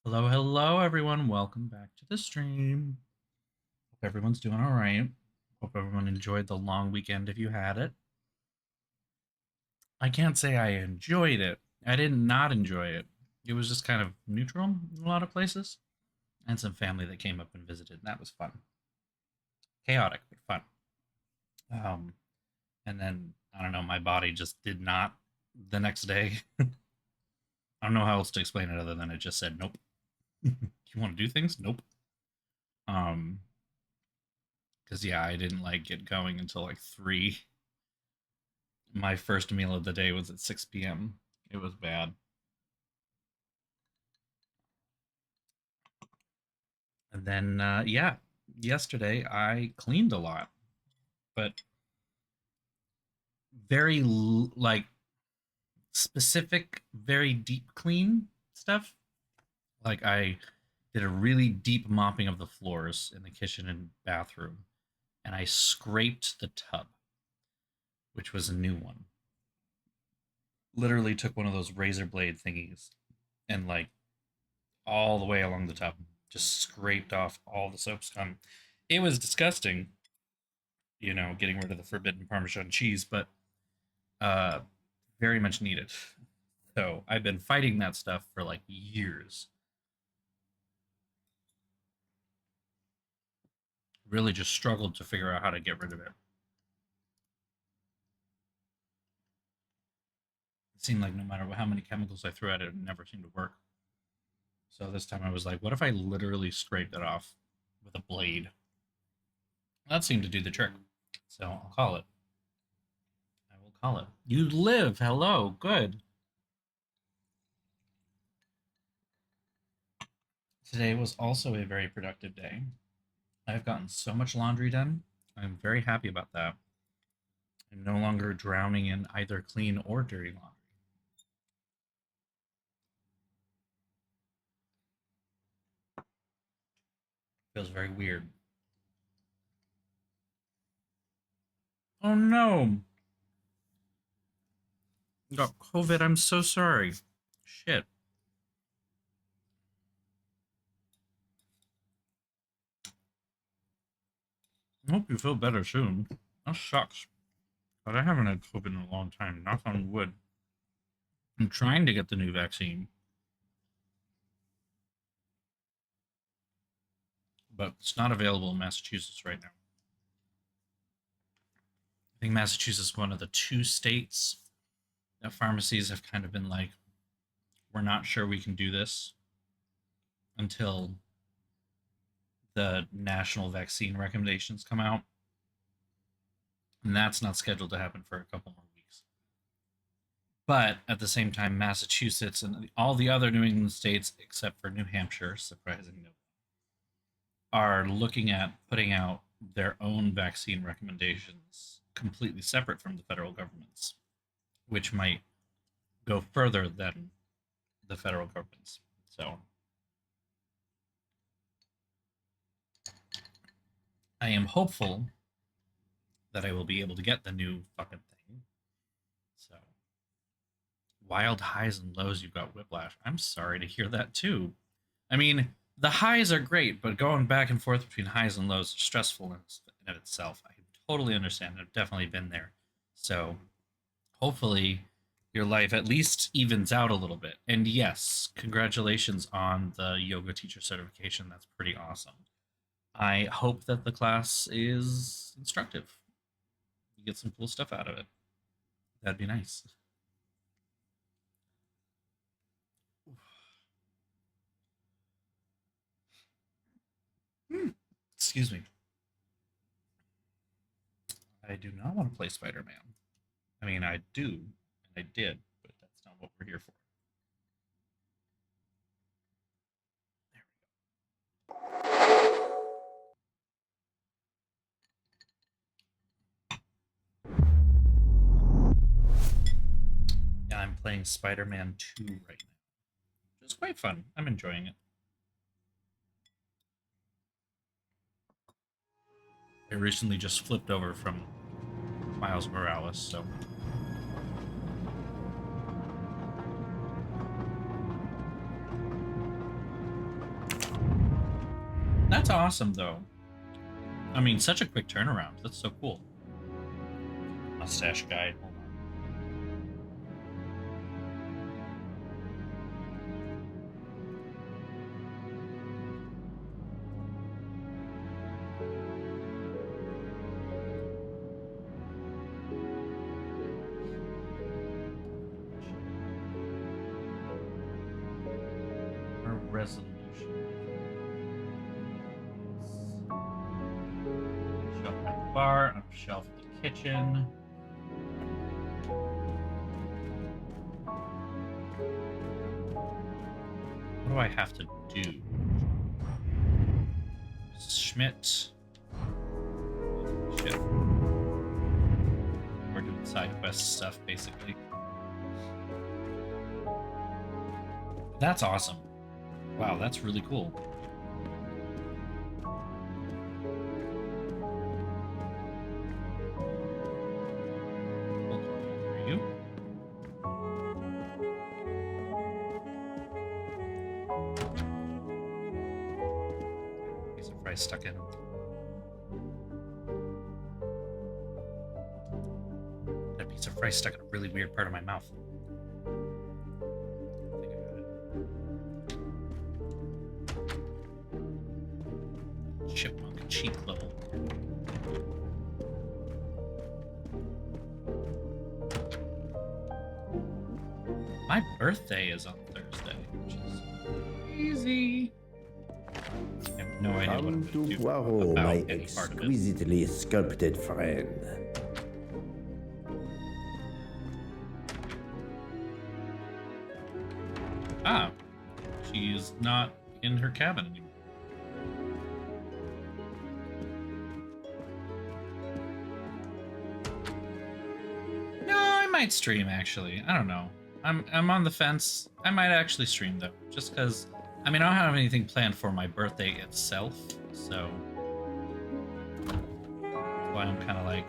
Hello, hello, everyone. Welcome back to the stream. Hope everyone's doing all right. Hope everyone enjoyed the long weekend if you had it. I can't say I enjoyed it. I did not enjoy it. It was just kind of neutral in a lot of places. And some family that came up and visited, and that was fun. Chaotic, but fun. Um, and then, I don't know, my body just did not the next day. I don't know how else to explain it other than it just said, nope. You want to do things? Nope. Um, because yeah, I didn't like get going until like 3. My first meal of the day was at 6 p.m. It was bad. And then, yeah, yesterday I cleaned a lot, but very like specific, very deep clean stuff. Like I did a really deep mopping of the floors in the kitchen and bathroom, and I scraped the tub, which was a new one. Literally took one of those razor blade thingies and like all the way along the tub, just scraped off all the soap scum. It was disgusting, getting rid of the forbidden Parmesan cheese, but uh, very much needed. So I've been fighting that stuff for like years. Really just struggled to figure out how to get rid of it. It seemed like no matter how many chemicals I threw at it, it never seemed to work. So this time I was like, what if I literally scraped it off with a blade? That seemed to do the trick. So I'll call it. I will call it. You live. Hello. Good. Today was also a very productive day. I've gotten so much laundry done. I'm very happy about that. I'm no longer drowning in either clean or dirty laundry. Feels very weird. Oh no! You got COVID. I'm so sorry. Shit. I hope you feel better soon. That sucks. But I haven't had COVID in a long time. Knock on wood. I'm trying to get the new vaccine, but it's not available in Massachusetts right now. I think Massachusetts is one of the 2 states that pharmacies have kind of been like, we're not sure we can do this until the national vaccine recommendations come out. And that's not scheduled to happen for a couple more weeks. But at the same time, Massachusetts and all the other New England states, except for New Hampshire, surprisingly, are looking at putting out their own vaccine recommendations completely separate from the federal government's, which might go further than the federal government's. So I am hopeful that I will be able to get the new fucking thing. So wild highs and lows, you've got whiplash. I'm sorry to hear that too. I mean, the highs are great, but going back and forth between highs and lows is stressful in of itself. I totally understand. I've definitely been there. So hopefully your life at least evens out a little bit. And yes, congratulations on the yoga teacher certification. That's pretty awesome. I hope that the class is instructive. You get some cool stuff out of it. That'd be nice. Excuse me. I do not want to play Spider Man. I mean, I do, and I did, but that's not what we're here for. Yeah, I'm playing Spider Man 2 right now, which is quite fun. I'm enjoying it. I recently just flipped over from Miles Morales, so That's awesome, though. I mean, such a quick turnaround. That's so cool. Mustache guide. Hold on. Her resolution. Shelf at the bar, on a shelf in the kitchen. What do I have to do? Schmidt. Shit. We're doing side quest stuff, basically. That's awesome. Wow, that's really cool. For you. Piece of fries stuck in. That piece of fries stuck in a really weird part of my mouth. Chipmunk cheek level. My birthday is on Thursday, which is easy. I have no idea what I'm going to do Poirot, about my any part of it. exquisitely sculpted friend. Ah, she's not in her cabin anymore. No, I might stream actually. I don't know. I'm on the fence. I might actually stream though, just because. I mean, I don't have anything planned for my birthday itself, so that's why I'm kind of like,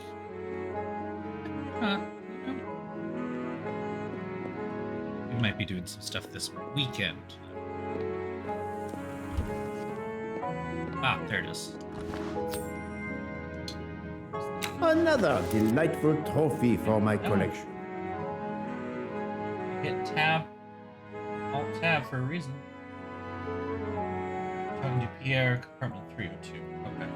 we might be doing some stuff this weekend. Ah, there it is. Another delightful trophy for my collection. Hit tab, alt tab for a reason. Talking to Pierre, compartment 302. Okay.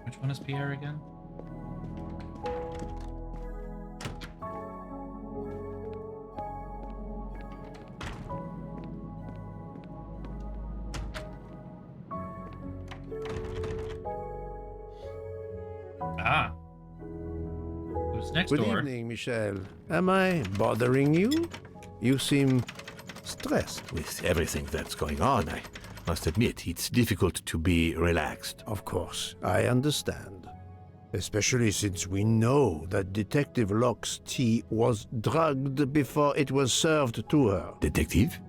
Which one is Pierre again? Ah. Who's next Good door? evening, Michel. Am I bothering you? You seem stressed. With everything that's going on, I must admit, it's difficult to be relaxed. Of course, I understand. Especially since we know that Detective Locke's tea was drugged before it was served to her. Detective?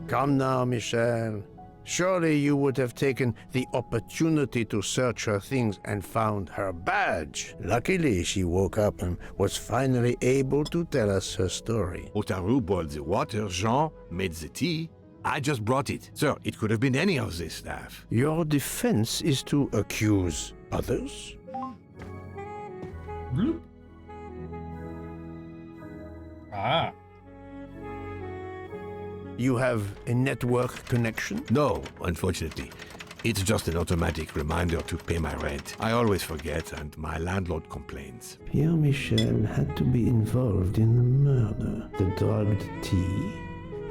Come now, Michel. Surely you would have taken the opportunity to search her things and found her badge. Luckily, she woke up and was finally able to tell us her story. Otaru boiled the water, Jean made the tea. I just brought it. Sir, it could have been any of the staff. Your defense is to accuse others? Bloop. Ah. You have a network connection? No, unfortunately. It's just an automatic reminder to pay my rent. I always forget, and my landlord complains. Pierre Michel had to be involved in the murder. The drugged tea,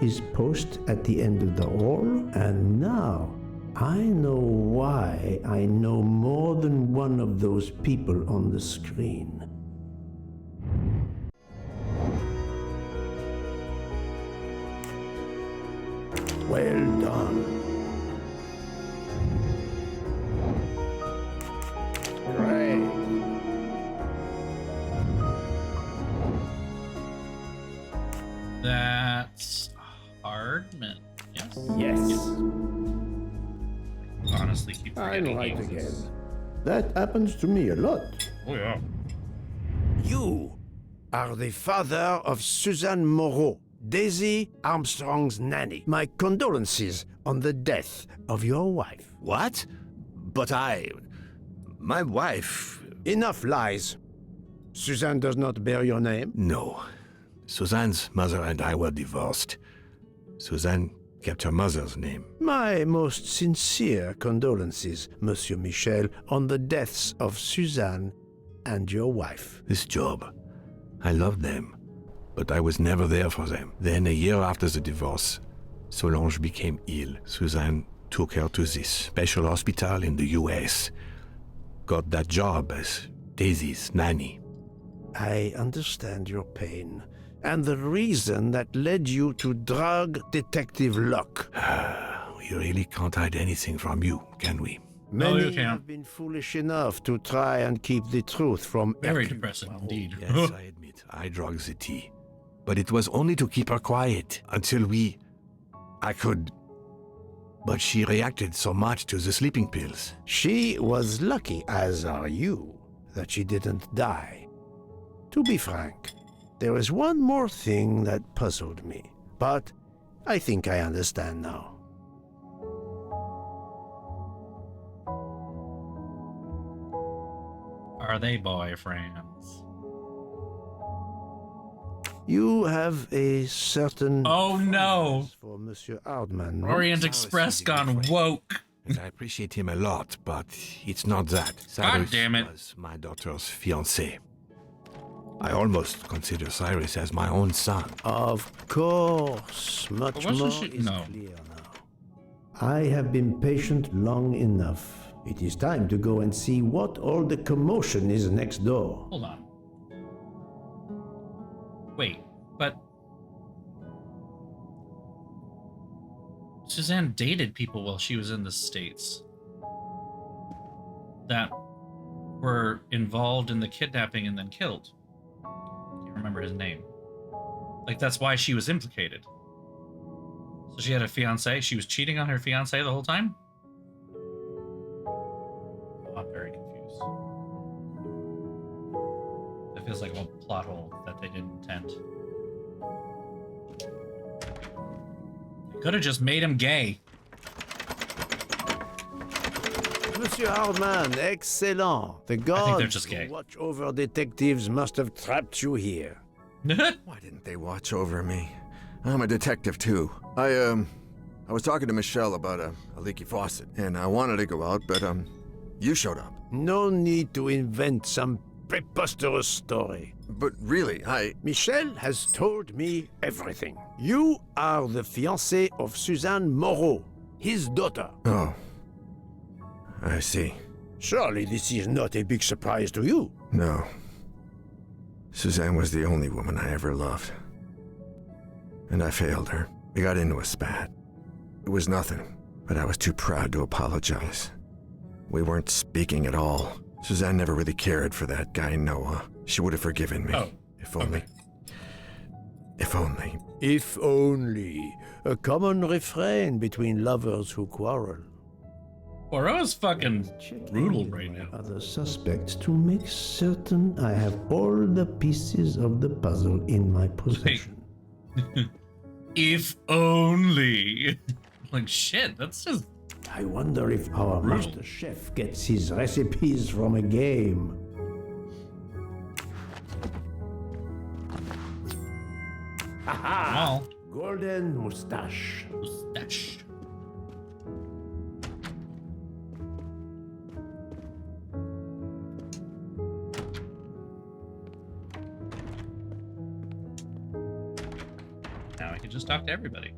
his post at the end of the hall, and now I know why I know more than one of those people on the screen. Well done. Great. That's Hardman. Yes. Yes. Honestly, keep I'm forgetting right names. again. That happens to me a lot. Oh yeah. You are the father of Suzanne Moreau, Daisy Armstrong's nanny. My condolences on the death of your wife. What? But my wife... Enough lies. Suzanne does not bear your name? No. Suzanne's mother and I were divorced. Suzanne kept her mother's name. My most sincere condolences, Monsieur Michel, on the deaths of Suzanne and your wife. This job, I loved them, but I was never there for them. Then, a year after the divorce, Solange became ill. Suzanne took her to this special hospital in the US. Got that job as Daisy's nanny. I understand your pain, and the reason that led you to drug Detective Locke. We really can't hide anything from you, can we? No, you Many can't. have been foolish enough to try and keep the truth from Very Hercule depressing Poirot. indeed. Yes, I admit, I drugged the tea. But it was only to keep her quiet until I could... But she reacted so much to the sleeping pills. She was lucky, as are you, that she didn't die. To be frank, there is one more thing that puzzled me, but I think I understand now. Are they boyfriends? You have a certain... Oh no! for Monsieur Ardman. no? Orient Cyrus Express is gone different. woke. And I appreciate him a lot, but it's not that. God Cyrus damn it. was my daughter's fiancé. I almost consider Cyrus as my own son. Of course, much But wasn't more she- is no. clear now. I have been patient long enough. It is time to go and see what all the commotion is next door. Hold on. Wait, but Suzanne dated people while she was in the States that were involved in the kidnapping and then killed. Can't remember his name. Like, that's why she was implicated. So she had a fiance. She was cheating on her fiance the whole time? I'm very confused. It feels like a plot hole that they didn't intend. They could have just made him gay. Monsieur Hardman, excellent. The they're gods just gay. who watch over detectives must have trapped you here. Why didn't they watch over me? I'm a detective too. I was talking to Michelle about a leaky faucet, and I wanted to go out, but you showed up. No need to invent some preposterous story. But really, Michel has told me everything. You are the fiancé of Suzanne Moreau, his daughter. Oh. I see. Surely this is not a big surprise to you. No. Suzanne was the only woman I ever loved. And I failed her. We got into a spat. It was nothing, but I was too proud to apologize. We weren't speaking at all. Suzanne never really cared for that guy, Noah. She would have forgiven me. Oh, if only. okay. If only. If only. A common refrain between lovers who quarrel. Poirot's fucking brutal right my now. Other suspects to make certain I have all the pieces of the puzzle in my possession. If only. Like, shit, that's just... I wonder if our Brutal. master chef gets his recipes from a game. Well, Golden moustache. mustache. Now I can just talk to everybody.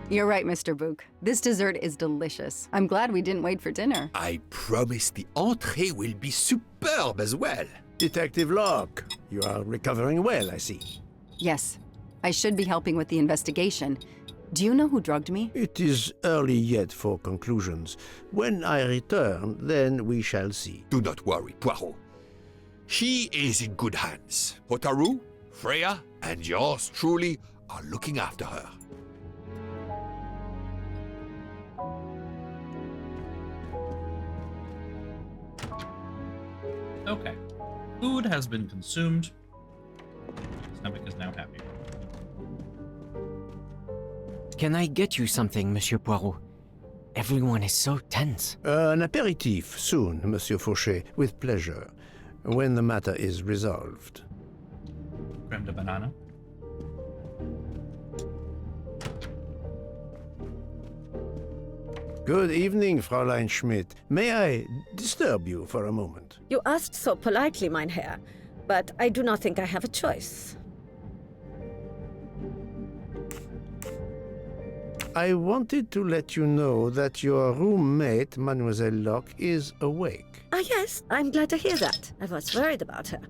You're right, Mr. Book. This dessert is delicious. I'm glad we didn't wait for dinner. I promise the entree will be superb as well. Detective Locke, you are recovering well, I see. Yes, I should be helping with the investigation. Do you know who drugged me? It is early yet for conclusions. When I return, then we shall see. Do not worry, Poirot. She is in good hands. Hotaru, Freya, and yours truly are looking after her. Okay. Food has been consumed. Stomach is now happy. Can I get you something, Monsieur Poirot? Everyone is so tense. An aperitif soon, Monsieur Fauché, with pleasure, when the matter is resolved. Creme de banana. Good evening, Fräulein Schmidt. May I disturb you for a moment? You asked so politely, mein Herr, but I do not think I have a choice. I wanted to let you know that your roommate, Mademoiselle Locke, is awake. Ah, yes, I'm glad to hear that. I was worried about her.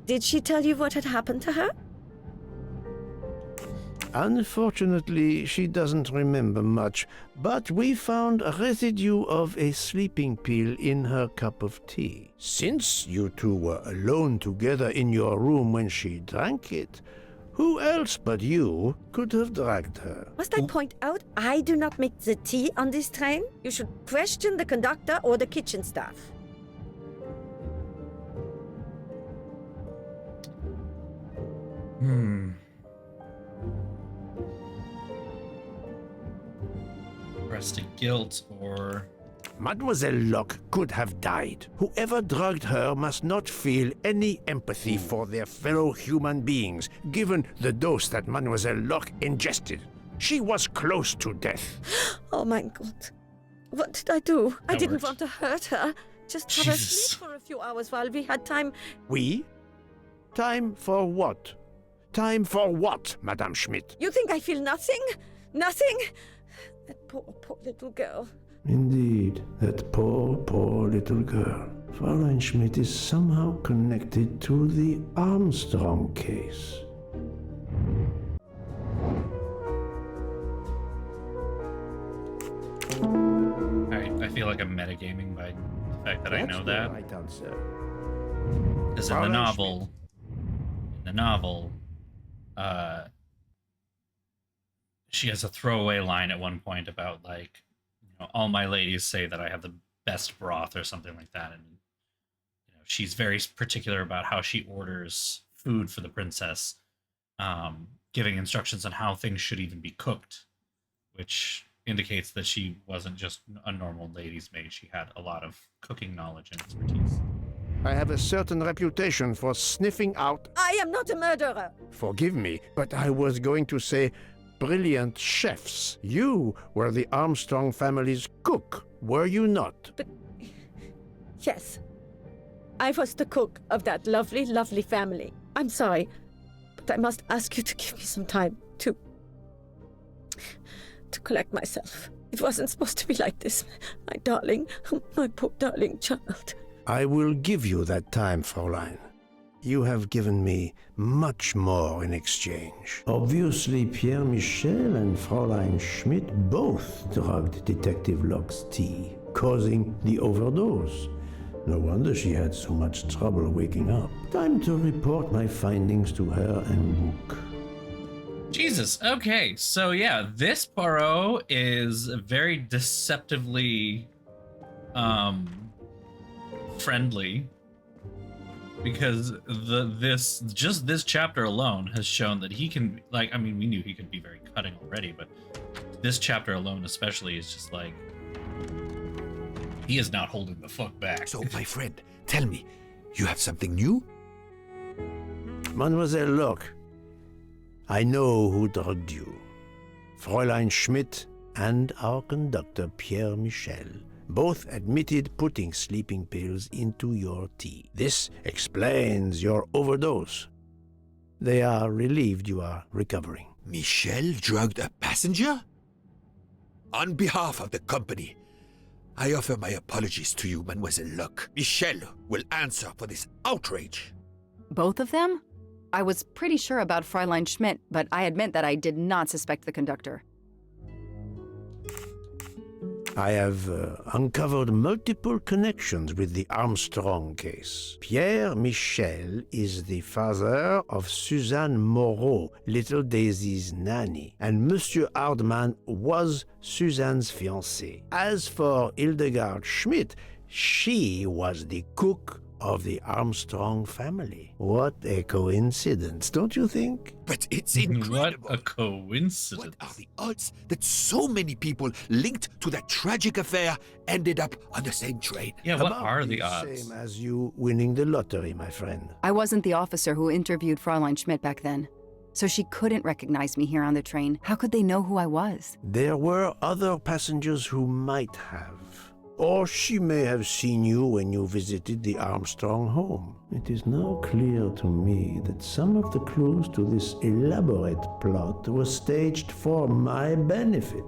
Did she tell you what had happened to her? Unfortunately, she doesn't remember much, but we found a residue of a sleeping pill in her cup of tea. Since you two were alone together in your room when she drank it, who else but you could have dragged her? Must I point out I do not make the tea on this train? You should question the conductor or the kitchen staff. Arrested guilt or... Mademoiselle Locke could have died. Whoever drugged her must not feel any empathy for their fellow human beings, given the dose that Mademoiselle Locke ingested. She was close to death. Oh my God. What did I do? I didn't worked. want to hurt her. Just have her Jesus. sleep for a few hours while we had time. We? Time for what? Time for what, Madame Schmidt? You think I feel nothing? Nothing? That poor little girl. Indeed, that poor little girl. Fräulein Schmidt is somehow connected to the Armstrong case. I feel like I'm metagaming by the fact that I know that. Right answer. Because in the novel, she has a throwaway line at one point about, like, you know, all my ladies say that I have the best broth or something like that, and you know, she's very particular about how she orders food for the princess, giving instructions on how things should even be cooked, which indicates that she wasn't just a normal lady's maid. She had a lot of cooking knowledge and expertise. I have a certain reputation for sniffing out. I am not a murderer. Forgive me, but I was going to say brilliant chefs. You were the Armstrong family's cook, were you not? But yes, I was the cook of that lovely, lovely family. I'm sorry, but I must ask you to give me some time to collect myself. It wasn't supposed to be like this, my darling, my poor darling child. I will give you that time, Fräulein. You have given me much more in exchange. Obviously, Pierre Michel and Fräulein Schmidt both drugged Detective Locke's tea, causing the overdose. No wonder she had so much trouble waking up. Time to report my findings to her and Book. Jesus. Okay, so yeah, this Poirot is very deceptively friendly, because this chapter alone has shown that he can, like, I mean, we knew he could be very cutting already, but this chapter alone especially is just like, he is not holding the fuck back. So, my friend, tell me, you have something new? Mademoiselle Locke, I know who drugged you. Fräulein Schmidt and our conductor Pierre Michel both admitted putting sleeping pills into your tea. This explains your overdose. They are relieved you are recovering. Michel drugged a passenger? On behalf of the company, I offer my apologies to you, Mademoiselle Locke. Michel will answer for this outrage. Both of them? I was pretty sure about Fräulein Schmidt, but I admit that I did not suspect the conductor. I have uncovered multiple connections with the Armstrong case. Pierre Michel is the father of Suzanne Moreau, little Daisy's nanny, and Monsieur Hardman was Suzanne's fiancé. As for Hildegard Schmidt, she was the cook of the Armstrong family. What a coincidence, don't you think? But it's What incredible. a coincidence. What are the odds that so many people linked to that tragic affair ended up on the same train? Yeah, what About are the odds? same as you winning the lottery, my friend. I wasn't the officer who interviewed Fräulein Schmidt back then, so she couldn't recognize me here on the train. How could they know who I was? There were other passengers who might have. Or she may have seen you when you visited the Armstrong home. It is now clear to me that some of the clues to this elaborate plot were staged for my benefit.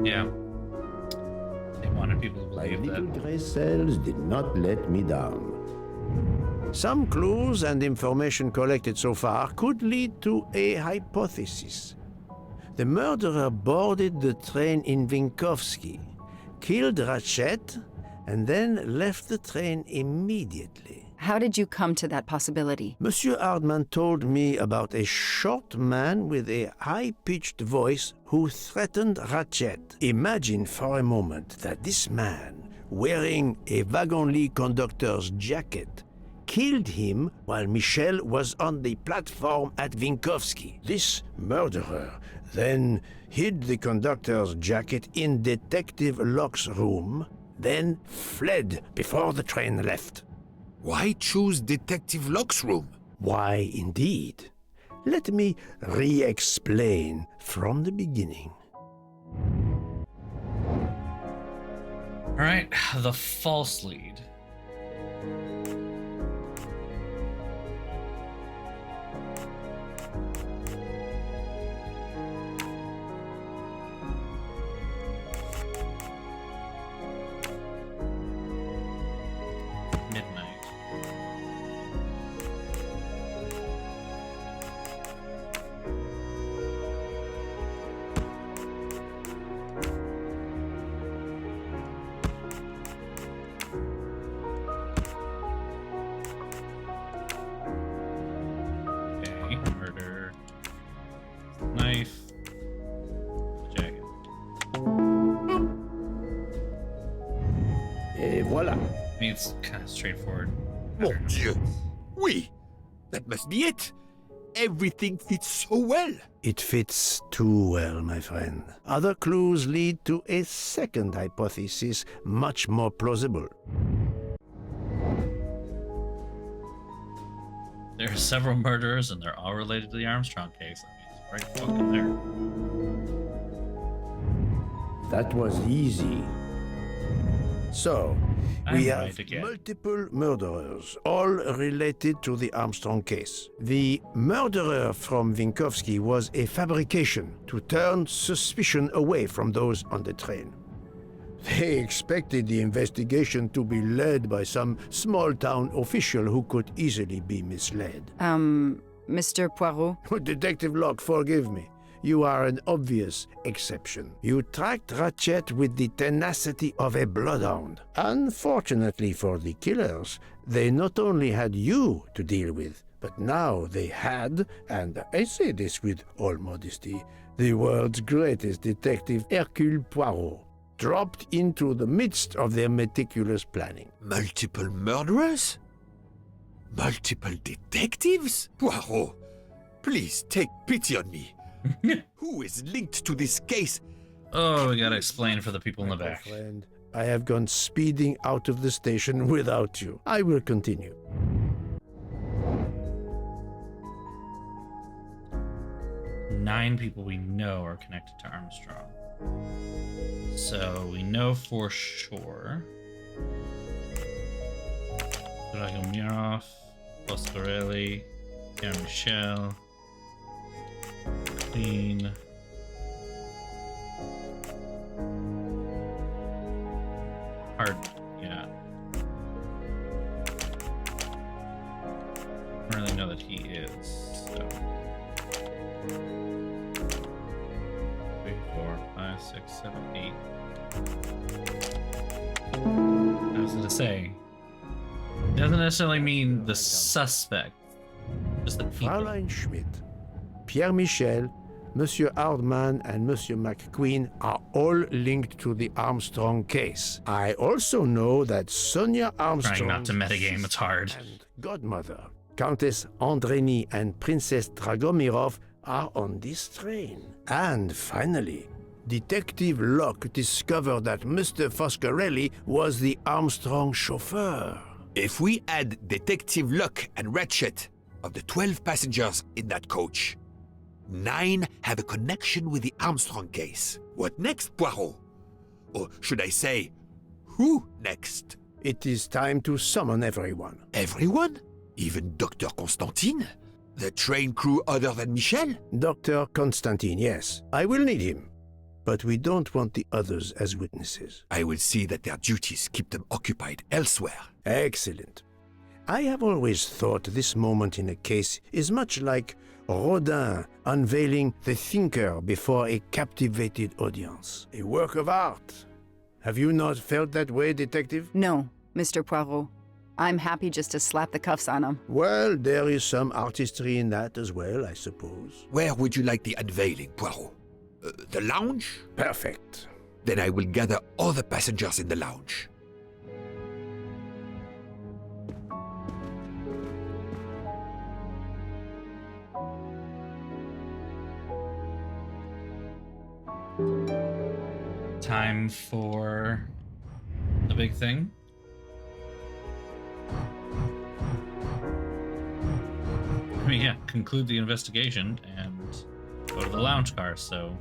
Yeah. They wanted people to My believe little that. gray cells did not let me down. Some clues and information collected so far could lead to a hypothesis. The murderer boarded the train in Vinkovsky, killed Ratchet, and then left the train immediately. How did you come to that possibility? Monsieur Hardman told me about a short man with a high-pitched voice who threatened Ratchet. Imagine for a moment that this man, wearing a wagon-lit conductor's jacket, killed him while Michel was on the platform at Vinkovsky. This murderer then hid the conductor's jacket in Detective Locke's room, then fled before the train left. Why choose Detective Locke's room? Why, indeed. Let me re-explain from the beginning. All right, the false lead. Midnight. Okay, murder. Knife. Jacket. Et voilà. I mean, it's kind of straightforward. Mon Dieu! Oui! That must be it! Everything fits so well! It fits too well, my friend. Other clues lead to a second hypothesis, much more plausible. There are several murderers, and they're all related to the Armstrong case. I mean, it's right fucking there. That was easy. So, we I'm right have again. multiple murderers, all related to the Armstrong case. The murderer from Vinkovsky was a fabrication to turn suspicion away from those on the train. They expected the investigation to be led by some small-town official who could easily be misled. Mr. Poirot? Detective Locke, forgive me. You are an obvious exception. You tracked Ratchet with the tenacity of a bloodhound. Unfortunately for the killers, they not only had you to deal with, but now they had, and I say this with all modesty, the world's greatest detective, Hercule Poirot, dropped into the midst of their meticulous planning. Multiple murderers? Multiple detectives? Poirot, please take pity on me. Who is linked to this case? Oh, we gotta explain for the people in the My back. friend, I have gone speeding out of the station without you. I will continue. Nine people we know are connected to Armstrong. So we know for sure. Dragomirov, Boscarelli, Pierre Michel, Clean. Hard, yeah. I don't really know that he is, so. 3, 4, 5, 6, 7, 8. I was gonna say, doesn't necessarily mean the suspect, just the people. Fräulein Schmidt, Pierre Michel, Monsieur Hardman, and Monsieur McQueen are all linked to the Armstrong case. I also know that Sonia Armstrong Trying not to metagame, it's hard. and godmother, Countess Andreni and Princess Dragomirov are on this train. And finally, Detective Locke discovered that Mr. Foscarelli was the Armstrong chauffeur. If we add Detective Luck and Ratchet, of the 12 passengers in that coach, 9 have a connection with the Armstrong case. What next, Poirot? Or should I say, who next? It is time to summon everyone. Everyone? Even Dr. Constantine? The train crew other than Michel? Dr. Constantine, yes. I will need him. But we don't want the others as witnesses. I will see that their duties keep them occupied elsewhere. Excellent. I have always thought this moment in a case is much like Rodin unveiling the thinker before a captivated audience. A work of art. Have you not felt that way, Detective? No, Mr. Poirot. I'm happy just to slap the cuffs on him. Well, there is some artistry in that as well, I suppose. Where would you like the unveiling, Poirot? The lounge? Perfect. Then I will gather all the passengers in the lounge. Time for the big thing. I mean, yeah, conclude the investigation and go to the lounge car. So,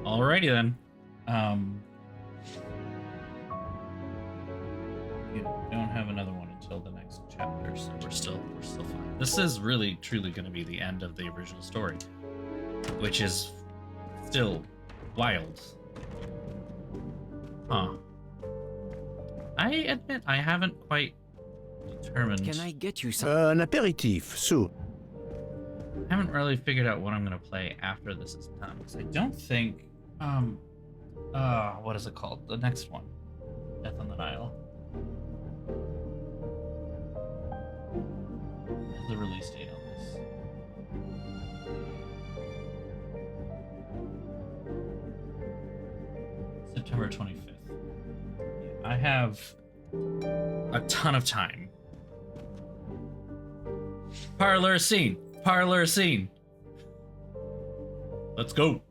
alrighty then. You don't have another one until the next chapter, so we're still fine. This is really, truly going to be the end of the original story, which is still wild. Huh. I admit I haven't quite determined. Can I get you some? An aperitif, soon. I haven't really figured out what I'm gonna play after this is done, because I don't think what is it called? The next one. Death on the Nile. What's the release date on this? September 25th. I have a ton of time. Parlor scene. Parlor scene. Let's go.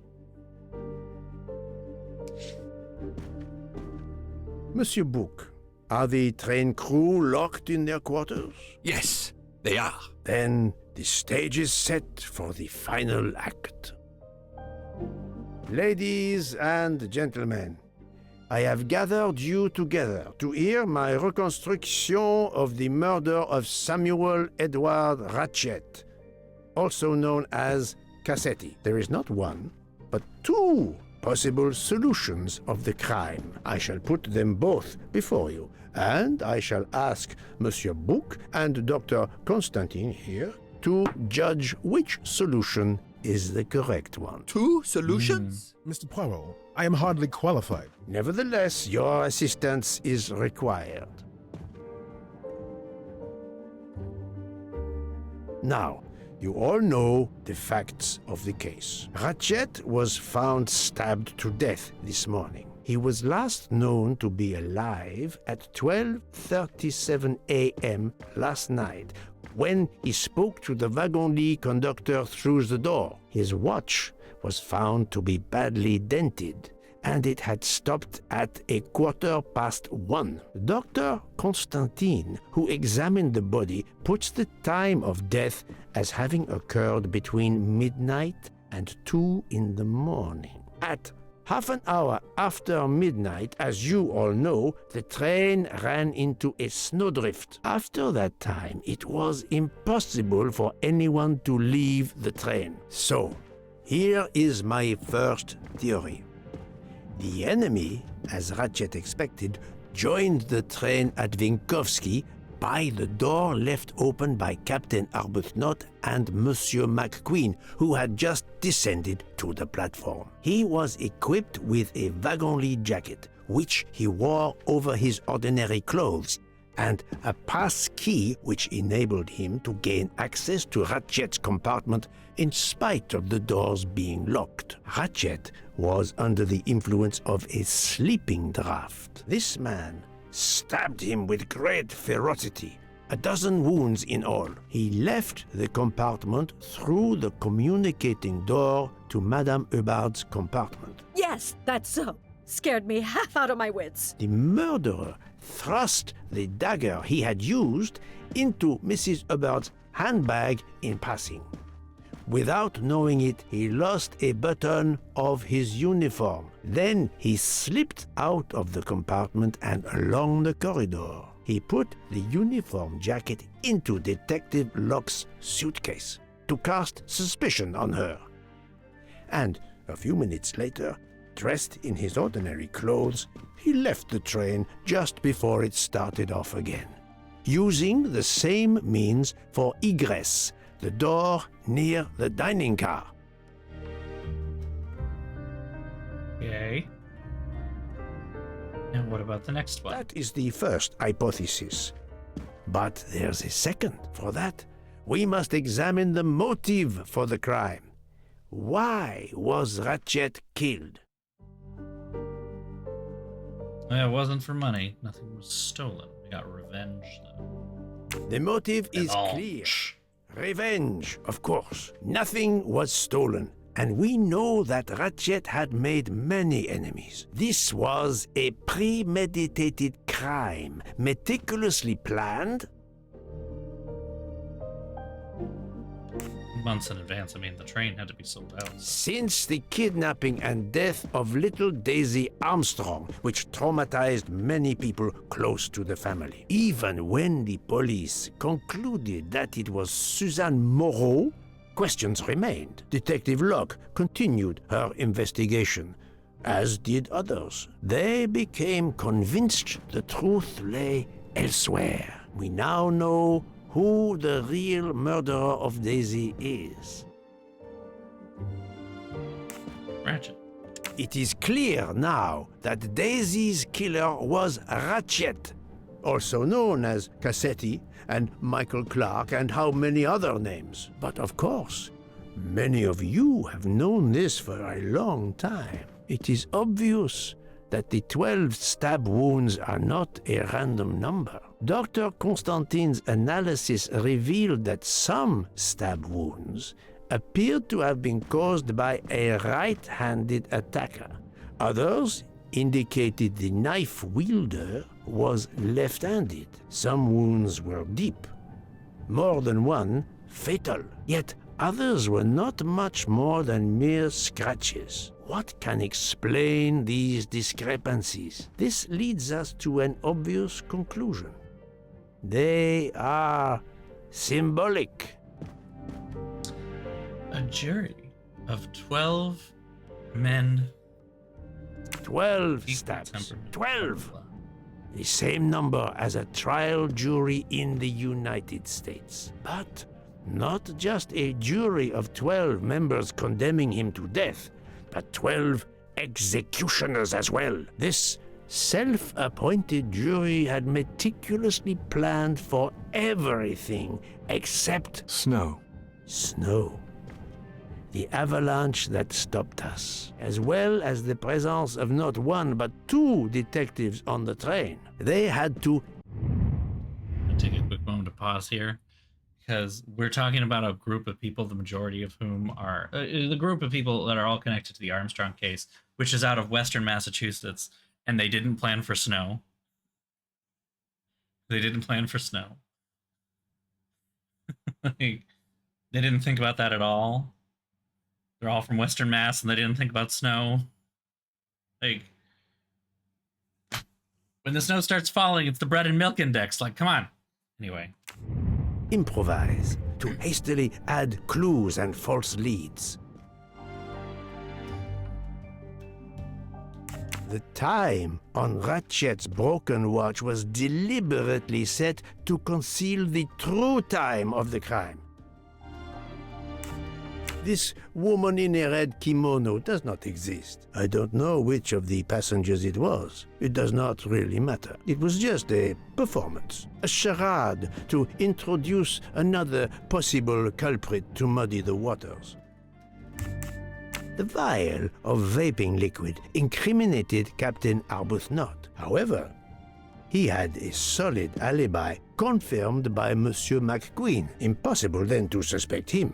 Monsieur Bouc, are the train crew locked in their quarters? Yes, they are. Then the stage is set for the final act. Ladies and gentlemen, I have gathered you together to hear my reconstruction of the murder of Samuel Edward Ratchet, also known as Cassetti. There is not one, but 2 possible solutions of the crime. I shall put them both before you, and I shall ask Monsieur Bouc and Dr. Constantine here to judge which solution is the correct one. 2 solutions? Mr. Poirot, I am hardly qualified. Nevertheless, your assistance is required. Now, you all know the facts of the case. Ratchet was found stabbed to death this morning. He was last known to be alive at 12:37 a.m. last night, when he spoke to the wagon-lit conductor through the door. His watch was found to be badly dented, and it had stopped at 1:15. Dr. Constantine, who examined the body, puts the time of death as having occurred between midnight and 2 in the morning. At half an hour after midnight, as you all know, the train ran into a snowdrift. After that time, it was impossible for anyone to leave the train. So, here is my first theory. The enemy, as Ratchet expected, joined the train at Vinkovsky by the door left open by Captain Arbuthnot and Monsieur McQueen, who had just descended to the platform. He was equipped with a wagon-lit jacket, which he wore over his ordinary clothes, and a pass key which enabled him to gain access to Ratchet's compartment in spite of the doors being locked. Ratchet was under the influence of a sleeping draught. This man stabbed him with great ferocity, 12 wounds in all. He left the compartment through the communicating door to Madame Hubbard's compartment. Yes, that's so. Scared me half out of my wits. The murderer thrust the dagger he had used into Mrs. Hubbard's handbag in passing. Without knowing it, he lost a button of his uniform. Then he slipped out of the compartment and along the corridor. He put the uniform jacket into Detective Locke's suitcase to cast suspicion on her. And a few minutes later, dressed in his ordinary clothes, he left the train just before it started off again, using the same means for egress, the door near the dining car. Okay. And what about the next one? That is the first hypothesis. But there's a second. For that, we must examine the motive for the crime. Why was Ratchet killed? It wasn't for money. Nothing was stolen. We got revenge, though. The motive is clear. Revenge. Revenge, of course. Nothing was stolen, and we know that Ratchet had made many enemies. This was a premeditated crime, meticulously planned. Months in advance. I mean, the train had to be sold out. Since the kidnapping and death of little Daisy Armstrong, which traumatized many people close to the family. Even when the police concluded that it was Suzanne Moreau, questions remained. Detective Locke continued her investigation, as did others. They became convinced the truth lay elsewhere. We now know who the real murderer of Daisy is. Ratchet. It is clear now that Daisy's killer was Ratchet, also known as Cassetti and Michael Clark and how many other names. But of course, many of you have known this for a long time. It is obvious that the 12 stab wounds are not a random number. Dr. Constantine's analysis revealed that some stab wounds appeared to have been caused by a right-handed attacker. Others indicated the knife wielder was left-handed. Some wounds were deep, more than one fatal. Yet others were not much more than mere scratches. What can explain these discrepancies? This leads us to an obvious conclusion. They are symbolic. A jury of 12 men. 12 Equal stabs. temperament. 12! The same number as a trial jury in the United States. But not just a jury of 12 members condemning him to death, but 12 executioners as well. This self-appointed jury had meticulously planned for everything except Snow. snow. The avalanche that stopped us, as well as the presence of not one but 2 detectives on the train. They had to... I'll take a quick moment to pause here, because we're talking about a group of people, the majority of whom are the group of people that are all connected to the Armstrong case, which is out of Western Massachusetts, and they didn't plan for snow. They didn't plan for snow. Like, they didn't think about that at all. They're all from Western Mass, and they didn't think about snow. Like, when the snow starts falling, it's the bread and milk index. Like, come on. Anyway. improvise, to hastily add clues and false leads. The time on Ratchet's broken watch was deliberately set to conceal the true time of the crime. This woman in a red kimono does not exist. I don't know which of the passengers it was. It does not really matter. It was just a performance, a charade to introduce another possible culprit to muddy the waters. The vial of vaping liquid incriminated Captain Arbuthnot. However, he had a solid alibi confirmed by Monsieur McQueen. Impossible then to suspect him.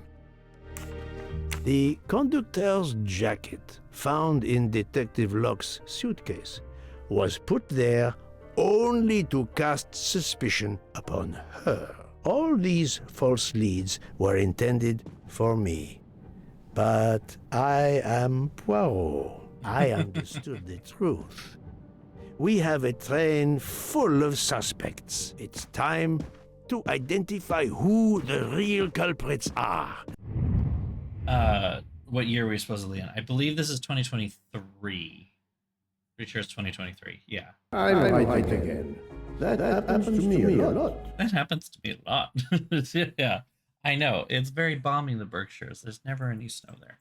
The conductor's jacket, found in Detective Locke's suitcase, was put there only to cast suspicion upon her. All these false leads were intended for me. But I am Poirot. I understood the truth. We have a train full of suspects. It's time to identify who the real culprits are. What year are we supposedly in? I believe this is 2023. Pretty sure it's 2023. Yeah. I'm right again. That happens to me a lot. That happens to me a lot. Yeah. I know. It's very balmy in the Berkshires. There's never any snow there.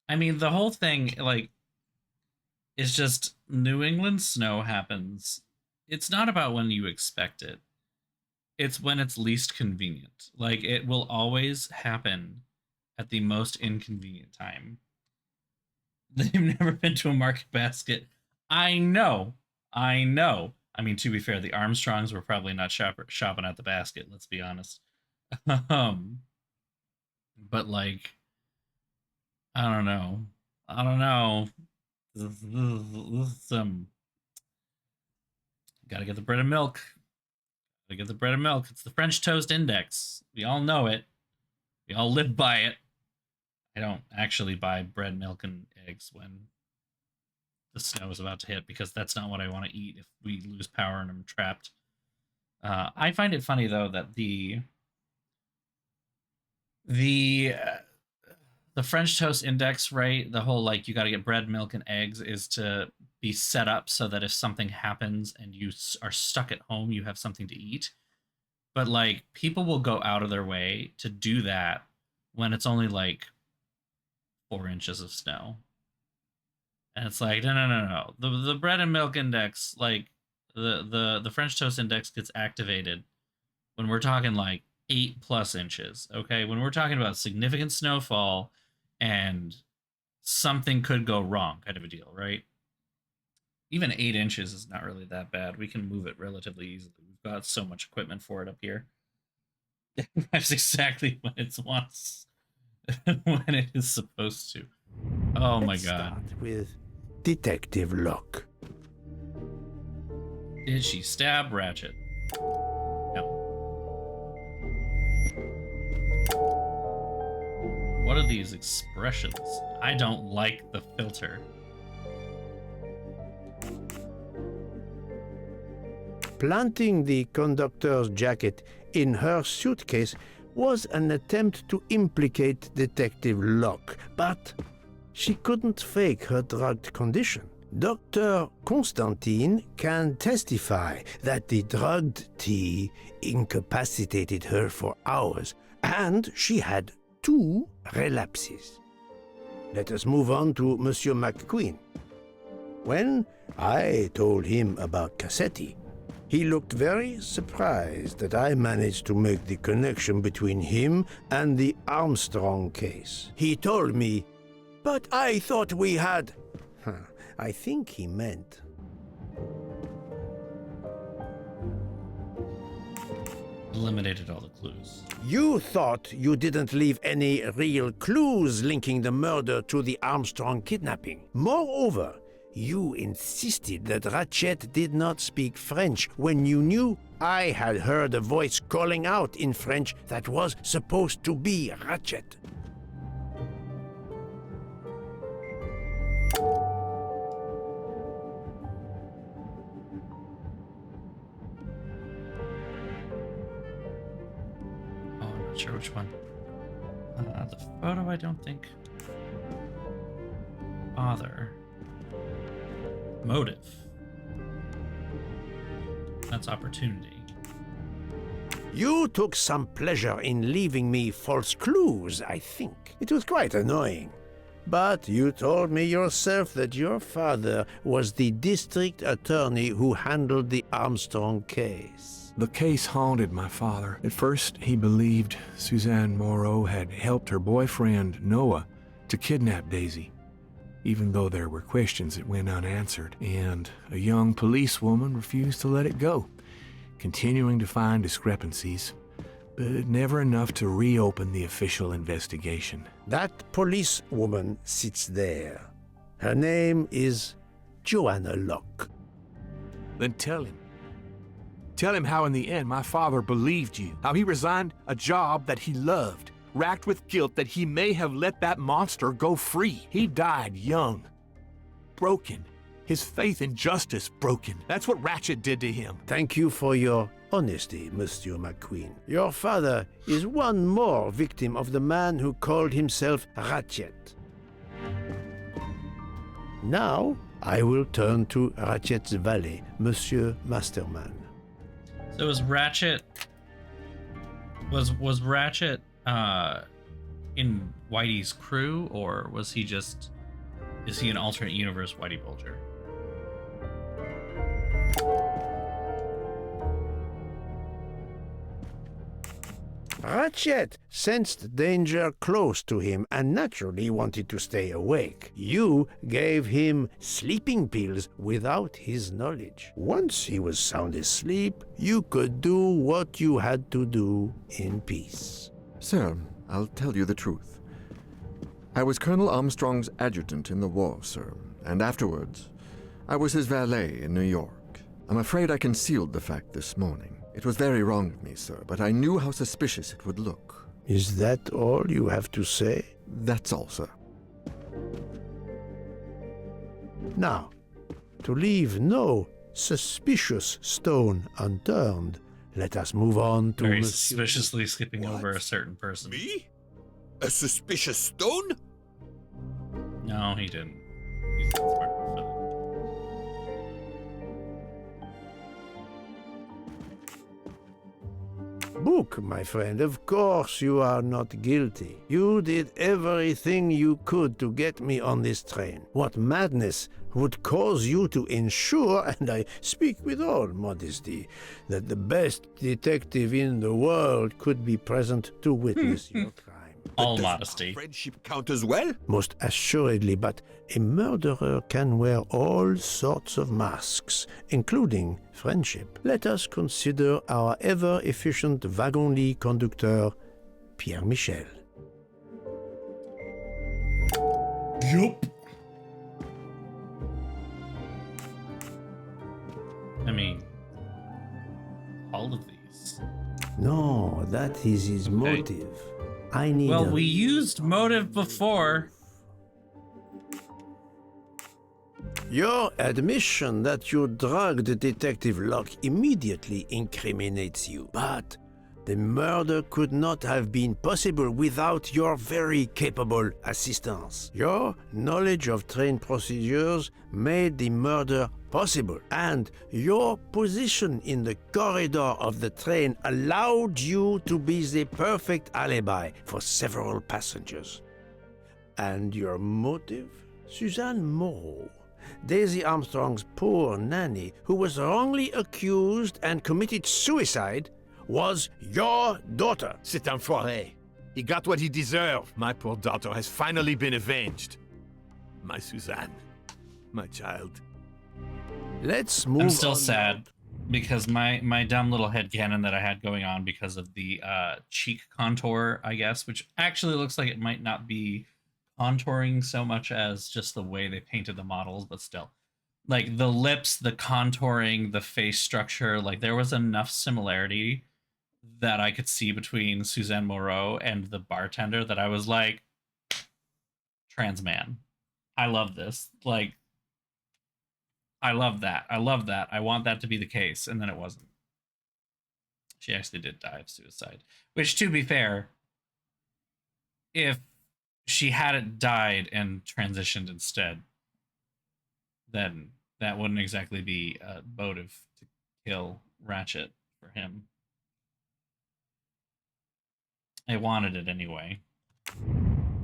I mean, the whole thing, like, is just New England snow happens. It's not about when you expect it. It's when it's least convenient. Like, it will always happen at the most inconvenient time. They've never been to a market basket. I know. I mean, to be fair, the Armstrongs were probably not shopping at the basket, let's be honest. But, like, I don't know. Gotta get the bread and milk. It's the French toast index. We all know it. We all live by it. I don't actually buy bread, milk, and eggs when the snow is about to hit, because that's not what I want to eat if we lose power and I'm trapped. I find it funny, though, that the French toast index, right? The whole, like, you got to get bread, milk, and eggs is to be set up so that if something happens and you are stuck at home, you have something to eat. But, like, people will go out of their way to do that when it's only, like, 4 inches of snow. And it's like, no. The bread and milk index, like, the French toast index gets activated when we're talking, like, 8+ inches, okay? When we're talking about significant snowfall and something could go wrong kind of a deal, right? Even 8 inches is not really that bad. We can move it relatively easily. We've got so much equipment for it up here. That's exactly when it wants, when it is supposed to. Oh my Let's god. Start with Detective Locke. Did she stab Ratchet? No. What are these expressions? I don't like the filter. Planting the conductor's jacket in her suitcase was an attempt to implicate Detective Locke, but she couldn't fake her drugged condition. Dr. Constantine can testify that the drugged tea incapacitated her for hours, and she had 2 relapses. Let us move on to Monsieur McQueen. When I told him about Cassetti, he looked very surprised that I managed to make the connection between him and the Armstrong case. He told me, "But I thought we had..." I think he meant... Eliminated all the clues. You thought you didn't leave any real clues linking the murder to the Armstrong kidnapping. Moreover, you insisted that Ratchet did not speak French when you knew I had heard a voice calling out in French that was supposed to be Ratchet. Oh, I'm not sure which one. The photo, I don't think. father. Motive. That's opportunity. You took some pleasure in leaving me false clues, I think. It was quite annoying. But you told me yourself that your father was the district attorney who handled the Armstrong case. The case haunted my father. At first, he believed Suzanne Moreau had helped her boyfriend, Noah, to kidnap Daisy, even though there were questions that went unanswered, and a young policewoman refused to let it go, continuing to find discrepancies, but never enough to reopen the official investigation. That policewoman sits there. Her name is Joanna Locke. Then tell him. Tell him how in the end my father believed you, how he resigned a job that he loved, racked with guilt that he may have let that monster go free. He died young, broken, his faith in justice broken. That's what Ratchet did to him. Thank you for your honesty, Monsieur McQueen. Your father is one more victim of the man who called himself Ratchet. Now, I will turn to Ratchet's valet, Monsieur Masterman. So was Ratchet was Ratchet in Whitey's crew, or was he just, is he an alternate universe Whitey Bulger? Ratchet sensed danger close to him and naturally wanted to stay awake. You gave him sleeping pills without his knowledge. Once he was sound asleep, you could do what you had to do in peace. Sir, I'll tell you the truth. I was Colonel Armstrong's adjutant in the war, sir, and afterwards, I was his valet in New York. I'm afraid I concealed the fact this morning. It was very wrong of me, sir, but I knew how suspicious it would look. Is that all you have to say? That's all, sir. Now, to leave no suspicious stone unturned, let us move on to Very Monsieur... suspiciously skipping What? over a certain person. Me? A suspicious stone? No, he didn't. He's not smart enough for that. Book, my friend, of course you are not guilty. You did everything you could to get me on this train. What madness would cause you to ensure, and I speak with all modesty, that the best detective in the world could be present to witness your crime? All Does modesty. friendship count as well? Most assuredly, but a murderer can wear all sorts of masks, including friendship. Let us consider our ever-efficient wagon-lit conductor, Pierre Michel. Yup. I mean, all of these. No, that is his motive. I need Well, a... we used motive before. Your admission that you drugged Detective Locke immediately incriminates you. But the murder could not have been possible without your very capable assistance. Your knowledge of train procedures made the murder possible, and your position in the corridor of the train allowed you to be the perfect alibi for several passengers. And your motive? Suzanne Moreau, Daisy Armstrong's poor nanny, who was wrongly accused and committed suicide, was your daughter. C'est un foiré. He got what he deserved. My poor daughter has finally been avenged. My Suzanne. My child. Let's move on. I'm still sad because my dumb little headcanon that I had going on because of the cheek contour, I guess, which actually looks like it might not be contouring so much as just the way they painted the models, but still. Like the lips, the contouring, the face structure, like there was enough similarity that I could see between Suzanne Moreau and the bartender that I was like, trans man. I love this. Like, I love that. I love that. I want that to be the case. And then it wasn't. She actually did die of suicide. Which, to be fair, if she hadn't died and transitioned instead, then that wouldn't exactly be a motive to kill Ratchet for him. I wanted it anyway.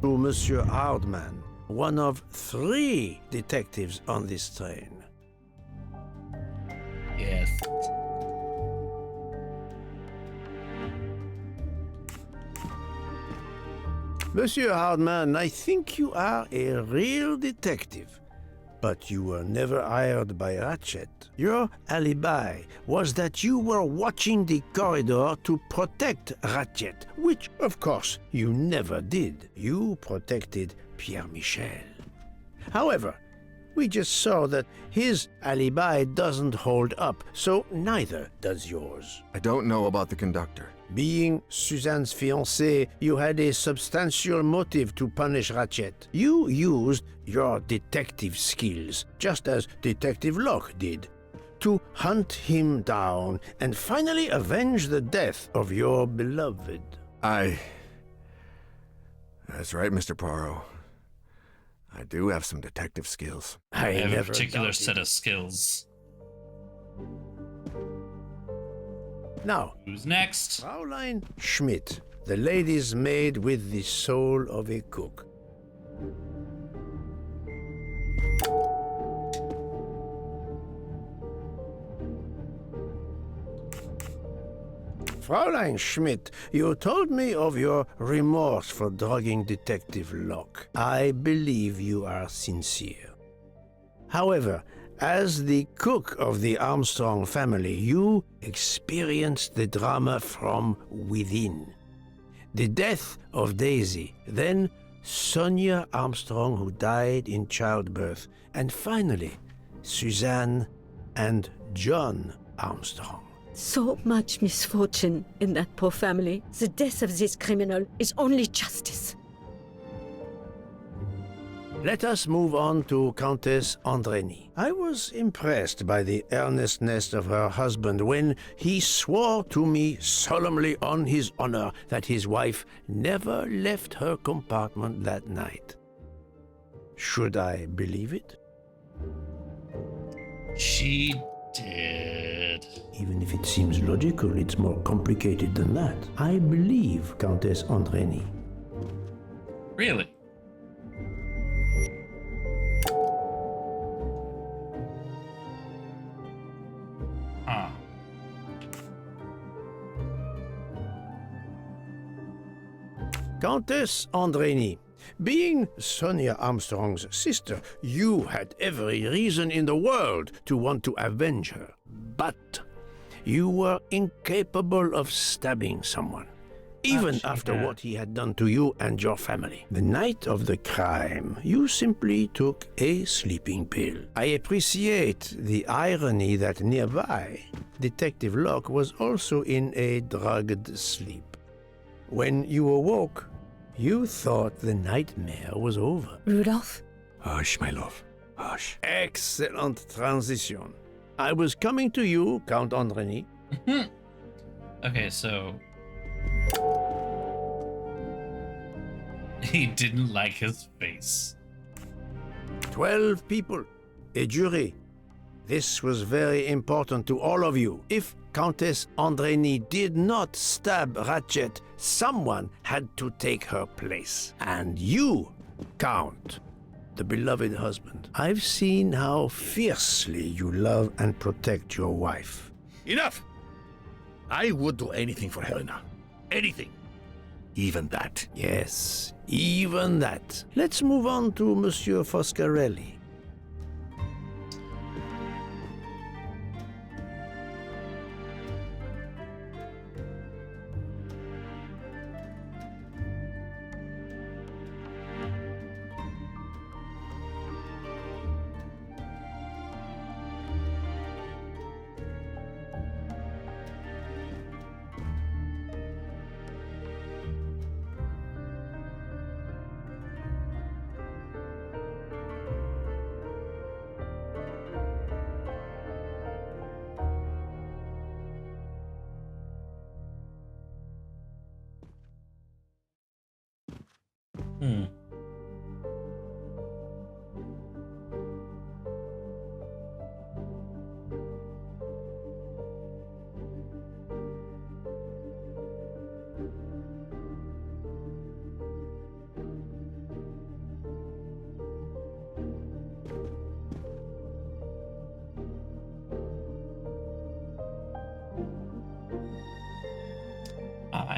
To Monsieur Hardman, one of 3 detectives on this train. Yes. Monsieur Hardman, I think you are a real detective, but you were never hired by Ratchet. Your alibi was that you were watching the corridor to protect Ratchet, which, of course, you never did. You protected Pierre Michel. However, we just saw that his alibi doesn't hold up, so neither does yours. I don't know about the conductor. Being Suzanne's fiancé, you had a substantial motive to punish Ratchet. You used your detective skills, just as Detective Locke did, to hunt him down and finally avenge the death of your beloved. That's right, Mr. Poirot. I do have some detective skills. I have a never particular doubted set it. of skills. Now, Who's next? Fraulein Schmidt, the lady's maid with the soul of a cook. Fraulein Schmidt, you told me of your remorse for drugging Detective Locke. I believe you are sincere. However, as the cook of the Armstrong family, you experienced the drama from within. The death of Daisy, then Sonia Armstrong, who died in childbirth, and finally, Suzanne and John Armstrong. So much misfortune in that poor family. The death of this criminal is only justice. Let us move on to Countess Andreni. I was impressed by the earnestness of her husband when he swore to me solemnly on his honor that his wife never left her compartment that night. Should I believe it? She did. Even if it seems logical, it's more complicated than that. I believe Countess Andreni. Really? Huh. Countess Andreni, being Sonia Armstrong's sister, you had every reason in the world to want to avenge her. But you were incapable of stabbing someone, even after what he had done to you and your family. The night of the crime, you simply took a sleeping pill. I appreciate the irony that nearby, Detective Locke was also in a drugged sleep. When you awoke, you thought the nightmare was over. Rudolph? Hush, my love. Hush. Excellent transition. I was coming to you, Count Andreni. Okay, so he didn't like his face. 12 people, a jury. This was very important to all of you. If Countess Andreni did not stab Ratchet, someone had to take her place. And you, Count, the beloved husband. I've seen how fiercely you love and protect your wife. Enough! I would do anything for Helena. Anything. Even that. Yes, even that. Let's move on to Monsieur Foscarelli.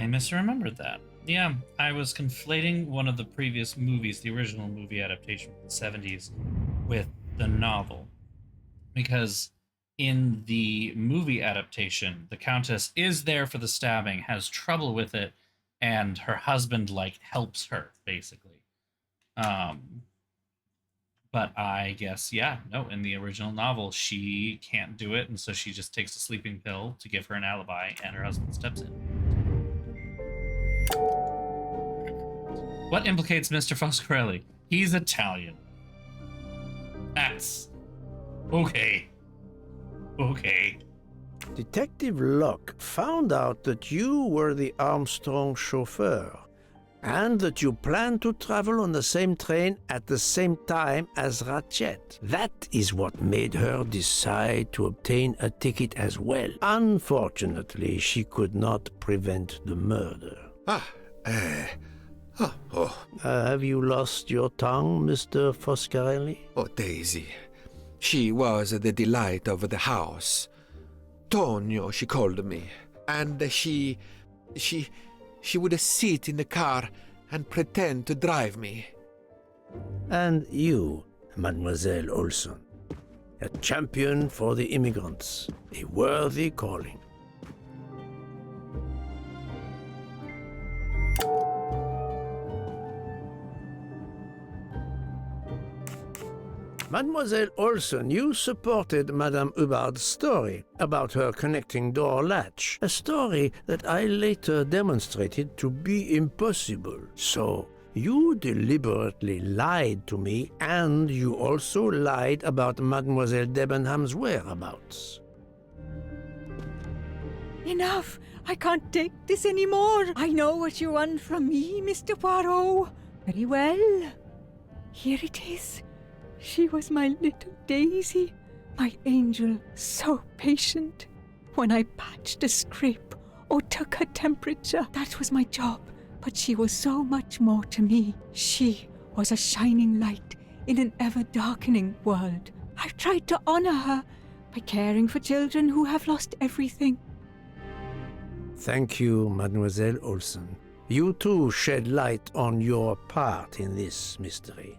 misremembered that. Yeah, I was conflating one of the previous movies, the original movie adaptation from the 70s, with the novel. Because in the movie adaptation, the Countess is there for the stabbing, has trouble with it, and her husband, like, helps her, basically. But I guess, yeah, no, in the original novel, she can't do it, and so she just takes a sleeping pill to give her an alibi, and her husband steps in. What implicates Mr. Foscarelli? He's Italian. That's... okay. Okay. Detective Locke found out that you were the Armstrong chauffeur, and that you planned to travel on the same train at the same time as Ratchet. That is what made her decide to obtain a ticket as well. Unfortunately, she could not prevent the murder. Have you lost your tongue, Mr. Foscarelli? Oh, Daisy. She was the delight of the house. Tonio, she called me. And she would sit in the car and pretend to drive me. And you, Mademoiselle Olson, a champion for the immigrants, a worthy calling. Mademoiselle Olson, you supported Madame Hubbard's story about her connecting door latch, a story that I later demonstrated to be impossible. So, you deliberately lied to me, and you also lied about Mademoiselle Debenham's whereabouts. Enough! I can't take this anymore! I know what you want from me, Mr. Poirot. Very well. Here it is. She was my little Daisy, my angel, so patient. When I patched a scrape or took her temperature, that was my job. But she was so much more to me. She was a shining light in an ever-darkening world. I've tried to honor her by caring for children who have lost everything. Thank you, Mademoiselle Olson. You too shed light on your part in this mystery.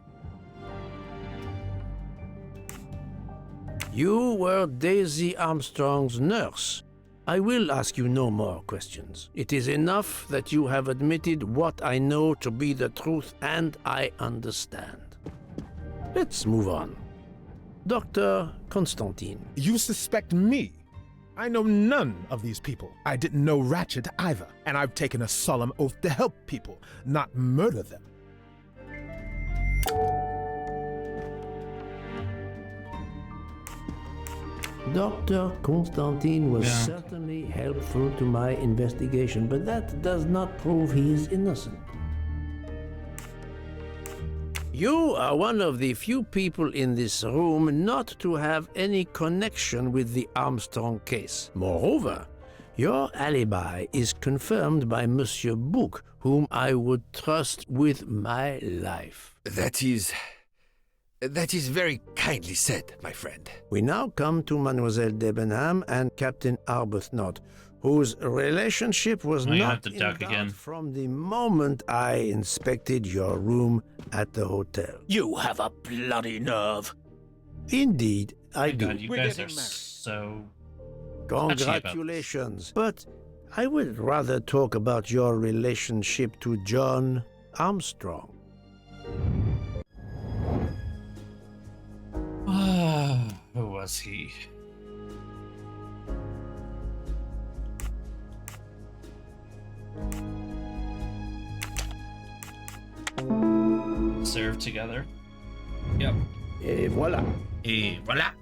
You were Daisy Armstrong's nurse. I will ask you no more questions. It is enough that you have admitted what I know to be the truth, and I understand. Let's move on. Dr. Constantine. You suspect me? I know none of these people. I didn't know Ratchet either, and I've taken a solemn oath to help people, not murder them. Dr. Constantine was certainly helpful to my investigation, but that does not prove he is innocent. You are one of the few people in this room not to have any connection with the Armstrong case. Moreover, your alibi is confirmed by Monsieur Bouc, whom I would trust with my life. That is very kindly said, my friend. We now come to Mademoiselle Debenham and Captain Arbuthnot, whose relationship was not in doubt from the moment I inspected your room at the hotel. You have a bloody nerve. Indeed, I do. God, you guys are so... Congratulations. But I would rather talk about your relationship to John Armstrong. Who was he? Served together. Yep. Et voilà. Et voilà.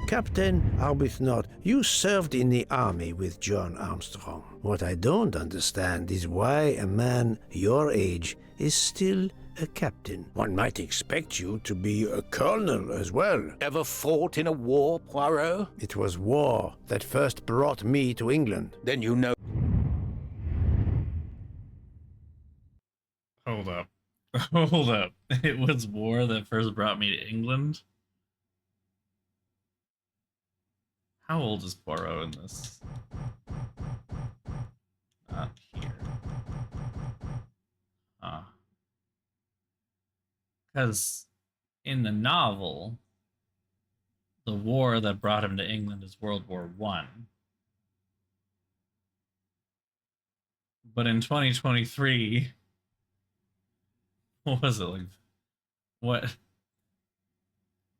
Captain Arbuthnot, you served in the army with John Armstrong. What I don't understand is why a man your age is still a captain. One might expect you to be a colonel as well. Ever fought in a war, Poirot? It was war that first brought me to England. Then you know. Hold up. Hold up. It was war that first brought me to England? How old is Poirot in this? Not here. Because in the novel, the war that brought him to England is World War One. But in 2023, what was it like? What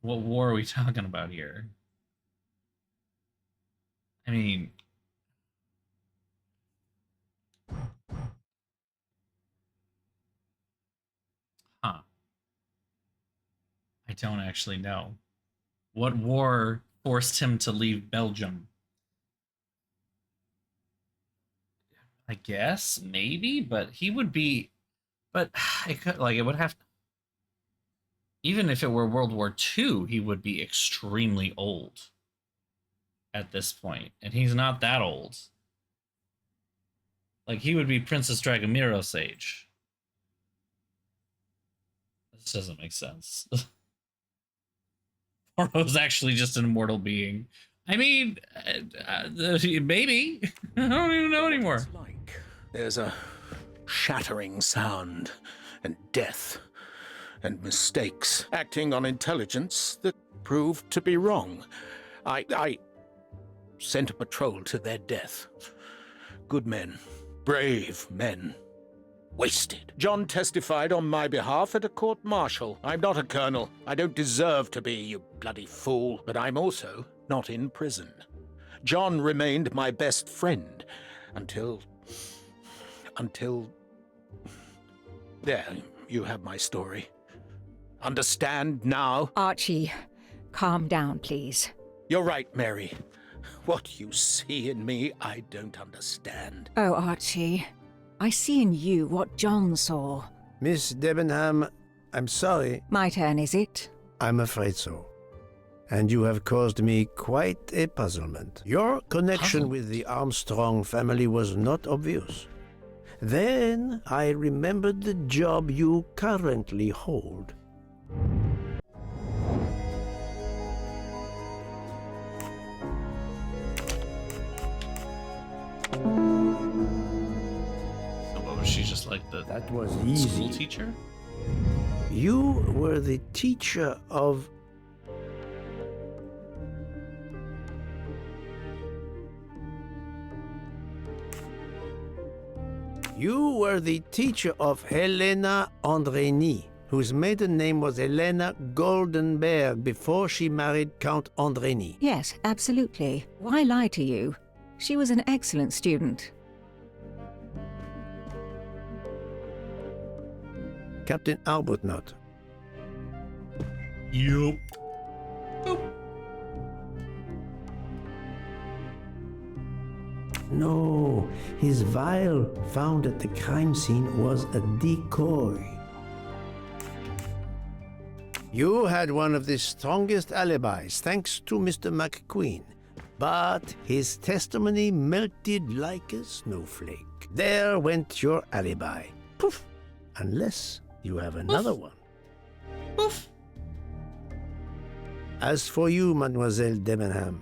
war are we talking about here? I mean, huh. I don't actually know. What war forced him to leave Belgium? I guess, maybe, but he would be... But it could, like, it would have... Even if it were World War II, he would be extremely old at this point. And he's not that old. Like, he would be Princess Dragomiro's age. This doesn't make sense. Poirot's actually just an immortal being. I mean, maybe. I don't even know anymore. It's like there's a shattering sound and death and mistakes acting on intelligence that proved to be wrong. I sent a patrol to their death. Good men, brave men, wasted. John testified on my behalf at a court-martial. I'm not a colonel. I don't deserve to be, you bloody fool. But I'm also not in prison. John remained my best friend until... There, you have my story. Understand now? Archie, calm down, please. You're right, Mary. What you see in me, I don't understand. Oh, Archie, I see in you what John saw. Miss Debenham, I'm sorry. My turn, is it? I'm afraid so. And you have caused me quite a puzzlement. Your connection with the Armstrong family was not obvious. Then I remembered the job you currently hold. So what was she, just like the That was easy. school teacher? You were the teacher of... You were the teacher of Helena Andrény, whose maiden name was Helena Goldenberg before she married Count Andrény. Yes, absolutely. Why lie to you? She was an excellent student. Captain Arbuthnot. Yup. No, his vial found at the crime scene was a decoy. You had one of the strongest alibis, thanks to Mr. McQueen. But his testimony melted like a snowflake. There went your alibi. Poof! Unless you have another one. Poof. As for you, Mademoiselle Debenham,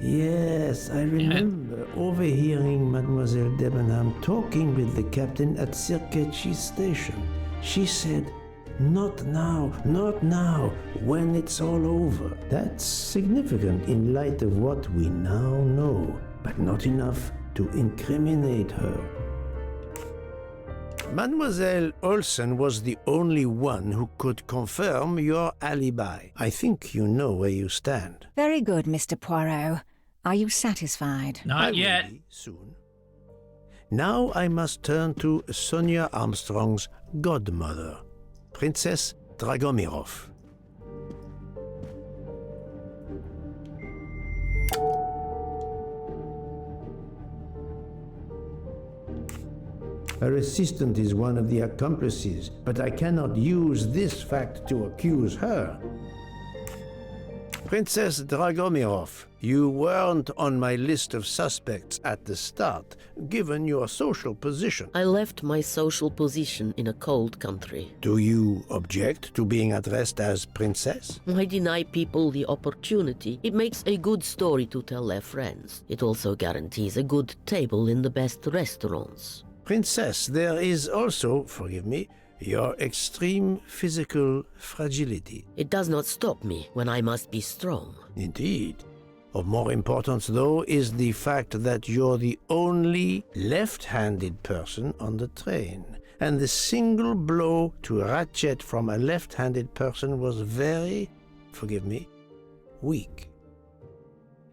yes, I remember overhearing Mademoiselle Debenham talking with the captain at Sirkeci station. She said, "Not now, not now, when it's all over." That's significant in light of what we now know, but not enough to incriminate her. Mademoiselle Olsen was the only one who could confirm your alibi. I think you know where you stand. Very good, Mr. Poirot. Are you satisfied? Not I yet. will be soon. Now I must turn to Sonia Armstrong's godmother, Princess Dragomirov. Her assistant is one of the accomplices, but I cannot use this fact to accuse her. Princess Dragomirov, you weren't on my list of suspects at the start, given your social position. I left my social position in a cold country. Do you object to being addressed as Princess? I deny people the opportunity. It makes a good story to tell their friends. It also guarantees a good table in the best restaurants. Princess, there is also, forgive me, your extreme physical fragility. It does not stop me when I must be strong. Indeed. Of more importance, though, is the fact that you're the only left-handed person on the train. And the single blow to Ratchet from a left-handed person was very, forgive me, weak.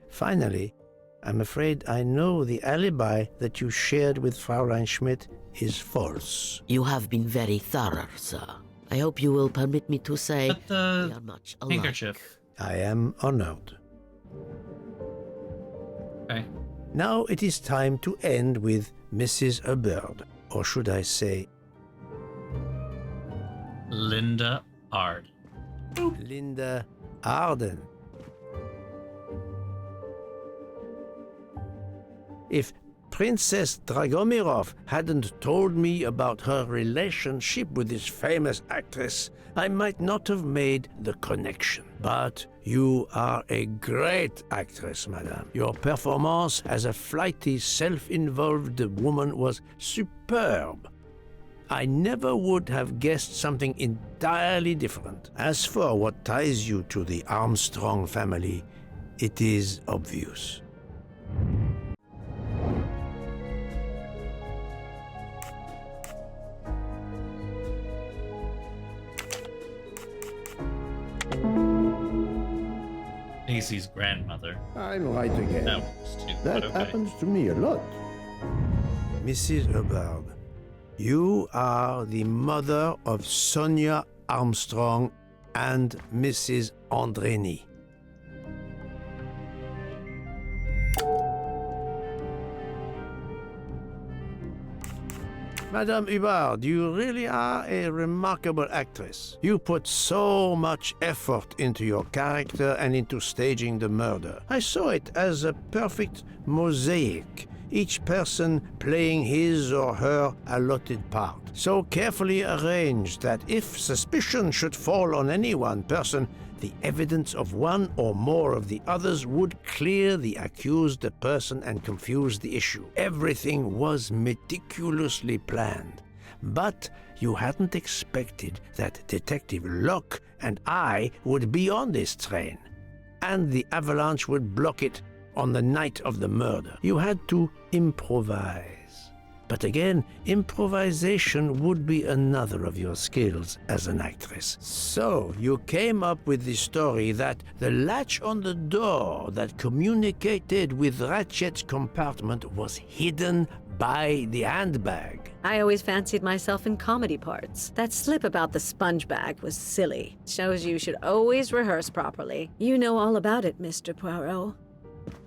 Finally, I'm afraid I know the alibi that you shared with Fraulein Schmidt is false. You have been very thorough, sir. I hope you will permit me to say But the we are much alike. handkerchief. I am honored. Okay. Now it is time to end with Mrs. Hubbard, or should I say, Linda Ard. Linda Arden. If Princess Dragomirov hadn't told me about her relationship with this famous actress, I might not have made the connection. But you are a great actress, madame. Your performance as a flighty, self-involved woman was superb. I never would have guessed something entirely different. As for what ties you to the Armstrong family, it is obvious. Daisy's grandmother. I'm right again. That works too. That but okay. happens to me a lot. Mrs. Hubbard, you are the mother of Sonia Armstrong and Mrs. Andreni. Madame Hubbard, you really are a remarkable actress. You put so much effort into your character and into staging the murder. I saw it as a perfect mosaic, each person playing his or her allotted part, so carefully arranged that if suspicion should fall on any one person, the evidence of one or more of the others would clear the accused person and confuse the issue. Everything was meticulously planned. But you hadn't expected that Detective Locke and I would be on this train, and the avalanche would block it on the night of the murder. You had to improvise. But again, improvisation would be another of your skills as an actress. So you came up with the story that the latch on the door that communicated with Ratchet's compartment was hidden by the handbag. I always fancied myself in comedy parts. That slip about the sponge bag was silly. Shows you should always rehearse properly. You know all about it, Mr. Poirot.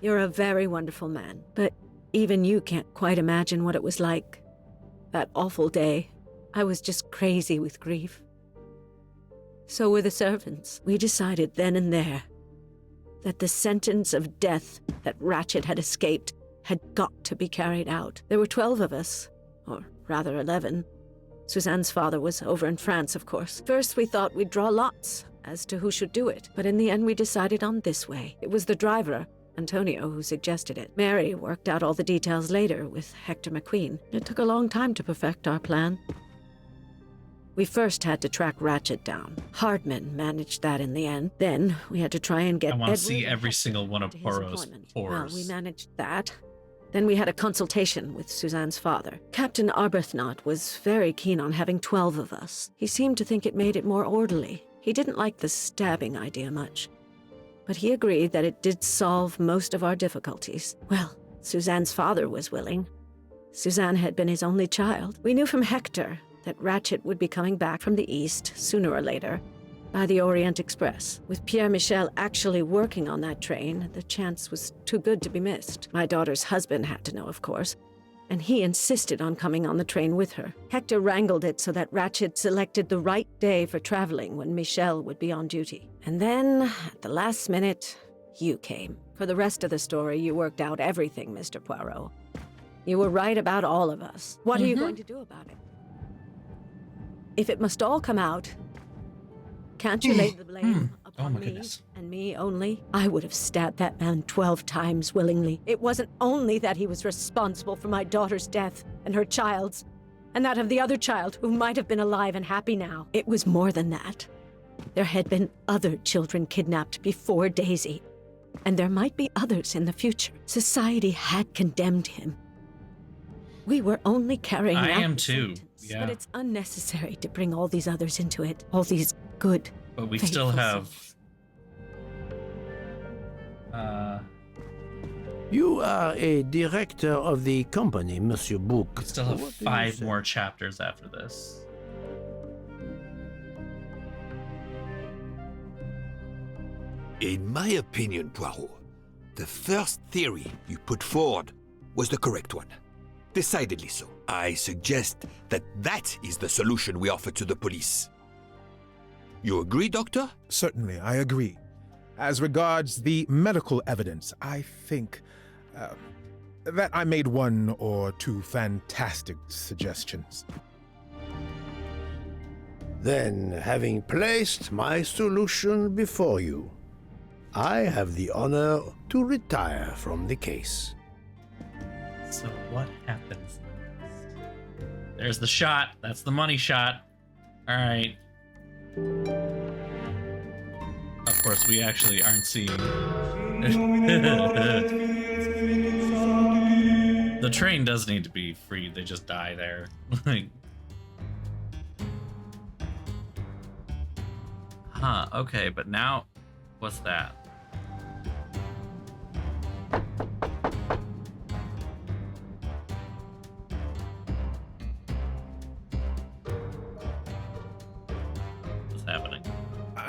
You're a very wonderful man, but even you can't quite imagine what it was like. That awful day, I was just crazy with grief. So were the servants. We decided then and there that the sentence of death that Ratchet had escaped had got to be carried out. There were 12 of us, or rather 11. Suzanne's father was over in France, of course. First we thought we'd draw lots as to who should do it, but in the end we decided on this way. It was the driver, Antonio, who suggested it. Mary worked out all the details later with Hector McQueen. It took a long time to perfect our plan. We first had to track Ratchet down. Hardman managed that in the end. Then we had to try and get I want Edward to see and every Hector single one of to his Poirot's employment. pores. Well, we managed that. Then we had a consultation with Suzanne's father. Captain Arbuthnot was very keen on having 12 of us. He seemed to think it made it more orderly. He didn't like the stabbing idea much, but he agreed that it did solve most of our difficulties. Well, Suzanne's father was willing. Suzanne had been his only child. We knew from Hector that Ratchet would be coming back from the east sooner or later by the Orient Express. With Pierre Michel actually working on that train, the chance was too good to be missed. My daughter's husband had to know, of course. and he insisted on coming on the train with her. Hector wrangled it so that Ratchet selected the right day for traveling when Michelle would be on duty. And then, at the last minute, you came. For the rest of the story, you worked out everything, Mr. Poirot. You were right about all of us. What are you going to do about it? If it must all come out, can't you lay the blame upon me and me only? I would have stabbed that man 12 times willingly. It wasn't only that he was responsible for my daughter's death and her child's, and that of the other child who might have been alive and happy now. It was more than that. There had been other children kidnapped before Daisy, and there might be others in the future. Society had condemned him. We were only carrying out the sentence, yeah. But it's unnecessary to bring all these others into it. All these good, but we still have You are a director of the company, Monsieur Book. we still have 5 more chapters after this. In my opinion, Poirot, the first theory you put forward was the correct one. Decidedly so. I suggest that that is the solution we offer to the police. You agree, Doctor? Certainly, I agree. As regards the medical evidence, I think that I made 1 or 2 fantastic suggestions. Then, having placed my solution before you, I have the honor to retire from the case. So what happens next? There's the shot. That's the money shot. All right. Of course, we actually aren't seeing. The train does need to be freed. They just die there. Like. Huh. Okay, but now, what's that? Happening.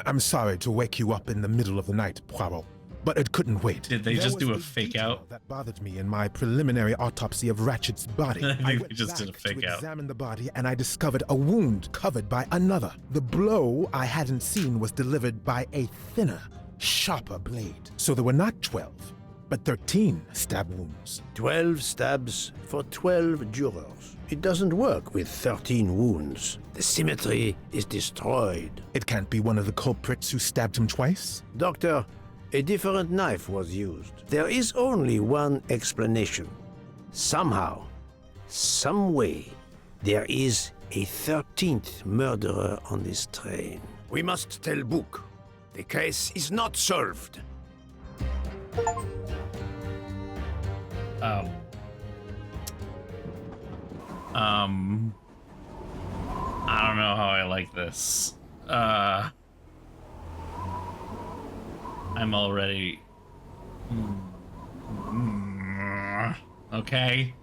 I'm sorry to wake you up in the middle of the night, Poirot, but it couldn't wait. Did they just do a fake out? That bothered me in my preliminary autopsy of Ratchet's body. I think I they went just did a back fake to out. examine the body, and I discovered a wound covered by another. The blow I hadn't seen was delivered by a thinner, sharper blade. So there were not 12, but 13 stab wounds. 12 stabs for 12 jurors. It doesn't work with 13 wounds. The symmetry is destroyed. It can't be one of the culprits who stabbed him twice? Doctor, a different knife was used. There is only one explanation. Somehow, some way, there is a 13th murderer on this train. We must tell Book. The case is not solved. I don't know how I like this. I'm already. Okay.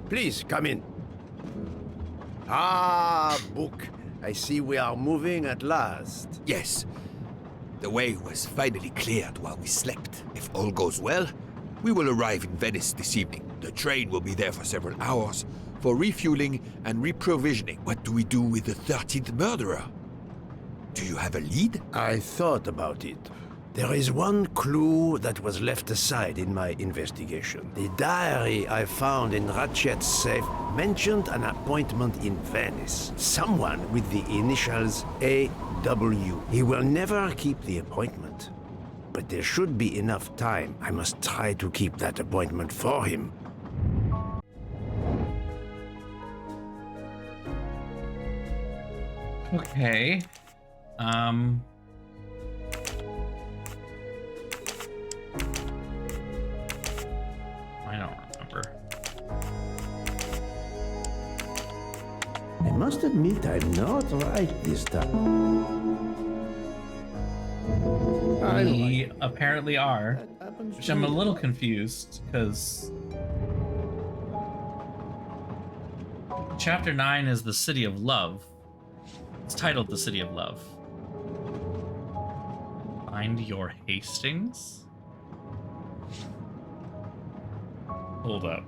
Please come in. Ah, Book. I see we are moving at last. Yes. The way was finally cleared while we slept. If all goes well, we will arrive in Venice this evening. The train will be there for several hours for refueling and reprovisioning. What do we do with the 13th murderer? Do you have a lead? I thought about it. There is one clue that was left aside in my investigation. The diary I found in Ratchet's safe mentioned an appointment in Venice. Someone with the initials A.W. He will never keep the appointment. But there should be enough time. I must try to keep that appointment for him. Okay. I don't remember. I must admit I'm not right this time. We apparently are, which I'm a little confused because Chapter 9 is the City of Love. It's titled The City of Love. Find your Hastings? Hold up.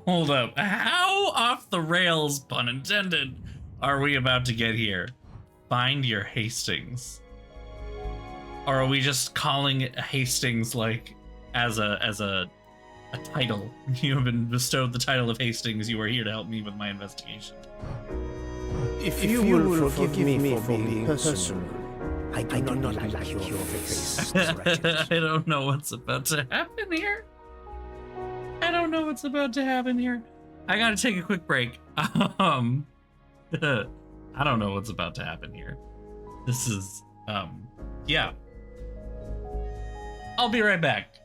Hold up. How off the rails, pun intended, are we about to get here? Find your Hastings. Or are we just calling it Hastings like as a title? You have been bestowed the title of Hastings. You are here to help me with my investigation. If you will forgive me for being personal, I do not like your face, Ratchet. I don't know what's about to happen here. I don't know what's about to happen here. I gotta take a quick break. I don't know what's about to happen here. This is, yeah. I'll be right back.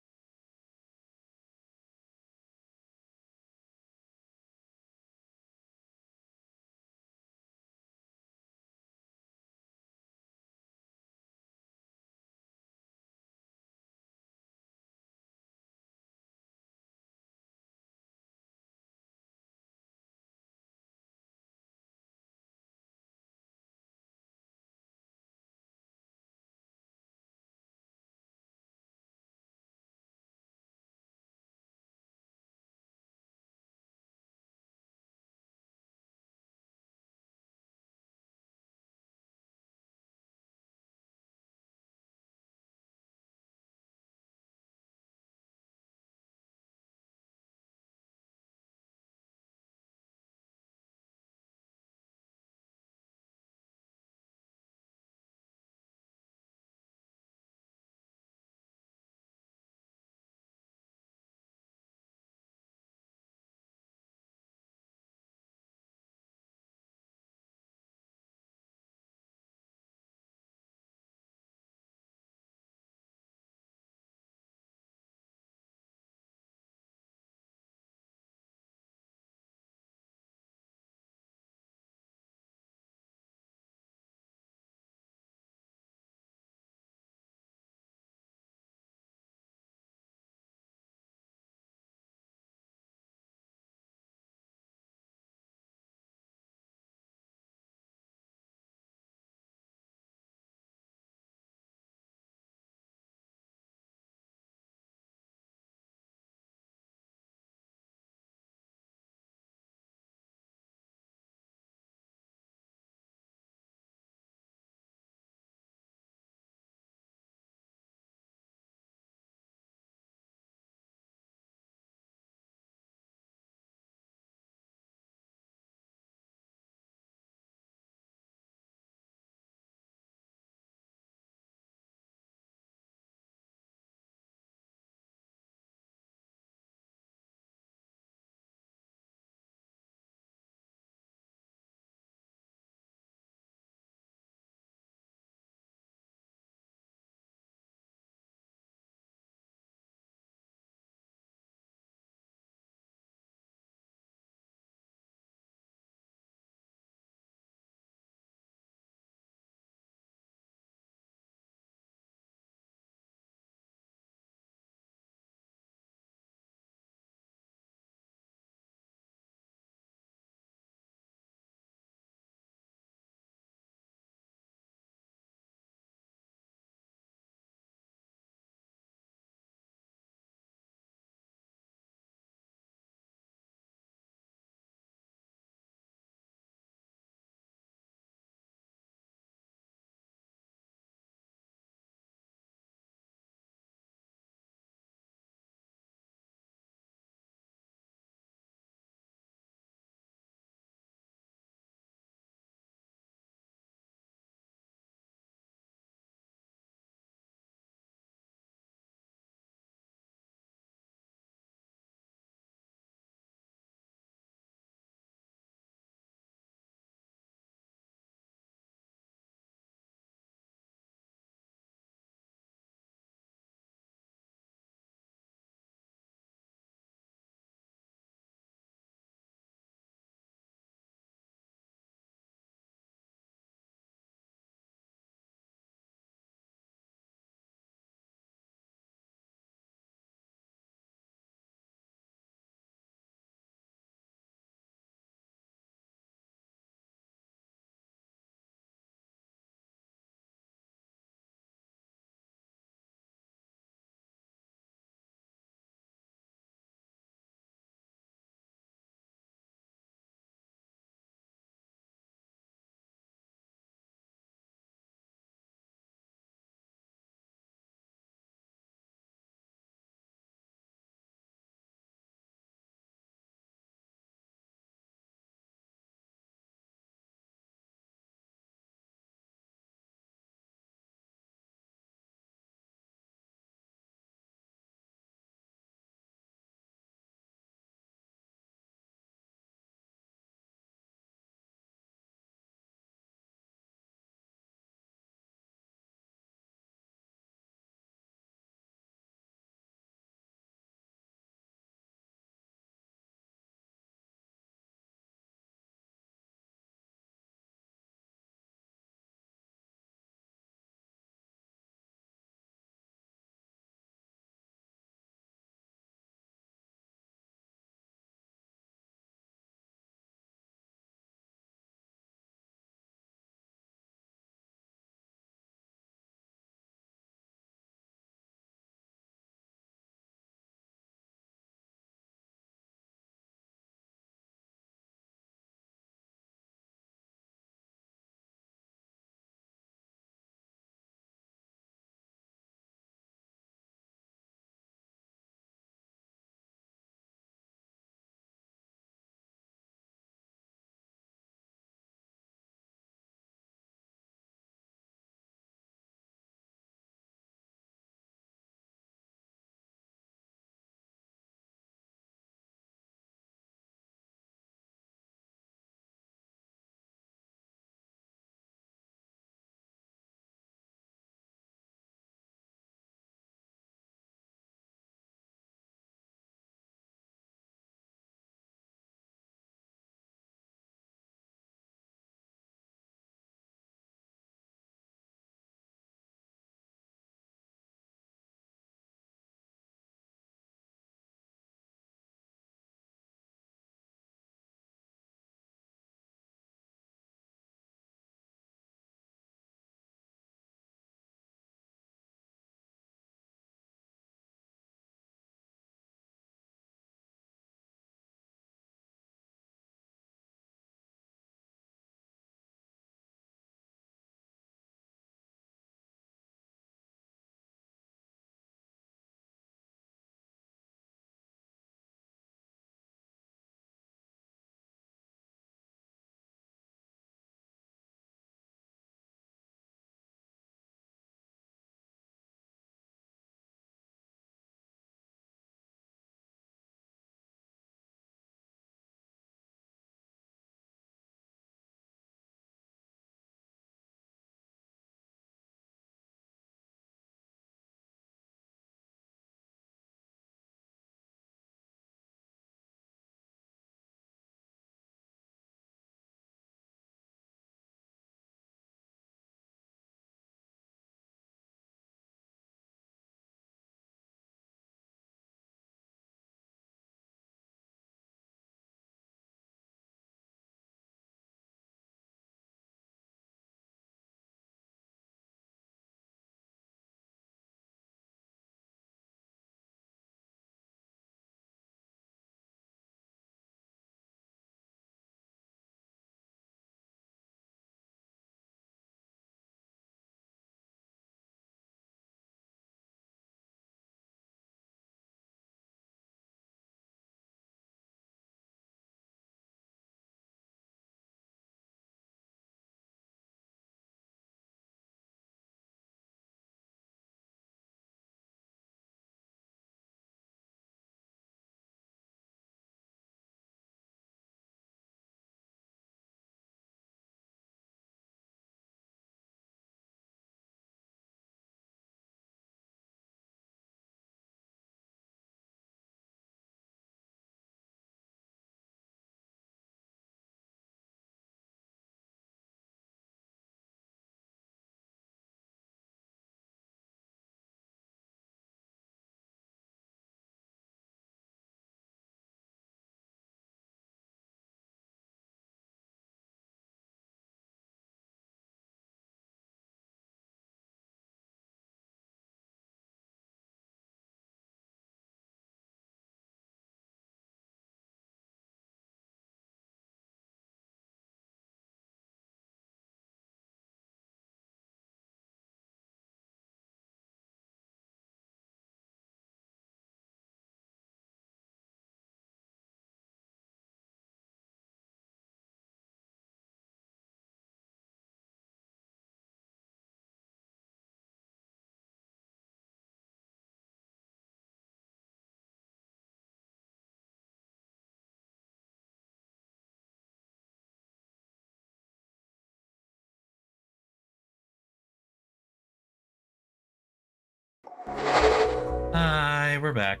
Hey, we're back.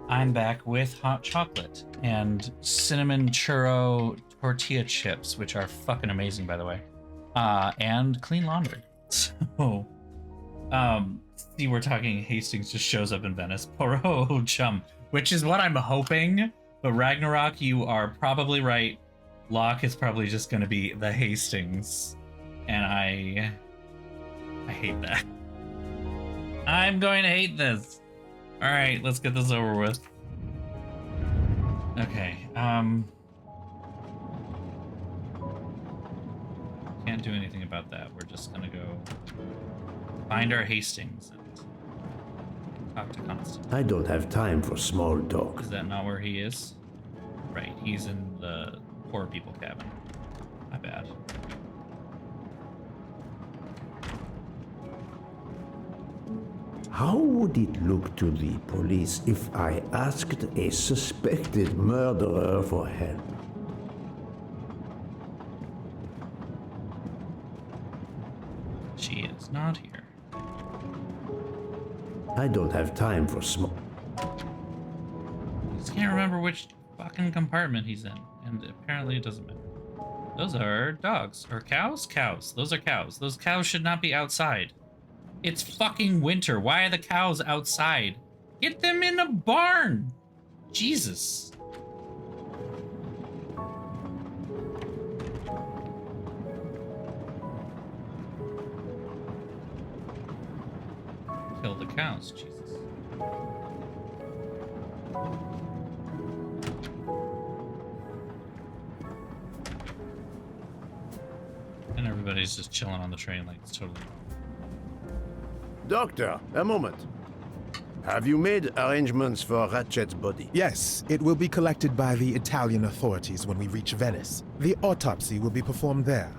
I'm back with hot chocolate and cinnamon churro tortilla chips, which are fucking amazing, by the way. And clean laundry. So, see, we're talking Hastings just shows up in Venice. Poirot chum, which is what I'm hoping. But Ragnarok, you are probably right. Locke is probably just going to be the Hastings. And I hate that. I'm going to hate this. All right, let's get this over with. Okay, can't do anything about that. We're just gonna go find our Hastings and talk to Constance. I don't have time for small talk. Is that not where he is? Right, he's in the poor people cabin. My bad. How would it look to the police if I asked a suspected murderer for help? She is not here. I don't have time for small. I just can't remember which fucking compartment he's in, and apparently it doesn't matter. Those are dogs. Or cows? Cows. Those are cows. Those cows should not be outside. It's fucking winter. Why are the cows outside? Get them in a barn! Jesus. Kill the cows, Jesus. And everybody's just chilling on the train like it's totally... Doctor, a moment. Have you made arrangements for Ratchet's body? Yes, it will be collected by the Italian authorities when we reach Venice. The autopsy will be performed there.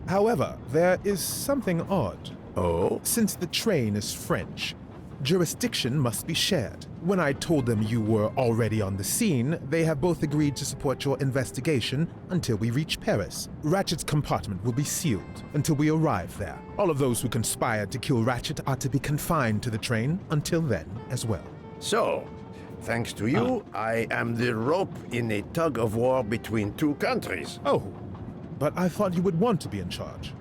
However, there is something odd. Oh? Since the train is French, jurisdiction must be shared. When I told them you were already on the scene, they have both agreed to support your investigation until we reach Paris. Ratchet's compartment will be sealed until we arrive there. All of those who conspired to kill Ratchet are to be confined to the train until then as well. So, thanks to you, I am the rope in a tug-of-war between two countries. Oh, but I thought you would want to be in charge.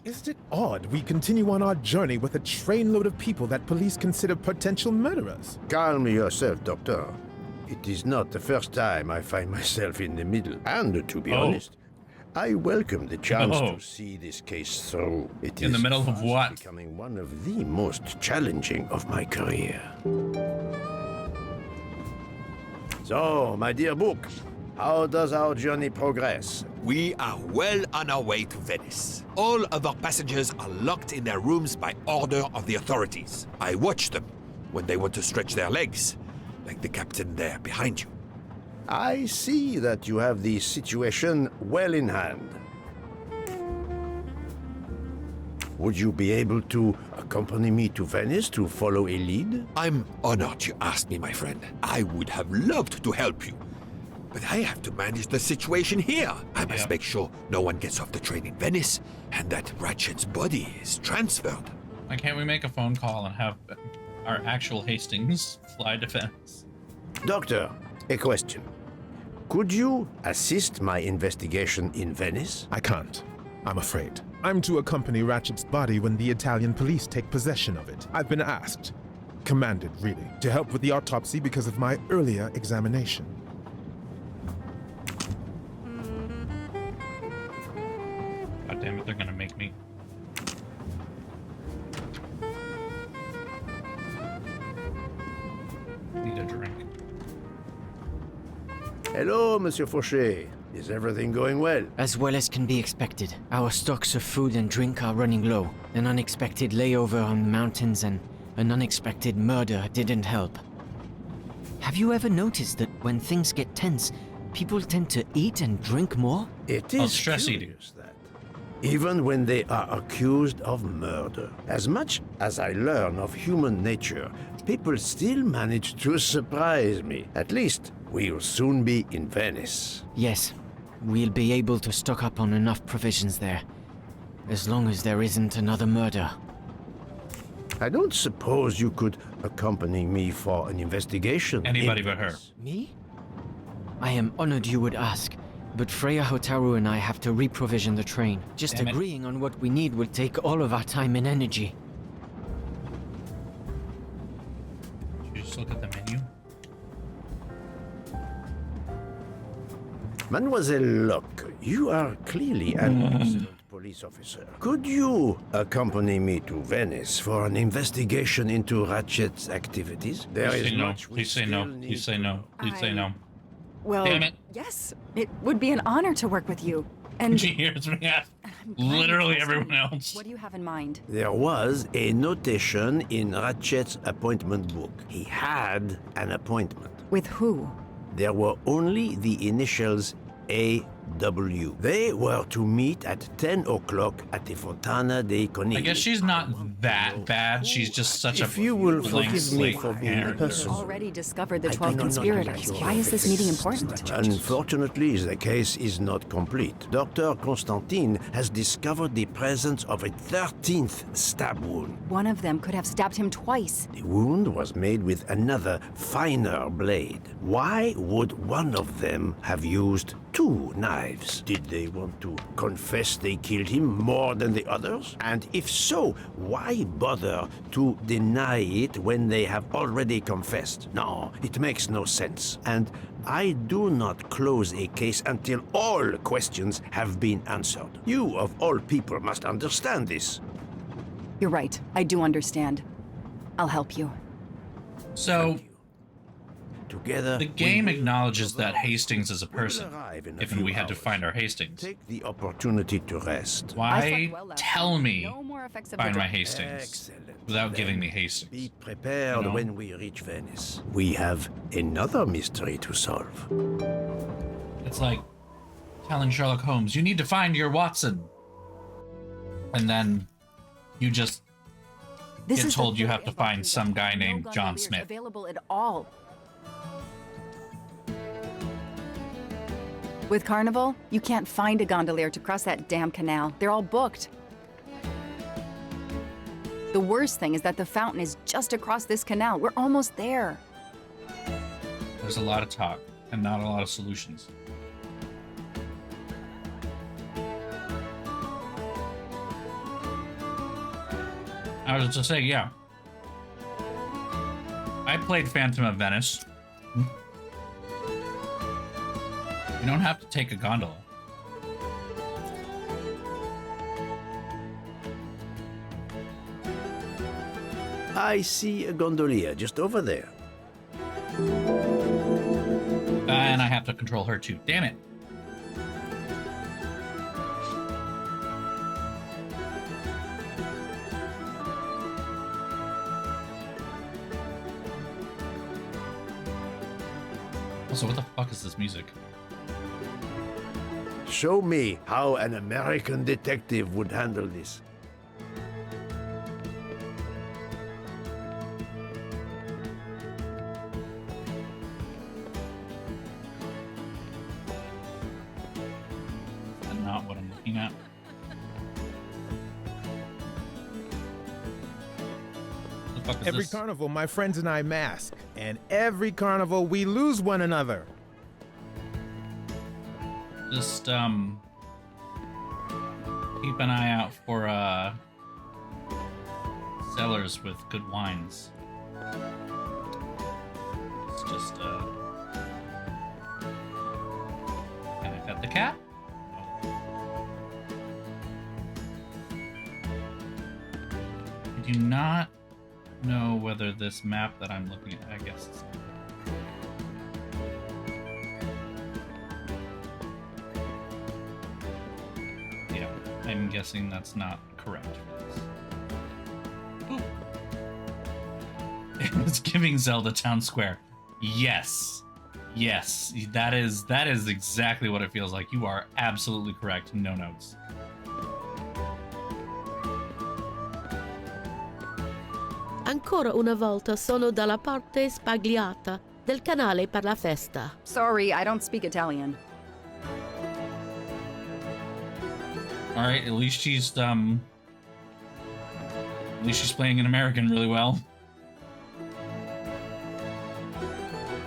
Isn't it odd we continue on our journey with a trainload of people that police consider potential murderers? Calm yourself, Doctor. It is not the first time I find myself in the middle. And to be honest, I welcome the chance to see this case through. It in the middle of what? Becoming one of the most challenging of my career. So, my dear book, how does our journey progress? We are well on our way to Venice. All of our passengers are locked in their rooms by order of the authorities. I watch them when they want to stretch their legs, like the captain there behind you. I see that you have the situation well in hand. Would you be able to accompany me to Venice to follow a lead? I'm honored you asked me, my friend. I would have loved to help you. But I have to manage the situation here. I must make sure no one gets off the train in Venice and that Ratchet's body is transferred. Why can't we make a phone call and have our actual Hastings fly to Venice? Doctor, a question. Could you assist my investigation in Venice? I can't, I'm afraid. I'm to accompany Ratchet's body when the Italian police take possession of it. I've been asked, commanded really, to help with the autopsy because of my earlier examination. God damn it, they're gonna make me. Need a drink. Hello, Monsieur Fauché. Is everything going well? As well as can be expected. Our stocks of food and drink are running low. An unexpected layover on the mountains and an unexpected murder didn't help. Have you ever noticed that when things get tense, people tend to eat and drink more? It is stress eating. curious that, even when they are accused of murder, as much as I learn of human nature, people still manage to surprise me. At least, we'll soon be in Venice. Yes, we'll be able to stock up on enough provisions there. As long as there isn't another murder. I don't suppose you could accompany me for an investigation. Anybody but her. Me? I am honored you would ask, but Freya Hotaru and I have to reprovision the train. Just Damn it. agreeing on what we need will take all of our time and energy. Should you just look at the menu? Mademoiselle Locke, you are clearly an excellent police officer. Could you accompany me to Venice for an investigation into Ratchet's activities? There Please is say no. much we Please say no. still Please need say to no. know. Please say no. Well, Damn it. yes, it would be an honor to work with you. And She hears me ask I'm glad you literally trust everyone me. else. What do you have in mind? There was a notation in Ratchet's appointment book. He had an appointment. With who? There were only the initials A.W. They were to meet at 10 o'clock at the Fontana dei Conigli. I guess she's not that bad. She's just such If a you will blank forgive me slate for being character. personal. Already discovered the I 12 do not conspirators. like Why is this meeting important? Unfortunately, the case is not complete. Dr. Constantine has discovered the presence of a 13th stab wound. One of them could have stabbed him twice. The wound was made with another, finer blade. Why would one of them have used two knives? Did they want to confess they killed him more than the others? And if so, why bother to deny it when they have already confessed? No, it makes no sense. And I do not close a case until all questions have been answered. You, of all people, must understand this. You're right. I do understand. I'll help you. So, Together, the game we will acknowledges that arrive- Hastings is a we will person, arrive in a given few we had to hours. find our Hastings. Take the opportunity to rest. I Why slept well last tell night. me No more effects of the find my drug. Hastings Excellent. without Then giving me Hastings? Be prepared You know? when we reach Venice. We have another mystery to solve. It's like telling Sherlock Holmes, you need to find your Watson. And then you just This get is the told you third have to embarking find some vessel. guy No named John gondoliers Smith. Available at all. With Carnival, you can't find a gondolier to cross that damn canal. They're all booked. The worst thing is that the fountain is just across this canal. We're almost there. There's a lot of talk and not a lot of solutions. I was just saying, yeah. I played Phantom of Venice. You don't have to take a gondola. I see a gondolier just over there. And I have to control her too. Damn it. Also, what the fuck is this music? Show me how an American detective would handle this. That's not what I'm looking at. The fuck is Every this? carnival, my friends and I mask, and every carnival we lose one another. Just keep an eye out for cellars with good wines. It's just can I pet the cat? I do not know whether this map that I'm looking at, I guess it's yeah, I'm guessing that's not correct for this. Ooh. It's giving Zelda Town Square. Yes. Yes. That is exactly what it feels like. You are absolutely correct. No notes. Ancora una volta sono dalla parte spagliata del canale per la festa. Sorry, I don't speak Italian. All right, at least she's At least she's playing an American really well.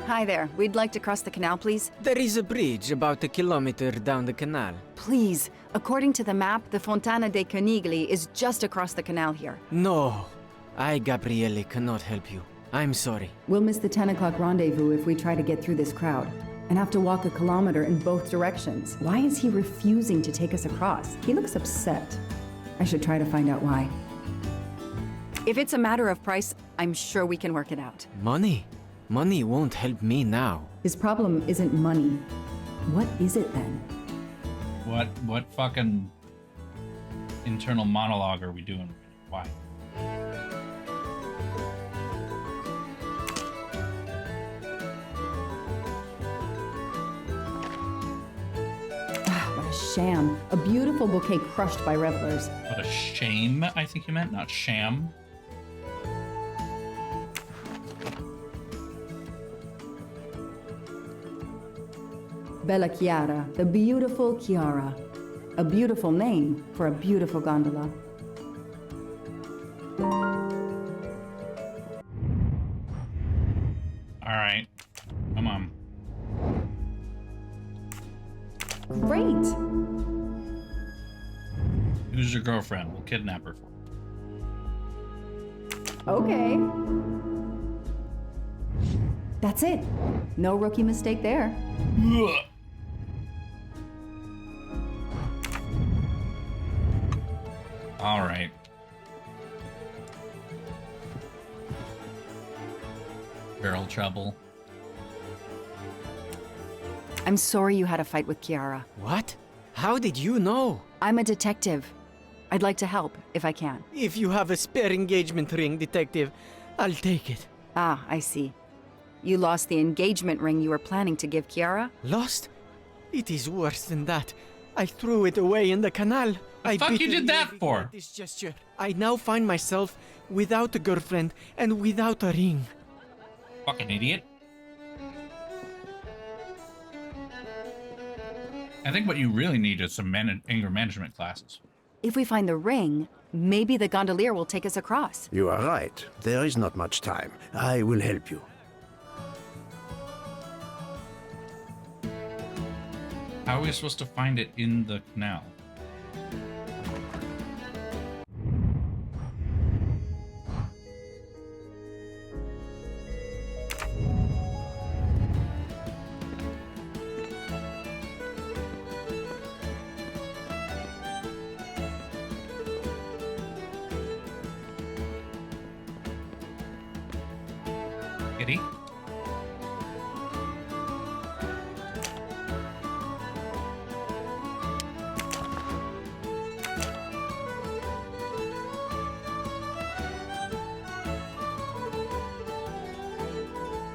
Hi there. We'd like to cross the canal, please. There is a bridge about a kilometer down the canal. Please. According to the map, the Fontana dei Conigli is just across the canal here. No, I, Gabriele, cannot help you. I'm sorry. We'll miss the 10 o'clock rendezvous if we try to get through this crowd. And have to walk a kilometer in both directions. Why is he refusing to take us across? He looks upset. I should try to find out why. If it's a matter of price, I'm sure we can work it out. Money? Money won't help me now. His problem isn't money. What is it then? What fucking internal monologue are we doing? Why? What a sham. A beautiful bouquet crushed by revelers. What a shame, I think you meant, not sham. Bella Chiara, the beautiful Chiara. A beautiful name for a beautiful gondola. All right, come on. Great! Who's your girlfriend? We'll kidnap her for you. Okay. That's it. No rookie mistake there. Ugh. All right. Barrel trouble. I'm sorry you had a fight with Chiara. What? How did you know? I'm a detective. I'd like to help, if I can. If you have a spare engagement ring, detective, I'll take it. Ah, I see. You lost the engagement ring you were planning to give Chiara? Lost? It is worse than that. I threw it away in the canal. The fuck you did that for? This gesture. I now find myself without a girlfriend and without a ring. Fucking idiot. I think what you really need is some anger management classes. If we find the ring, maybe the gondolier will take us across. You are right. There is not much time. I will help you. How are we supposed to find it in the canal? Kitty?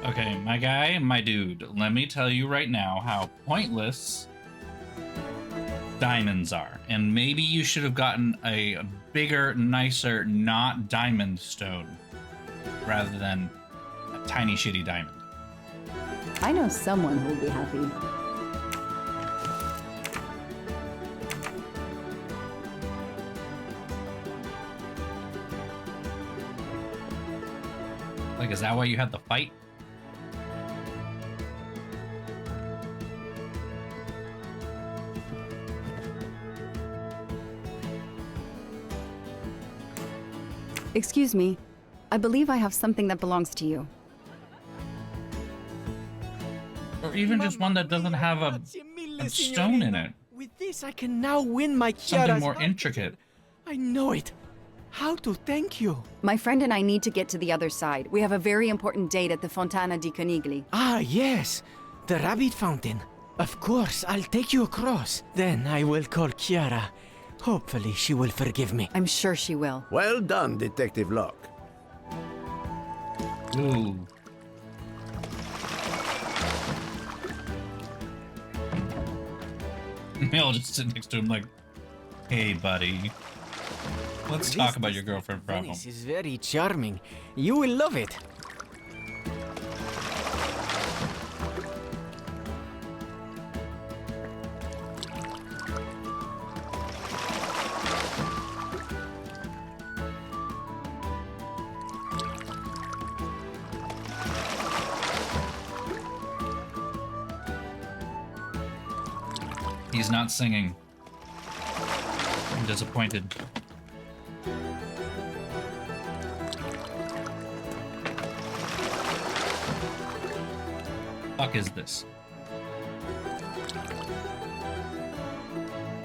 Okay, my guy, my dude, let me tell you right now how pointless diamonds are. And maybe you should have gotten a bigger, nicer, not diamond stone rather than a tiny, shitty diamond. I know someone who will be happy. Like, is that why you had the fight? Excuse me. I believe I have something that belongs to you. Or even just one that doesn't have a stone in it. With this, I can now win my Chiara's Something more heart. intricate. I know it. How to thank you? My friend and I need to get to the other side. We have a very important date at the Fontana di Conigli. Ah, yes. The rabbit fountain. Of course, I'll take you across. Then I will call Chiara. Hopefully, she will forgive me. I'm sure she will. Well done, Detective Locke. Ooh. I'll just sit next to him like, hey, buddy. Let's talk about your girlfriend problem. Venice is very charming. You will love it. He's not singing. I'm disappointed. Fuck is this?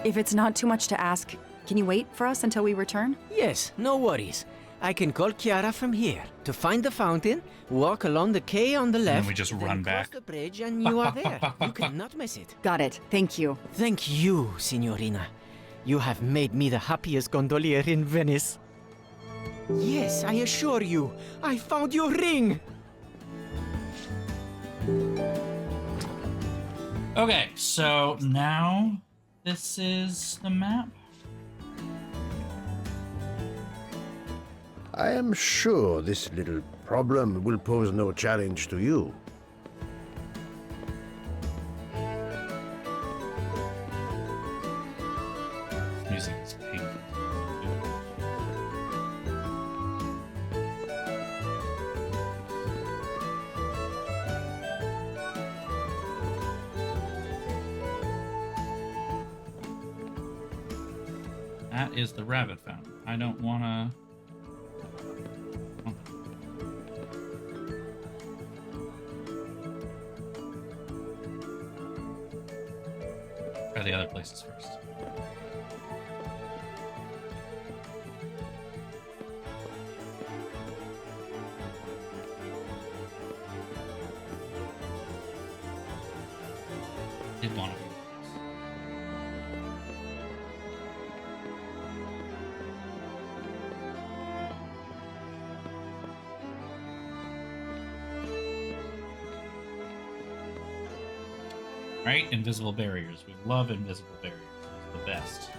If it's not too much to ask, can you wait for us until we return? Yes, no worries. I can call Chiara from here to find the fountain, walk along the quay on the left, then we just run cross back. the bridge, and you are there. You cannot miss it. Got it. Thank you. Thank you, Signorina. You have made me the happiest gondolier in Venice. Yes, I assure you, I found your ring. Okay, so now this is the map. I am sure this little problem will pose no challenge to you. Music is painful. That is the rabbit fountain. I don't wanna. Try the other places first. Did want to be right? Invisible barriers. We love invisible barriers. It's the best.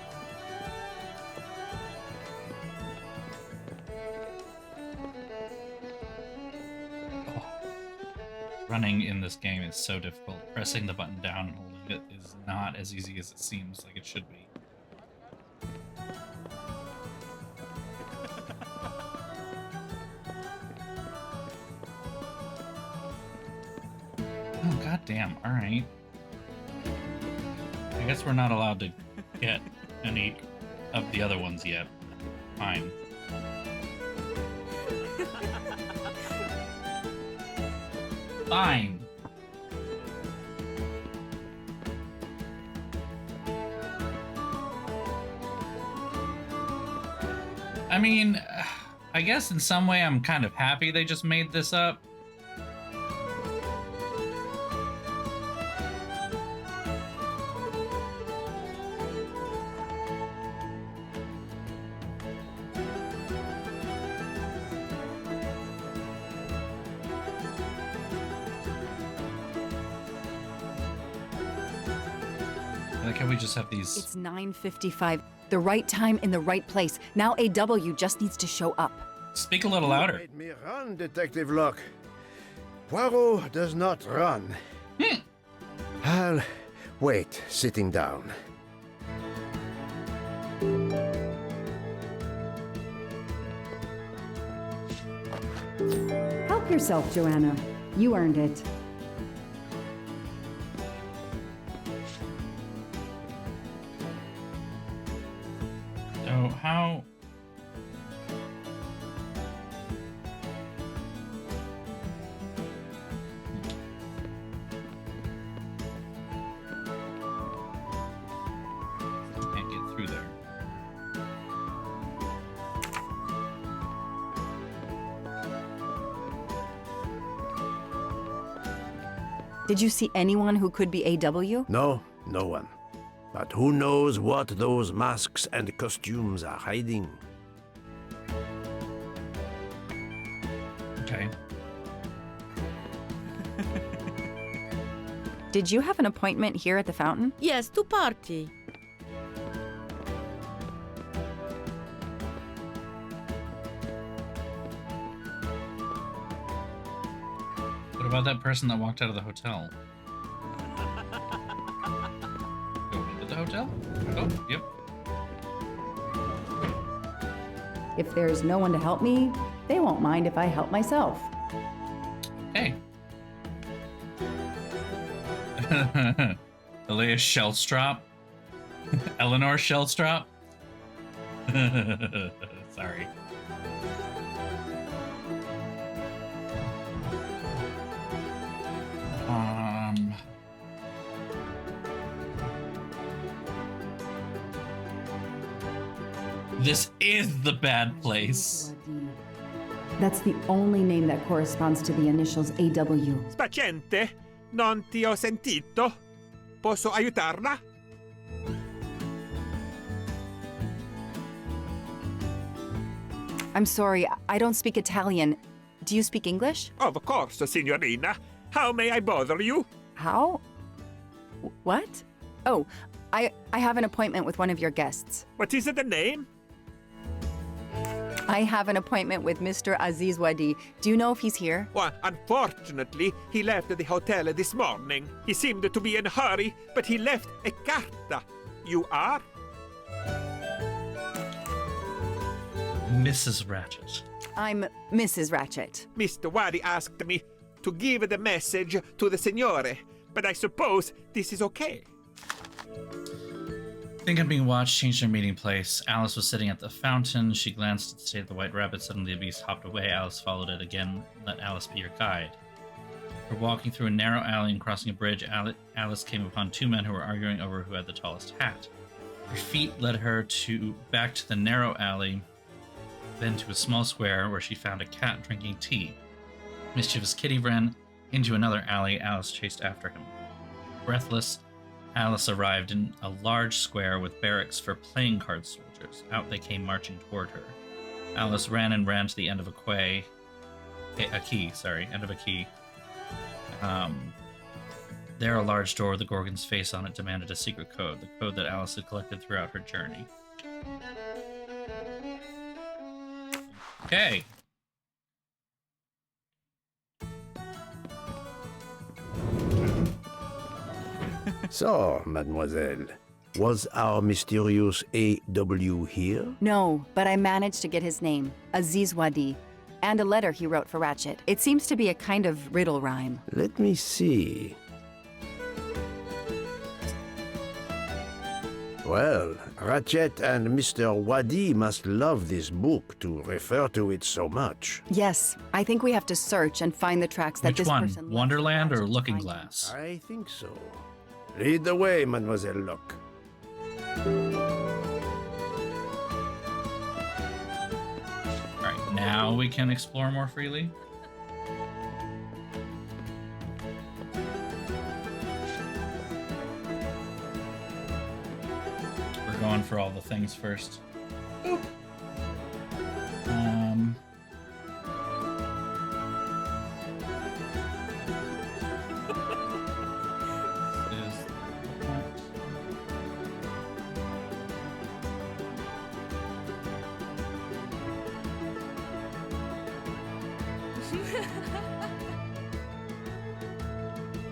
Oh. Running in this game is so difficult. Pressing the button down and holding it is not as easy as it seems like it should be. Oh, goddamn. All right. I guess we're not allowed to get any of the other ones yet. Fine. Fine. I mean, I guess in some way I'm kind of happy they just made this up. Like, can we just have these? It's 9:55. The right time in the right place. Now AW just needs to show up. Speak a little louder. You made me run, Detective Locke. Poirot does not run. I'll wait, sitting down. Help yourself, Joanna. You earned it. So how? Can't get through there. Did you see anyone who could be AW? No, no one. But who knows what those masks and costumes are hiding? Okay. Did you have an appointment here at the fountain? Yes, to party. What about that person that walked out of the hotel? Go into the hotel? Oh, yep. If there's no one to help me, they won't mind if I help myself. Hey. Elias Shellstrop. Eleanor Shellstrop? Sorry. This is the bad place. That's the only name that corresponds to the initials AW. Spaziente? Non ti ho sentito? Posso aiutarla? I'm sorry, I don't speak Italian. Do you speak English? Of course, signorina. How may I bother you? How? What? Oh, I have an appointment with one of your guests. What is the name? I have an appointment with Mr. Aziz Wadi. Do you know if he's here? Well, unfortunately, he left the hotel this morning. He seemed to be in a hurry, but he left a carta. You are? Mrs. Ratchet. I'm Mrs. Ratchet. Mr. Wadi asked me to give the message to the signore, but I suppose this is okay. Think I'm being watched, changed their meeting place. Alice was sitting at the fountain. She glanced at the state of the White Rabbit. Suddenly the beast hopped away. Alice followed it again. Let Alice be your guide. We're walking through a narrow alley and crossing a bridge. Alice came upon two men who were arguing over who had the tallest hat. Her feet led her back to the narrow alley, then to a small square where she found a cat drinking tea. Mischievous Kitty ran into another alley. Alice chased after him. Breathless, Alice arrived in a large square with barracks for playing card soldiers. Out they came marching toward her. Alice ran to the end of a quay. End of a key. There, a large door with a Gorgon's face on it demanded a secret code, the code that Alice had collected throughout her journey. Okay. So, mademoiselle, was our mysterious AW here? No, but I managed to get his name, Aziz Wadi, and a letter he wrote for Ratchet. It seems to be a kind of riddle rhyme. Let me see. Well, Ratchet and Mr. Wadi must love this book to refer to it so much. Yes, I think we have to search and find the tracks that Which this one? person left Wonderland for or Ratchet to Looking find. Glass? I think so. Lead the way, Mademoiselle Locke. Alright, now we can explore more freely. We're going for all the things first. Boop.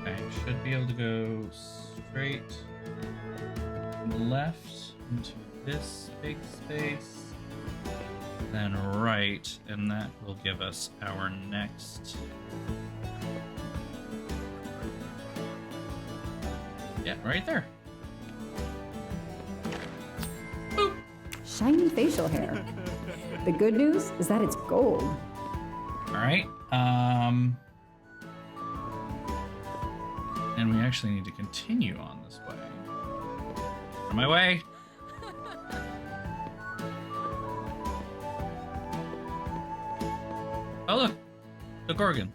Okay, should be able to go straight left into this big space, then right, and that will give us our next. Yeah, right there. Boop. Shiny facial hair. The good news is that it's gold. All right. And we actually need to continue on this way. On my way. Oh look, the Gorgon.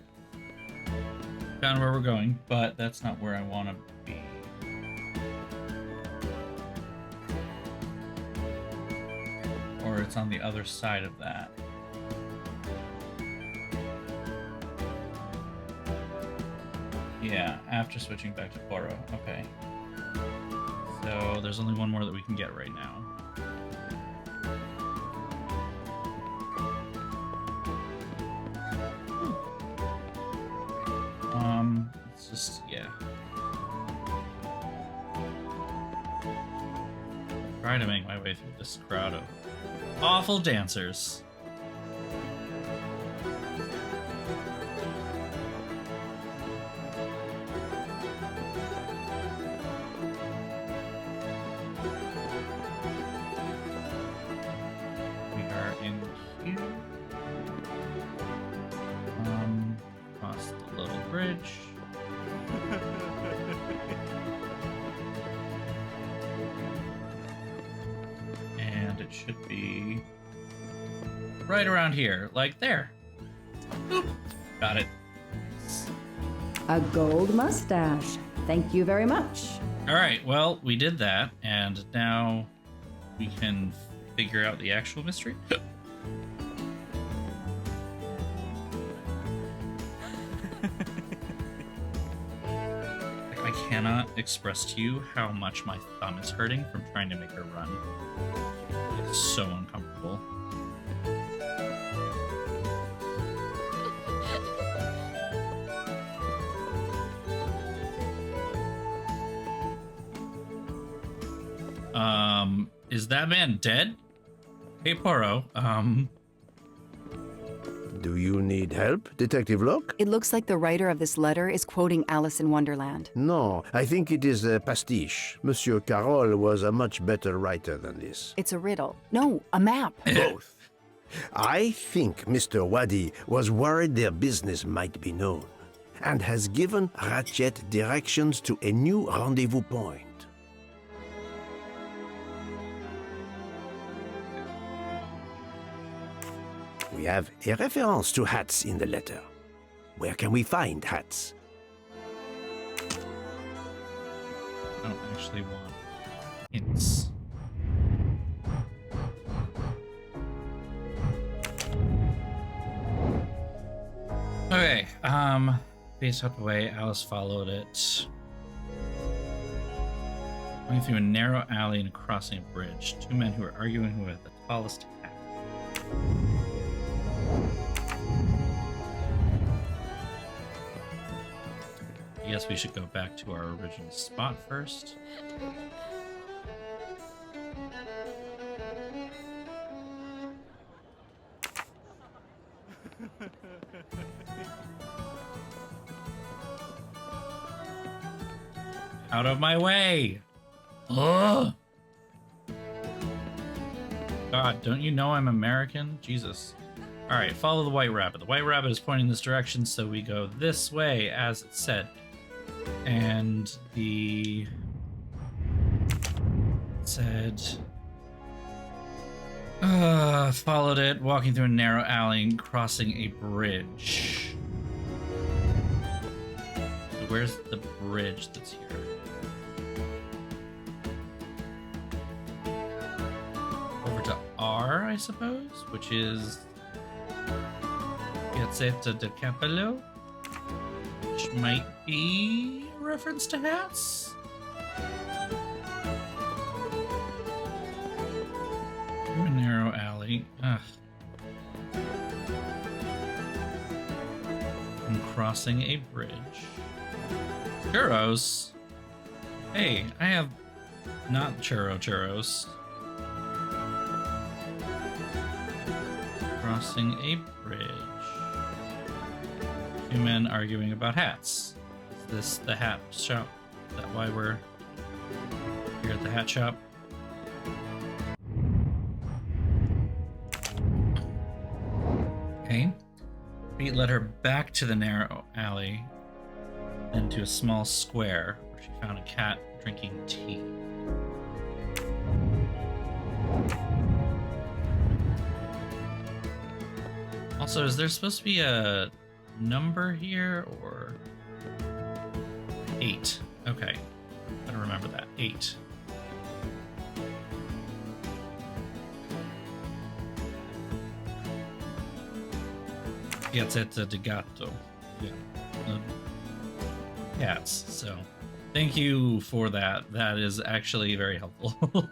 Found where we're going, but that's not where I want to be. Or it's on the other side of that. Yeah, after switching back to Poirot. Okay. So there's only one more that we can get right now. It's just, yeah. Try to make my way through this crowd of awful dancers. should be right around here, like there. Boop. Got it. A gold mustache. Thank you very much. All right, well, we did that, and now we can figure out the actual mystery. I cannot express to you how much my thumb is hurting from trying to make her run. It's so uncomfortable. Is that man dead? Hey, Poirot, Do you need help, Detective Locke? It looks like the writer of this letter is quoting Alice in Wonderland. No, I think it is a pastiche. Monsieur Carroll was a much better writer than this. It's a riddle. No, a map. Both. I think Mr. Waddy was worried their business might be known, and has given Ratchet directions to a new rendezvous point. We have a reference to hats in the letter. Where can we find hats? I don't actually want hints. Okay, face up away, Alice followed it. Going through a narrow alley and crossing a bridge. Two men who are arguing who had the tallest hat. I guess we should go back to our original spot first. Out of my way! Ugh! God, don't you know I'm American? Jesus. Alright, follow the white rabbit. The white rabbit is pointing this direction, so we go this way, as it said. And the... said... followed it, walking through a narrow alley and crossing a bridge. So where's the bridge that's here? Over to R, I suppose, which is Piazzetta del Cappello, which might be a reference to hats. Through a narrow alley. Ugh. I'm crossing a bridge. Churros? Hey, I have not churros. Crossing a bridge. Two men arguing about hats. Is this the hat shop? Is that why we're here at the hat shop? Okay. Pete led her back to the narrow alley, then to a small square where she found a cat drinking tea. Also, is there supposed to be a number here, or 8? Okay, gotta remember that. 8. Piazzetta di Gatto. Yeah. Cats. So, thank you for that. That is actually very helpful.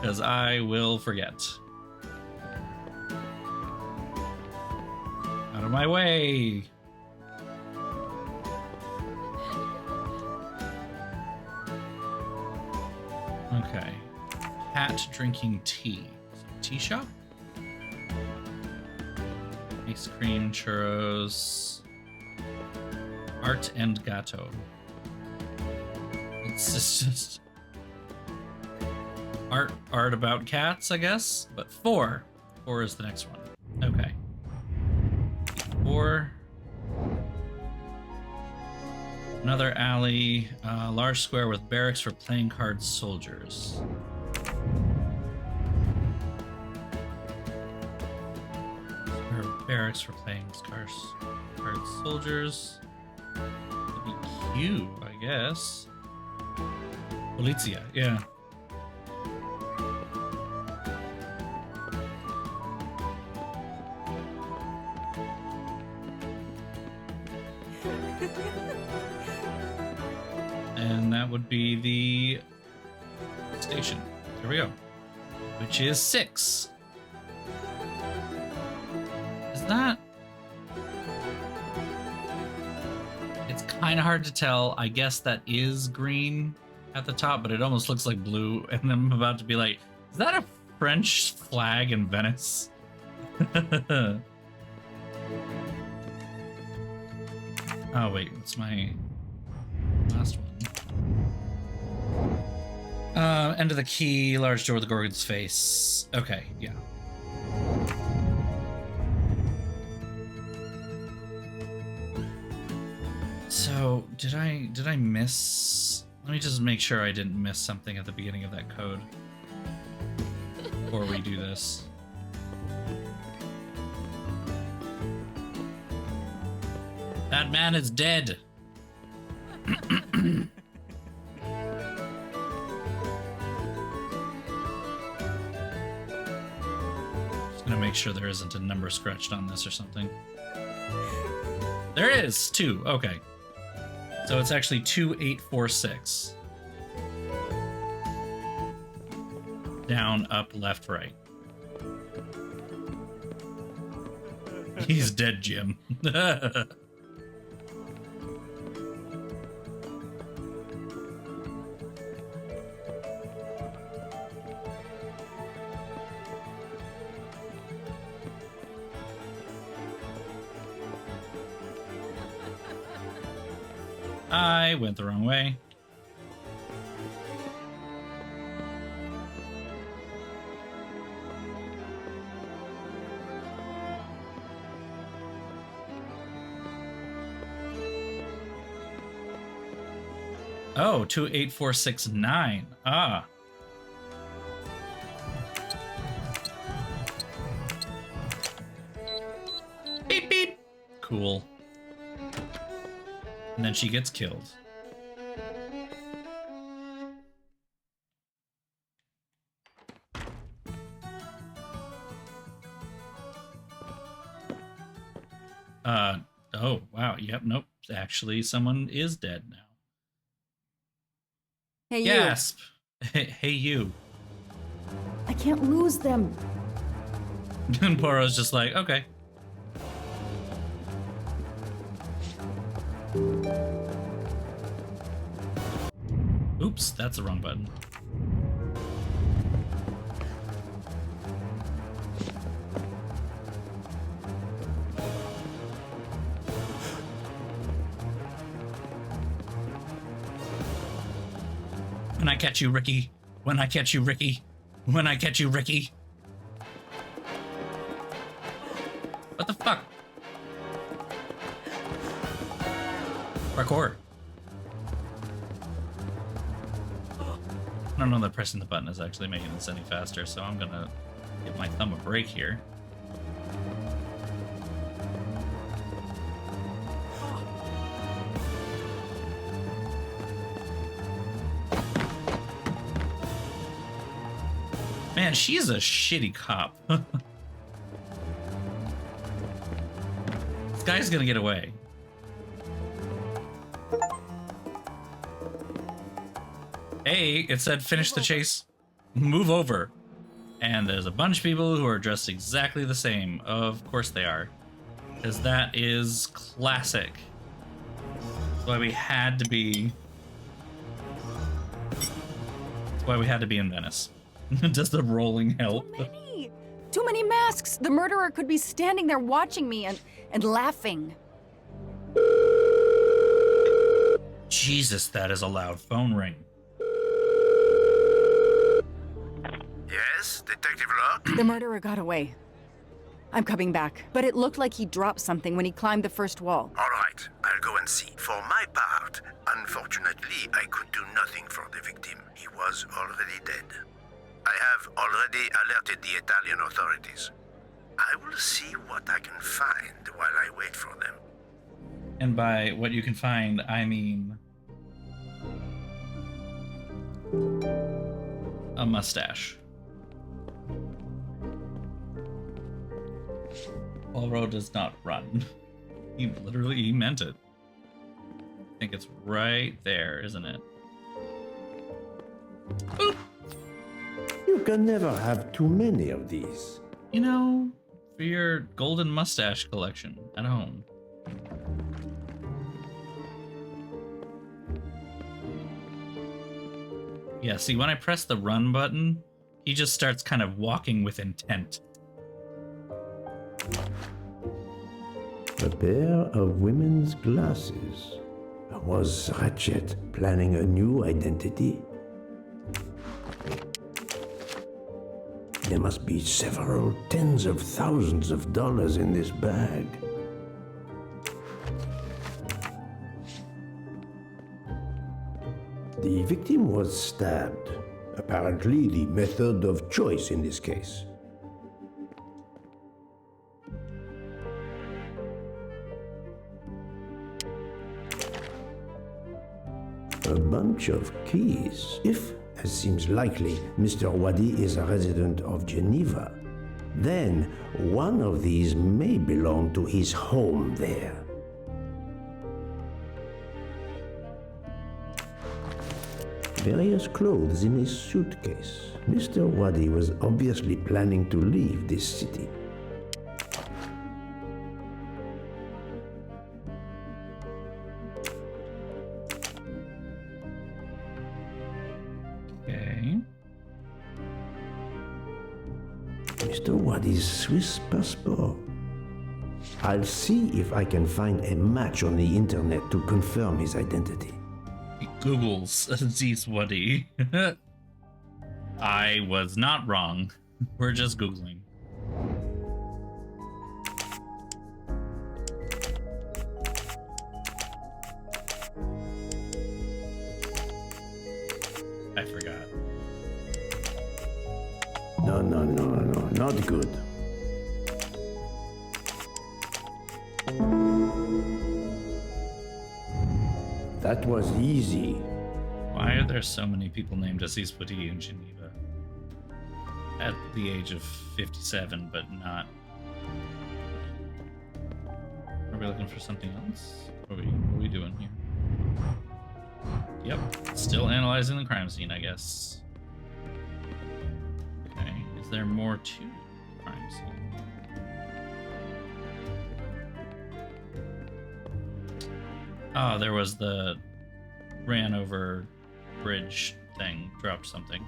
Because I will forget. Out of my way! Okay. Cat drinking tea. Tea shop? Ice cream, churros, art and gato. It's just art about cats, I guess. But 4 is the next one. Okay. 4. Another alley, large square with barracks for playing card soldiers. barracks for playing card soldiers. It'd be Q, I guess. Polizia, yeah. And that would be the station. Here we go. Which is 6. Is that... It's kind of hard to tell. I guess that is green at the top, but it almost looks like blue. And I'm about to be like, is that a French flag in Venice? Oh, wait, what's my last one? End of the key, large door with the Gorgon's face. Okay, yeah. So, did I miss... Let me just make sure I didn't miss something at the beginning of that code before we do this. That man is dead. Just gonna make sure there isn't a number scratched on this or something. There is 2. Okay. So it's actually 2846. Down, up, left, right. He's dead, Jim. I went the wrong way. Oh, 28469. Ah. Beep beep. Cool. And then she gets killed. Oh, wow. Yep, nope. Actually, someone is dead now. Hey, Gasp! Hey, you. I can't lose them. And Poirot's just like, okay. Oops, that's the wrong button. When I catch you, Ricky. When I catch you, Ricky. When I catch you, Ricky. What the fuck? Parkour. I don't know that pressing the button is actually making this any faster, so I'm gonna give my thumb a break here. Man, she's a shitty cop. This guy's gonna get away. Hey, it said finish the chase, move over. And there's a bunch of people who are dressed exactly the same. Of course they are. Because that is classic. That's why we had to be... That's why we had to be in Venice. Does the rolling help? Too many masks. The murderer could be standing there watching me and laughing. Jesus, that is a loud phone ring. Yes, Detective Locke? The murderer got away. I'm coming back, but it looked like he dropped something when he climbed the first wall. All right, I'll go and see. For my part, unfortunately, I could do nothing for the victim. He was already dead. I have already alerted the Italian authorities. I will see what I can find while I wait for them. And by what you can find, I mean a mustache. Poirot does not run. He meant it. I think it's right there, isn't it? Boop. You can never have too many of these. You know, for your golden mustache collection at home. Yeah, see, when I press the run button, he just starts kind of walking with intent. A pair of women's glasses. Was Ratchet planning a new identity? There must be several tens of thousands of dollars in this bag. The victim was stabbed. Apparently the method of choice in this case. A bunch of keys. If, as seems likely, Mr. Wadi is a resident of Geneva, then one of these may belong to his home there. Various clothes in his suitcase. Mr. Wadi was obviously planning to leave this city. Okay. Mr. Wadi's Swiss passport. I'll see if I can find a match on the internet to confirm his identity. He Googles Aziz Wadi. I was not wrong. We're just Googling. I forgot. No, not good. That was easy. Why are there so many people named Aziz Wadi in Geneva? At the age of 57, but not. Are we looking for something else? What are we doing here? Yep, still analyzing the crime scene, I guess. Okay, is there more to the crime scene? Oh, there was the ran over bridge thing, dropped something.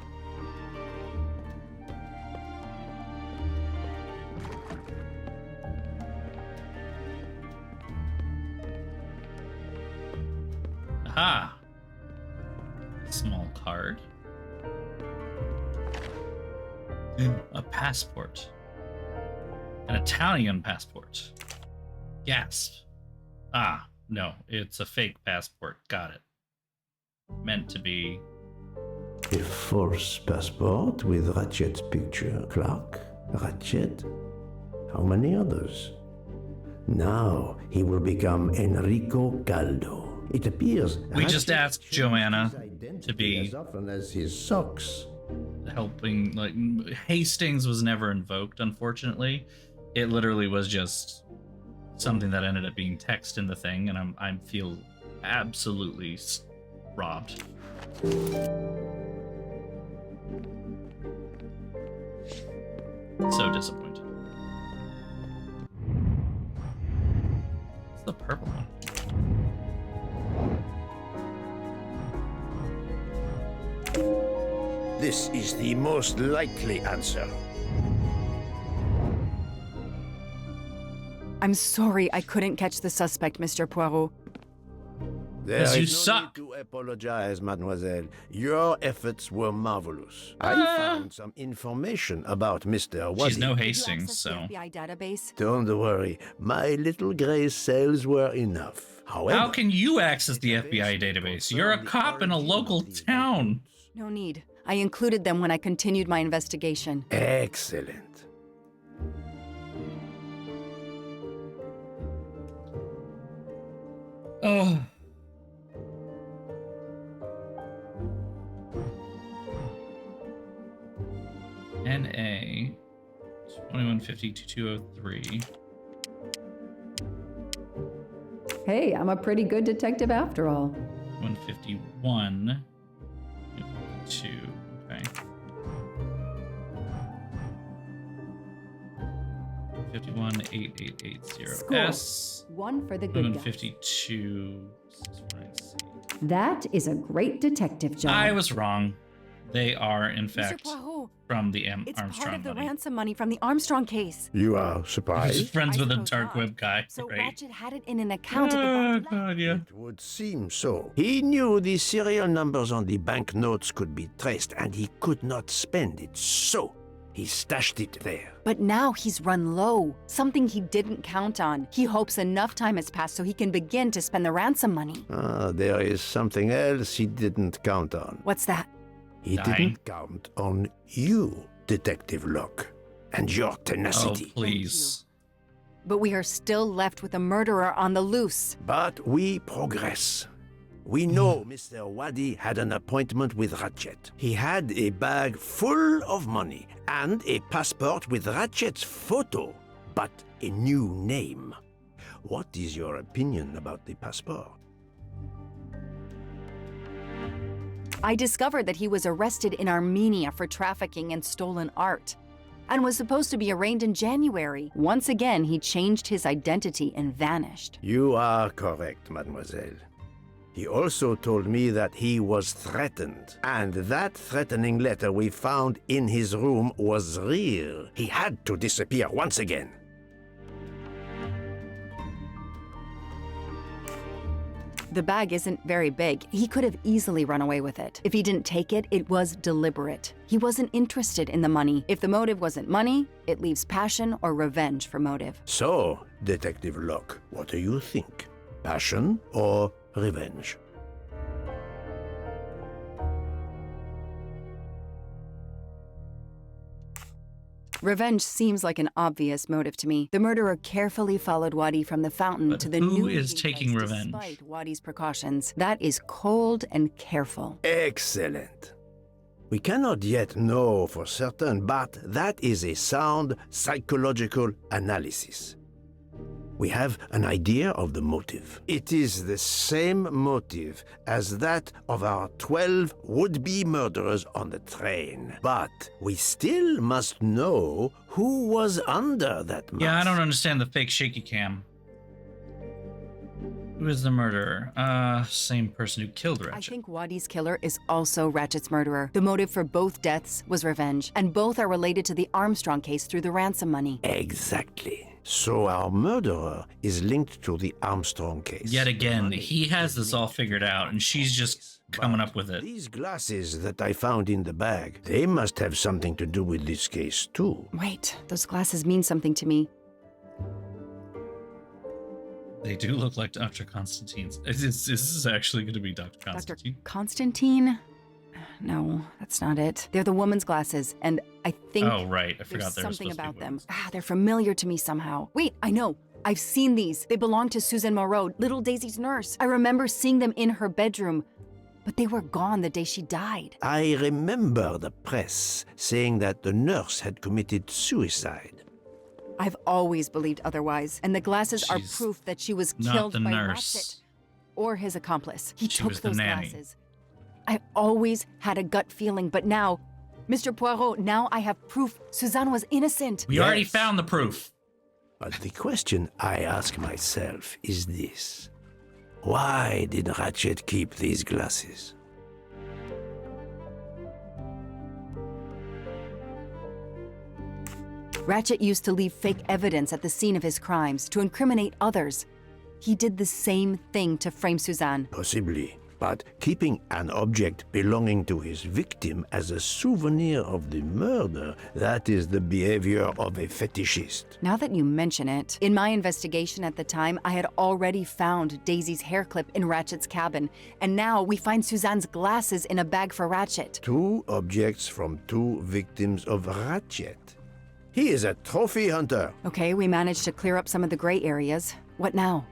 Aha! Small card. A passport. An Italian passport. Gasp. Ah, no, it's a fake passport. Got it. Meant to be. A false passport with Ratchet's picture. Clark, Ratchet. How many others? Now he will become Enrico Caldo. It appears We just asked Joanna to be as often as his socks. helping. Like, Hastings was never invoked, unfortunately. It literally was just something that ended up being text in the thing, and I feel absolutely robbed. So disappointed. It's the purple one. This is the most likely answer. I'm sorry I couldn't catch the suspect, Mr. Poirot. There Because you is no suck. need to apologize, mademoiselle. Your efforts were marvelous. I found some information about Mr. Wadi. She's no Did you Hastings, access so. the FBI database? Don't worry. My little gray cells were enough. However, How can you access the FBI database? You're a cop in a local town. No need. I included them when I continued my investigation. Excellent. Oh. NA 2150 to 203. Hey, I'm a pretty good detective after all. 151. 2. Okay. 518880 S. One for the good guys. 152 649C. That is a great detective job. I was wrong. They are, in fact, Poirot, from the it's Armstrong part of the money. ransom money from the Armstrong case. You are He's surprised? friends I with a suppose dark not. web guy, So right? Ratchet had it in an account at the Oh, bank. God, yeah. It would seem so. He knew the serial numbers on the banknotes could be traced, and he could not spend it, so he stashed it there. But now he's run low. Something he didn't count on. He hopes enough time has passed so he can begin to spend the ransom money. Ah, there is something else he didn't count on. What's that? He Dying. didn't count on you, Detective Locke, and your Oh, tenacity. please. But we are still left with a murderer on the loose. But we progress. We know Mr. Wadi had an appointment with Ratchet. He had a bag full of money and a passport with Ratchet's photo, but a new name. What is your opinion about the passport? I discovered that he was arrested in Armenia for trafficking in stolen art and was supposed to be arraigned in January. Once again, he changed his identity and vanished. You are correct, mademoiselle. He also told me that he was threatened, and that threatening letter we found in his room was real. He had to disappear once again. The bag isn't very big. He could have easily run away with it. If he didn't take it, it was deliberate. He wasn't interested in the money. If the motive wasn't money, it leaves passion or revenge for motive. So, Detective Locke, what do you think? Passion or revenge? Revenge seems like an obvious motive to me. The murderer carefully followed Wadi from the fountain But to the who new is meeting taking place revenge? Despite Wadi's precautions. That is cold and careful. Excellent. We cannot yet know for certain, but that is a sound psychological analysis. We have an idea of the motive. It is the same motive as that of our 12 would-be murderers on the train. But we still must know who was under that mask. Yeah, I don't understand the fake shaky cam. Who is the murderer? Same person who killed Ratchet. I think Wadi's killer is also Ratchet's murderer. The motive for both deaths was revenge, and both are related to the Armstrong case through the ransom money. Exactly. So our murderer is linked to the Armstrong case. Yet again, he has this all figured out, and she's just coming up with it. These glasses that I found in the bag, they must have something to do with this case too. Wait, those glasses mean something to me. They do look like Dr. Constantine's. This is actually going to be Dr. Constantine. Dr. Constantine? No, that's not it. They're the woman's glasses, and I think Oh, right. I forgot there's there was something supposed to be about them. women's. They're familiar to me somehow. Wait, I know. I've seen these. They belong to Suzanne Moreau, little Daisy's nurse. I remember seeing them in her bedroom, but they were gone the day she died. I remember the press saying that the nurse had committed suicide. I've always believed otherwise, and the glasses are She's proof that she was not killed the by nurse. Ratchet or his accomplice. He She took was the those nanny. glasses. I always had a gut feeling, but now, Mr. Poirot, now I have proof Suzanne was innocent. We already found the proof. But the question I ask myself is this. Why did Ratchet keep these glasses? Ratchet used to leave fake evidence at the scene of his crimes to incriminate others. He did the same thing to frame Suzanne. Possibly. But keeping an object belonging to his victim as a souvenir of the murder, that is the behavior of a fetishist. Now that you mention it, in my investigation at the time, I had already found Daisy's hair clip in Ratchet's cabin, and now we find Suzanne's glasses in a bag for Ratchet. 2 objects from 2 victims of Ratchet. He is a trophy hunter. Okay, we managed to clear up some of the gray areas. What now?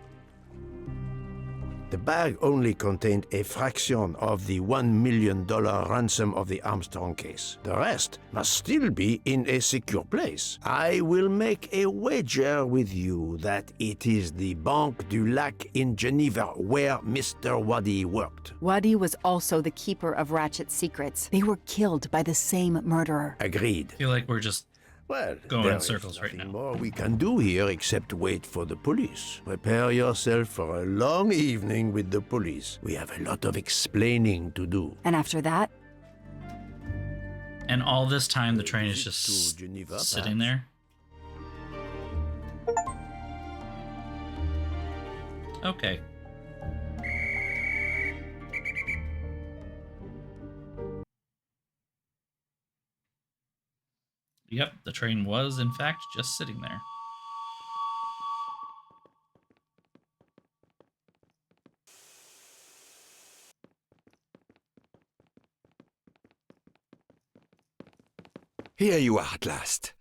The bag only contained a fraction of the $1 million ransom of the Armstrong case. The rest must still be in a secure place. I will make a wager with you that it is the Banque du Lac in Geneva where Mr. Waddy worked. Waddy was also the keeper of Ratchet's secrets. They were killed by the same murderer. Agreed. I feel like we're just going in circles right now. Nothing more we can do here except wait for the police. Prepare yourself for a long evening with the police. We have a lot of explaining to do. And after that? And all this time, the train is just Geneva, sitting there. Okay. Yep, the train was, in fact, just sitting there. Here you are at last.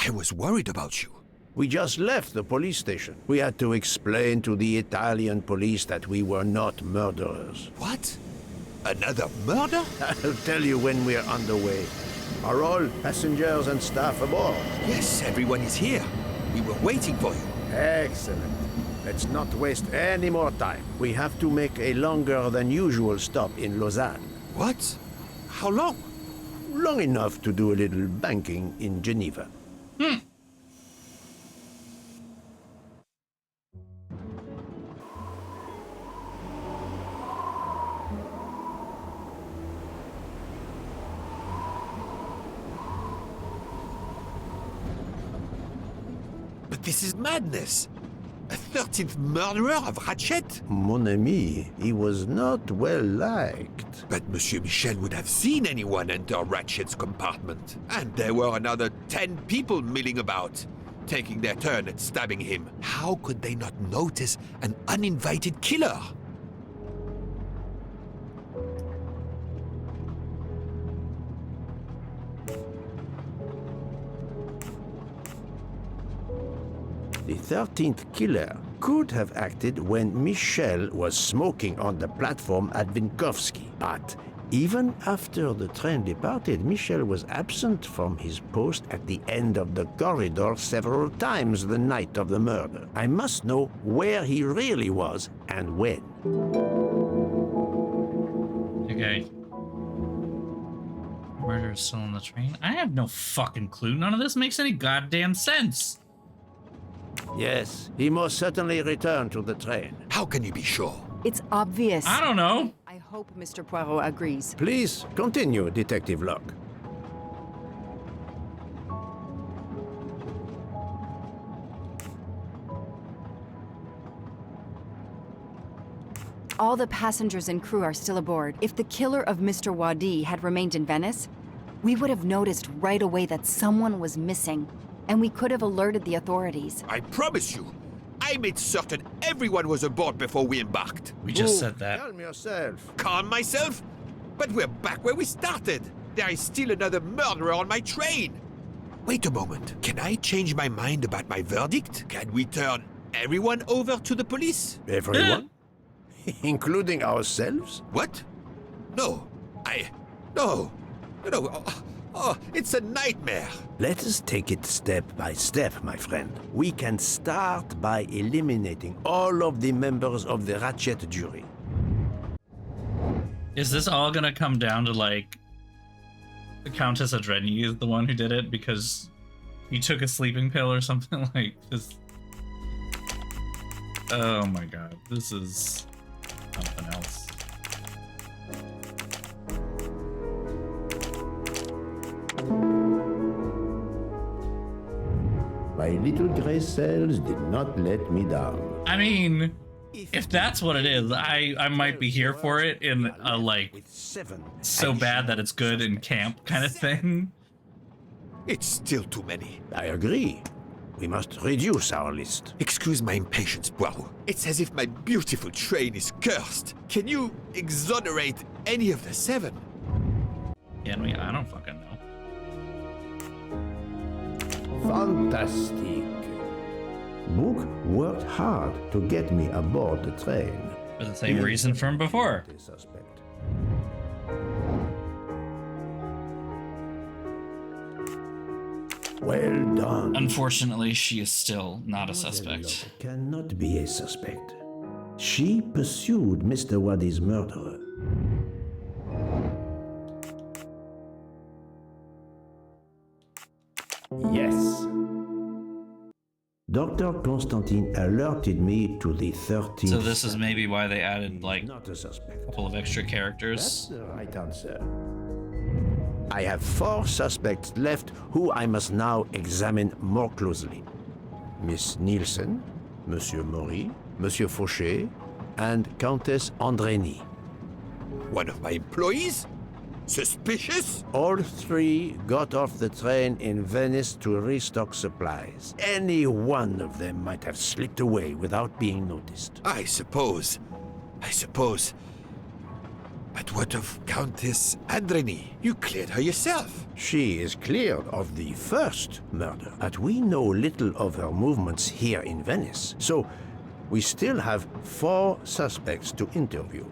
I was worried about you. We just left the police station. We had to explain to the Italian police that we were not murderers. What? Another murder? I'll tell you when we're underway. Are all passengers and staff aboard? Yes, everyone is here. We were waiting for you. Excellent. Let's not waste any more time. We have to make a longer than usual stop in Lausanne. What? How long? Long enough to do a little banking in Geneva. But this is madness. A 13th murderer of Ratchet? Mon ami, he was not well liked. But Monsieur Michel would have seen anyone enter Ratchet's compartment. And there were another 10 people milling about, taking their turn at stabbing him. How could they not notice an uninvited killer? The 13th killer could have acted when Michel was smoking on the platform at Vinkovsky. But even after the train departed, Michel was absent from his post at the end of the corridor several times the night of the murder. I must know where he really was and when. Okay. Murder is still on the train? I have no fucking clue. None of this makes any goddamn sense. Yes, he most certainly returned to the train. How can you be sure? It's obvious. I don't know. I hope Mr. Poirot agrees. Please continue, Detective Locke. All the passengers and crew are still aboard. If the killer of Mr. Waddy had remained in Venice, we would have noticed right away that someone was missing, and we could have alerted the authorities. I promise you, I made certain everyone was aboard before we embarked. We just said that. Calm yourself. Calm myself? But we're back where we started. There is still another murderer on my train. Wait a moment. Can I change my mind about my verdict? Can we turn everyone over to the police? Everyone? Including ourselves? What? No. No. No. Oh, it's a nightmare. Let us take it step by step, my friend. We can start by eliminating all of the members of the Ratchet jury. Is this all gonna come down to, like, the Countess Adreni is the one who did it because he took a sleeping pill or something? Like, just... Oh my god, this is something else. My little gray cells did not let me down. I mean, if that's what it is, I might be here for it in a, like, so bad that it's good in camp kind of thing. It's still too many. I agree. We must reduce our list. Excuse my impatience, Poirot. It's as if my beautiful train is cursed. Can you exonerate any of the 7? Can we? I don't fucking know. Fantastic. Book worked hard to get me aboard the train. For the same reason from before. A suspect. Well done. Unfortunately, she is still not a Mademoiselle suspect. Locke cannot be a suspect. She pursued Mr. Waddy's murderer. Yes. Dr. Constantine alerted me to the 13th. So this is maybe why they added like Not a a suspect. couple of extra That's characters. the right answer. I have 4 suspects left who I must now examine more closely. Miss Nielsen, Monsieur Maury, Monsieur Fauché, and Countess Andrény. One of my employees? Suspicious? All 3 got off the train in Venice to restock supplies. Any one of them might have slipped away without being noticed. I suppose. But what of Countess Andrény? You cleared her yourself. She is cleared of the first murder, but we know little of her movements here in Venice. So we still have 4 suspects to interview.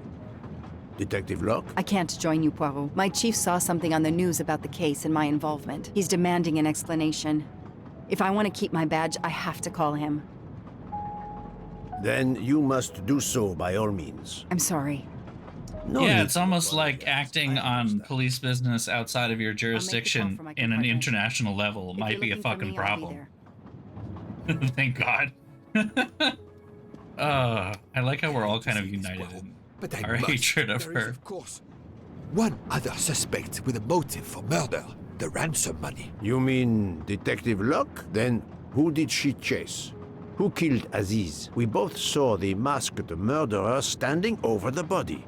Detective Locke? I can't join you, Poirot. My chief saw something on the news about the case and my involvement. He's demanding an explanation. If I want to keep my badge, I have to call him. Then you must do so by all means. I'm sorry. No Yeah, need it's to almost like apologize. acting I on understand. police business outside of your jurisdiction for my in an compartment. international level If might you're be a looking for fucking me, I'll be problem. there. Thank God. I like how we're all kind of united in But I our must. hatred of There is, her. of course, one other suspect with a motive for murder. The ransom money. You mean Detective Locke? Then who did she chase? Who killed Aziz? We both saw the masked murderer standing over the body.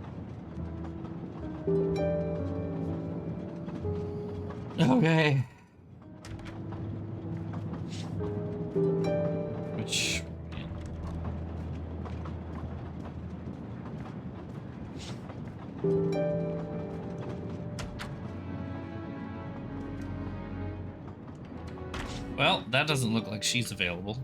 Okay. Which... Well, that doesn't look like she's available.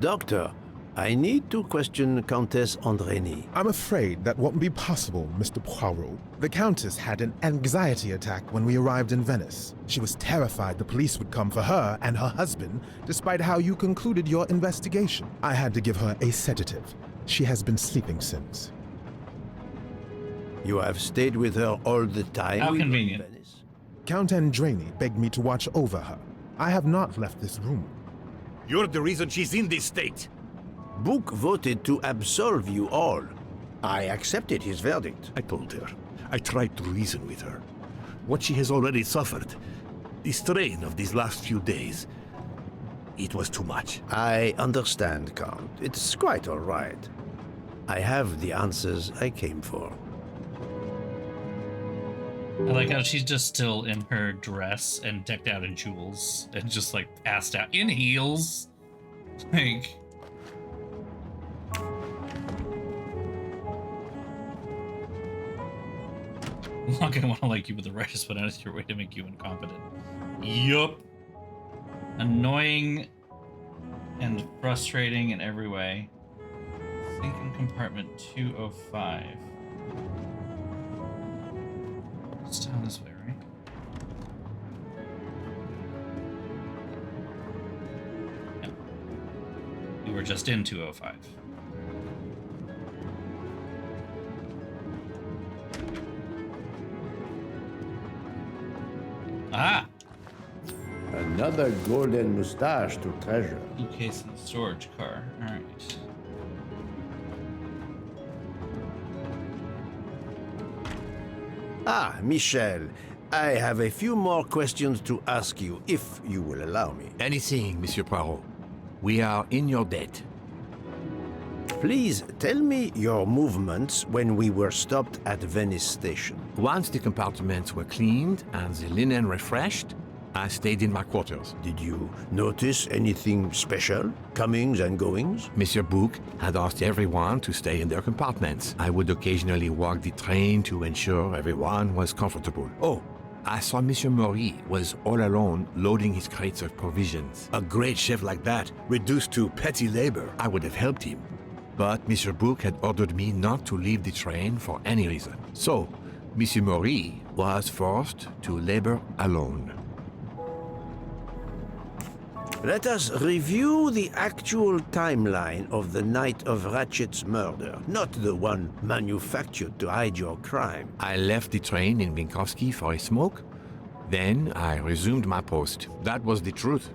Doctor, I need to question Countess Andrény. I'm afraid that won't be possible, Mr. Poirot. The Countess had an anxiety attack when we arrived in Venice. She was terrified the police would come for her and her husband, despite how you concluded your investigation. I had to give her a sedative. She has been sleeping since. You have stayed with her all the time. How we were in convenient. Venice? Count Andrény begged me to watch over her. I have not left this room. You're the reason she's in this state. Book voted to absolve you all. I accepted his verdict. I told her. I tried to reason with her. What she has already suffered, the strain of these last few days, it was too much. I understand, Count. It's quite all right. I have the answers I came for. I like how she's just still in her dress and decked out in jewels and just like passed out in heels. Like, I'm not gonna want to like you, but the writers went out of your way to make you incompetent. Yup. Annoying and frustrating in every way. Think in compartment 205. It's down this way, right? Yep. We were just in 205. Ah! Another golden mustache to treasure. Suitcase in the storage car. Alright. Ah, Michel, I have a few more questions to ask you, if you will allow me. Anything, Monsieur Poirot. We are in your debt. Please tell me your movements when we were stopped at Venice Station. Once the compartments were cleaned and the linen refreshed, I stayed in my quarters. Did you notice anything special? Comings and goings? Monsieur Bouc had asked everyone to stay in their compartments. I would occasionally walk the train to ensure everyone was comfortable. Oh, I saw Monsieur Maury was all alone loading his crates of provisions. A great chef like that, reduced to petty labor, I would have helped him. But Monsieur Bouc had ordered me not to leave the train for any reason. So, Monsieur Maurice was forced to labor alone. Let us review the actual timeline of the night of Ratchet's murder, not the one manufactured to hide your crime. I left the train in Winkowski for a smoke. Then I resumed my post. That was the truth.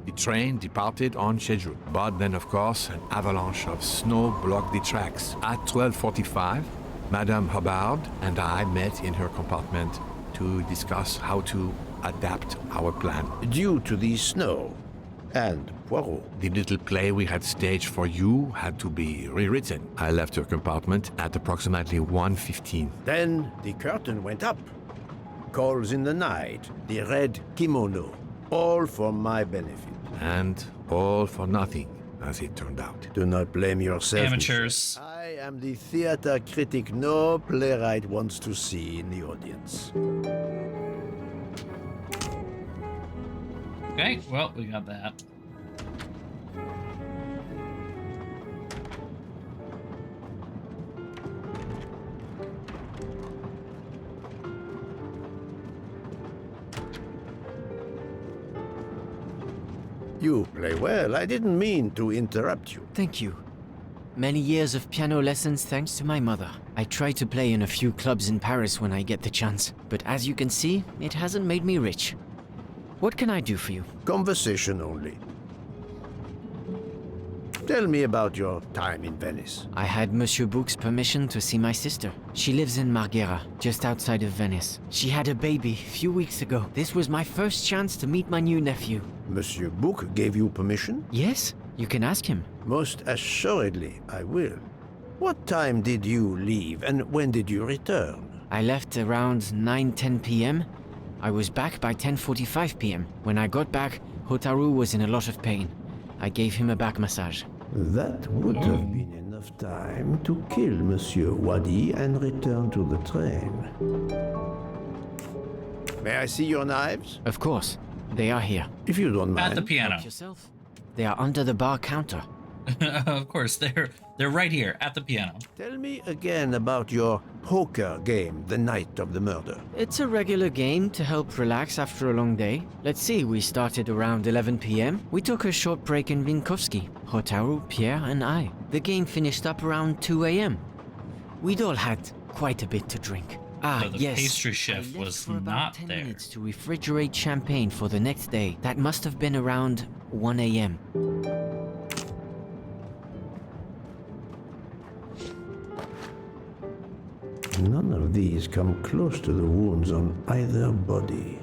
The train departed on schedule. But then, of course, an avalanche of snow blocked the tracks. At 12:45, Madame Hubbard and I met in her compartment to discuss how to adapt our plan. Due to the snow and Poirot. The little play we had staged for you had to be rewritten. I left her compartment at approximately 1:15. Then the curtain went up. Calls in the night, the red kimono, all for my benefit. And all for nothing, as it turned out. Do not blame yourself. Amateurs. I am the theater critic no playwright wants to see in the audience. Okay, well, we got that. You play well. I didn't mean to interrupt you. Thank you. Many years of piano lessons thanks to my mother. I try to play in a few clubs in Paris when I get the chance, but as you can see, it hasn't made me rich. What can I do for you? Conversation only. Tell me about your time in Venice. I had Monsieur Bouc's permission to see my sister. She lives in Marghera, just outside of Venice. She had a baby a few weeks ago. This was my first chance to meet my new nephew. Monsieur Bouc gave you permission? Yes, you can ask him. Most assuredly, I will. What time did you leave and when did you return? I left around 9:10 p.m. I was back by 10:45 p.m. When I got back, Hotaru was in a lot of pain. I gave him a back massage. That would have been enough time to kill Monsieur Wadi and return to the train. May I see your knives? Of course. They are here. If you don't mind. At the piano. Help yourself. They are under the bar counter. Of course, they're right here at the piano. Tell me again about your poker game the night of the murder. It's a regular game to help relax after a long day. Let's see, we started around 11 p.m. We took a short break in Winkowski, Hotaru, Pierre, and I. The game finished up around 2 a.m. We'd all had quite a bit to drink. So the yes. pastry chef I left was for about not 10 there. minutes to refrigerate champagne for the next day. That must have been around 1 a.m. None of these come close to the wounds on either body.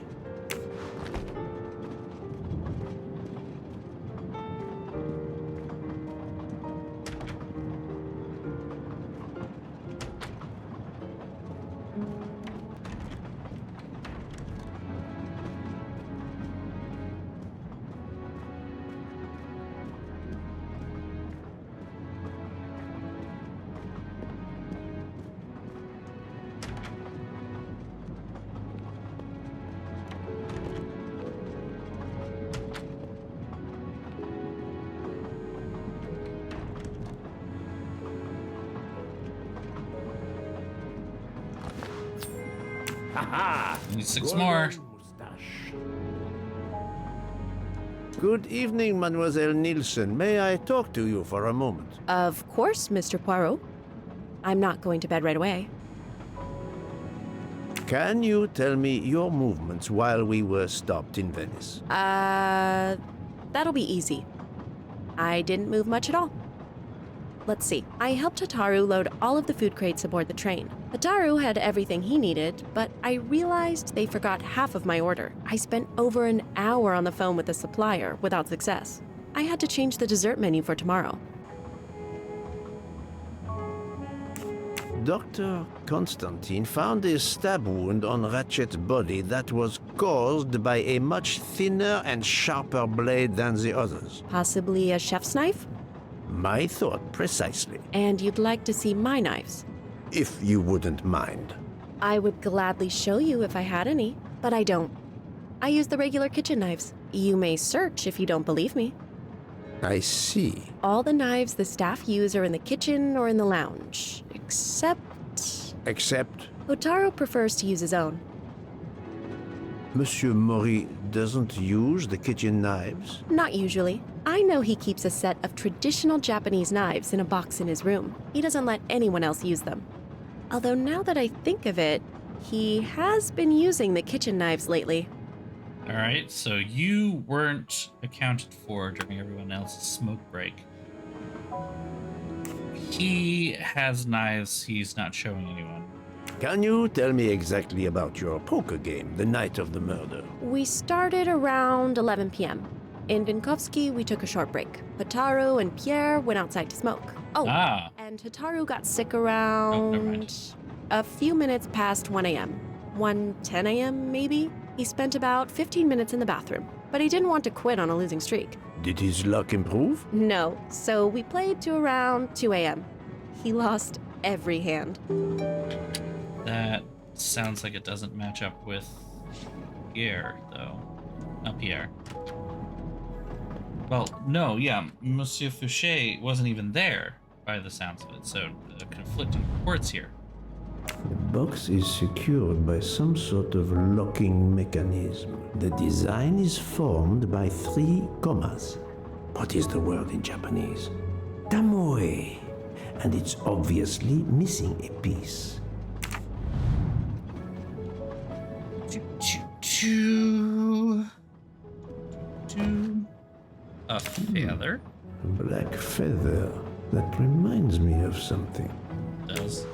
Need 6 more. Good evening, Mademoiselle Nielsen. May I talk to you for a moment? Of course, Mr. Poirot. I'm not going to bed right away. Can you tell me your movements while we were stopped in Venice? That'll be easy. I didn't move much at all. Let's see. I helped Hotaru load all of the food crates aboard the train. Hotaru had everything he needed, but I realized they forgot half of my order. I spent over an hour on the phone with the supplier without success. I had to change the dessert menu for tomorrow. Dr. Constantine found a stab wound on Ratchet's body that was caused by a much thinner and sharper blade than the others. Possibly a chef's knife? My thought precisely. And you'd like to see my knives? If you wouldn't mind. I would gladly show you if I had any, but I don't. I use the regular kitchen knives. You may search if you don't believe me. I see. All the knives the staff use are in the kitchen or in the lounge, except Except Otaro prefers to use his own. Monsieur Mori doesn't use the kitchen knives? Not usually. I know he keeps a set of traditional Japanese knives in a box in his room. He doesn't let anyone else use them. Although now that I think of it, he has been using the kitchen knives lately. All right, so you weren't accounted for during everyone else's smoke break. He has knives he's not showing anyone. Can you tell me exactly about your poker game the night of the murder? We started around 11 p.m. In Vinkovsky, we took a short break. Hotaru and Pierre went outside to smoke. Oh, and Hotaru got sick around a few minutes past 1 a.m. 1:10 a.m. maybe? He spent about 15 minutes in the bathroom, but he didn't want to quit on a losing streak. Did his luck improve? No, so we played to around 2 a.m. He lost every hand. That sounds like it doesn't match up with Pierre, though. Not Pierre. Well, no, yeah, Monsieur Fouché wasn't even there by the sounds of it, so conflicting reports here. The box is secured by some sort of locking mechanism. The design is formed by 3 commas. What is the word in Japanese? Tamoe. And it's obviously missing a piece. A feather? A black feather. That reminds me of something. Does.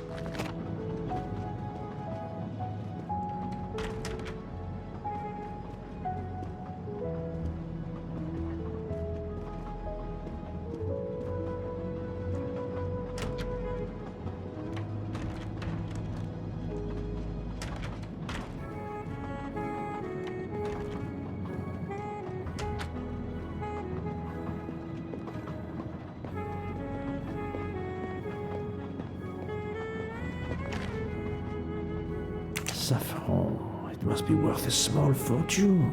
Saffron. It must be worth a small fortune.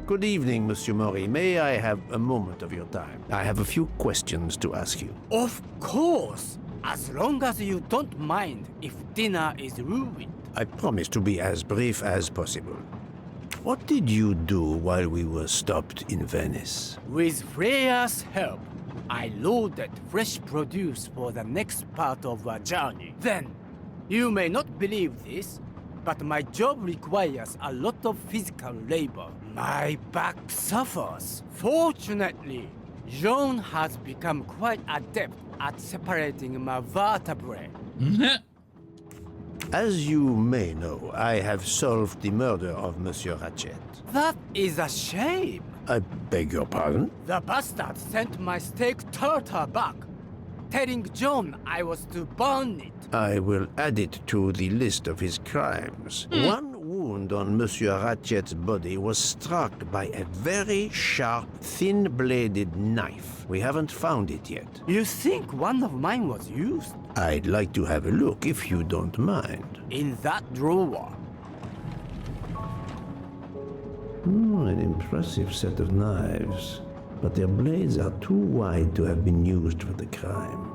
Good evening, Monsieur Mori. May I have a moment of your time? I have a few questions to ask you. Of course! As long as you don't mind if dinner is ruined. I promise to be as brief as possible. What did you do while we were stopped in Venice? With Freya's help, I loaded fresh produce for the next part of our journey. Then, you may not believe this, but my job requires a lot of physical labor. My back suffers. Fortunately, Jean has become quite adept at separating my vertebrae. As you may know, I have solved the murder of Monsieur Ratchet. That is a shame. I beg your pardon? The bastard sent my steak tartar back, telling John I was to burn it. I will add it to the list of his crimes. One wound on Monsieur Ratchet's body was struck by a very sharp, thin-bladed knife. We haven't found it yet. You think one of mine was used? I'd like to have a look if you don't mind. In that drawer. An impressive set of knives, but their blades are too wide to have been used for the crime.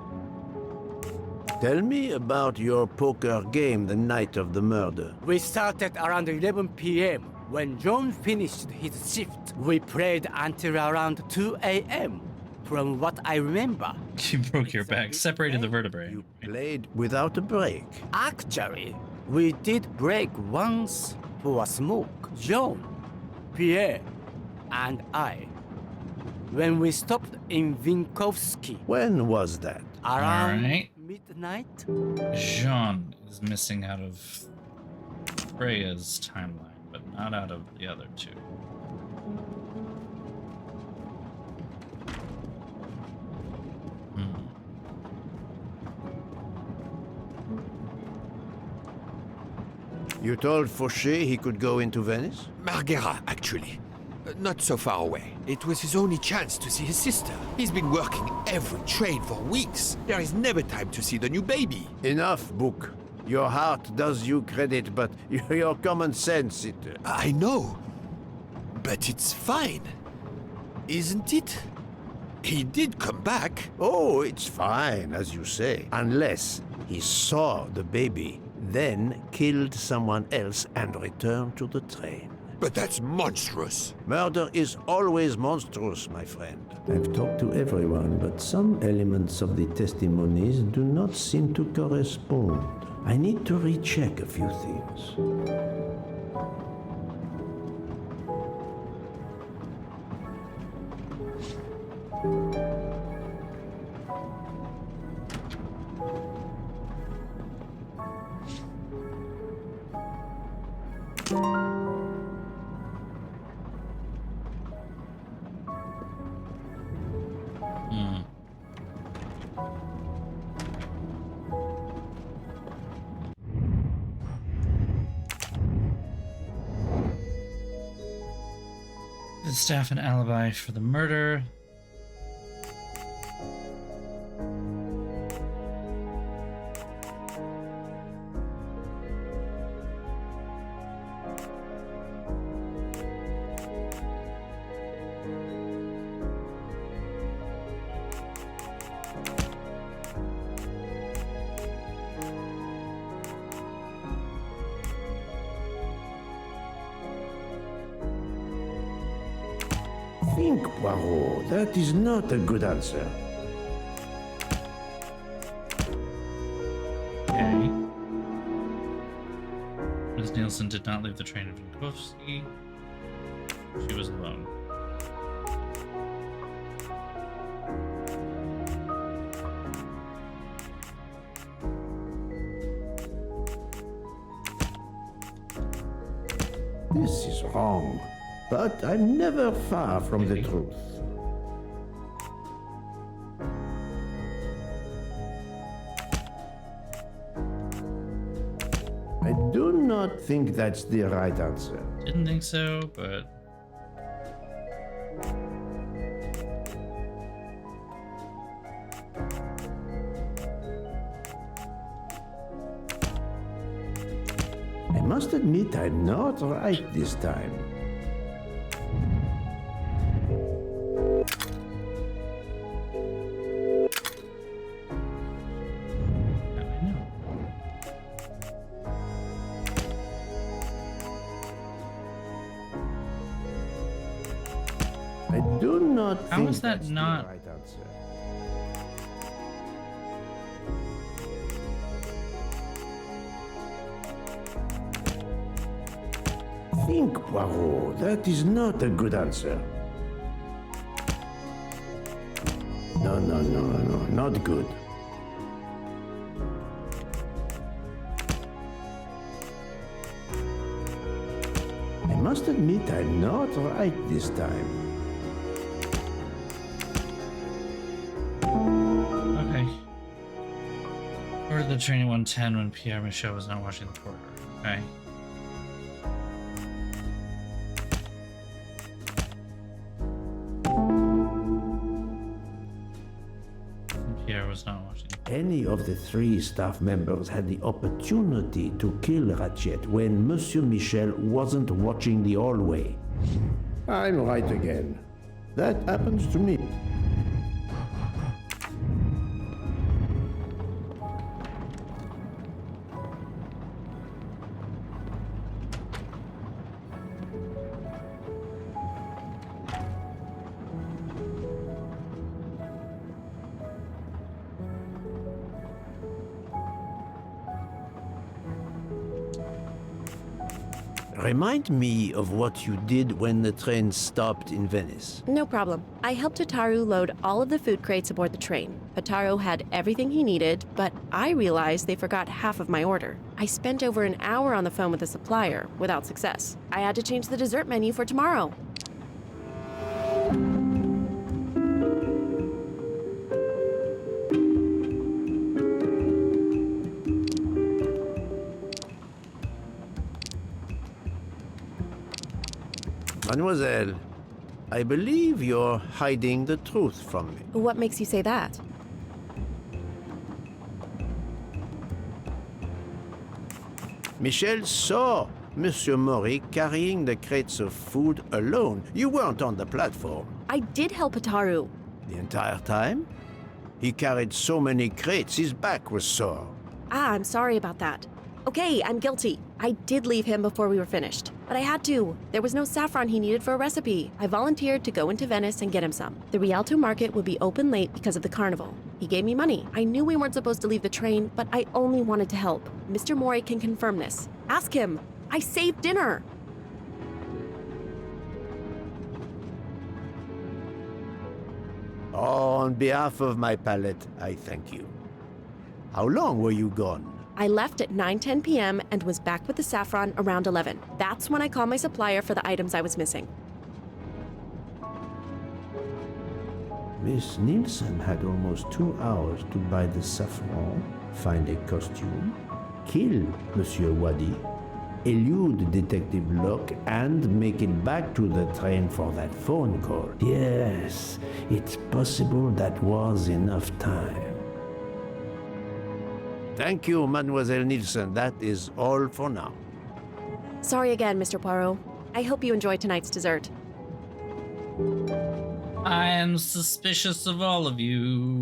Tell me about your poker game the night of the murder. We started around 11 p.m. When John finished his shift, we played until around 2 a.m. From what I remember. You broke your back, separated the vertebrae. You played without a break. Actually, we did break once for a smoke. John, Pierre, and I. When we stopped in Vinkovsky. When was that? Around Alright. midnight? Jean is missing out of Freya's timeline, but not out of the other two. You told Fauché he could go into Venice? Marghera, actually. Not so far away. It was his only chance to see his sister. He's been working every train for weeks. There is never time to see the new baby. Enough, Book. Your heart does you credit, but your common sense, it... I know. But it's fine, isn't it? He did come back. Oh, it's fine, as you say. Unless he saw the baby, then killed someone else and returned to the train. But that's monstrous. Murder is always monstrous, my friend. I've talked to everyone, but some elements of the testimonies do not seem to correspond. I need to recheck a few things. The staff an alibi for the murder. Think, Poirot. That is not a good answer. Okay. Ms. Nielsen did not leave the train of Vinkovsky. She was alone. This is wrong. But I'm never far from the truth. I do not think that's the right answer. Didn't think so, but... I must admit I'm not right this time. I do not How think is that that's not- the right answer. Think, Poirot. That is not a good answer. No, not good. I must admit I'm not right this time. Okay. Ordered the train at 1:10 when Pierre Michaud was not watching the corridor. Okay. Pierre was not watching. Any of the three staff members had the opportunity to kill Ratchet when Monsieur Michel wasn't watching the hallway. I'm right again. That happens to me. Remind me of what you did when the train stopped in Venice. No problem. I helped Hataru load all of the food crates aboard the train. Hataru had everything he needed, but I realized they forgot half of my order. I spent over an hour on the phone with the supplier, without success. I had to change the dessert menu for tomorrow. Mademoiselle, I believe you're hiding the truth from me. What makes you say that? Michel saw Monsieur Mori carrying the crates of food alone. You weren't on the platform. I did help Ataru. The entire time? He carried so many crates, his back was sore. I'm sorry about that. Okay, I'm guilty. I did leave him before we were finished, but I had to. There was no saffron he needed for a recipe. I volunteered to go into Venice and get him some. The Rialto market would be open late because of the carnival. He gave me money. I knew we weren't supposed to leave the train, but I only wanted to help. Mr. Mori can confirm this. Ask him. I saved dinner. On behalf of my palate, I thank you. How long were you gone? I left at 9:10 p.m. and was back with the saffron around 11. That's when I called my supplier for the items I was missing. Miss Nielsen had almost 2 hours to buy the saffron, find a costume, kill Monsieur Wadi, elude Detective Locke, and make it back to the train for that phone call. Yes, it's possible that was enough time. Thank you, Mademoiselle Nielsen. That is all for now. Sorry again, Mr. Poirot. I hope you enjoyed tonight's dessert. I am suspicious of all of you.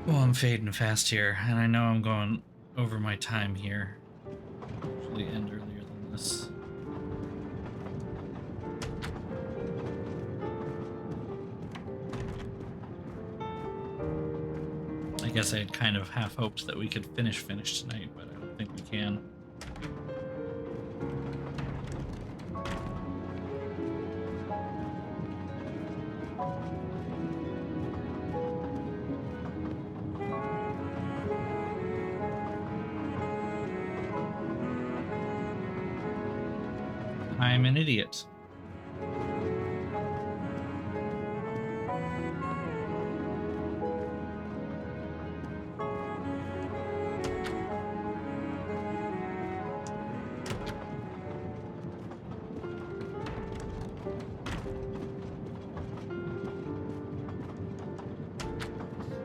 Well, I'm fading fast here, and I know I'm going over my time here. Usually end earlier than this. I guess I had kind of half hoped that we could finish tonight, but I don't think we can. I'm an idiot.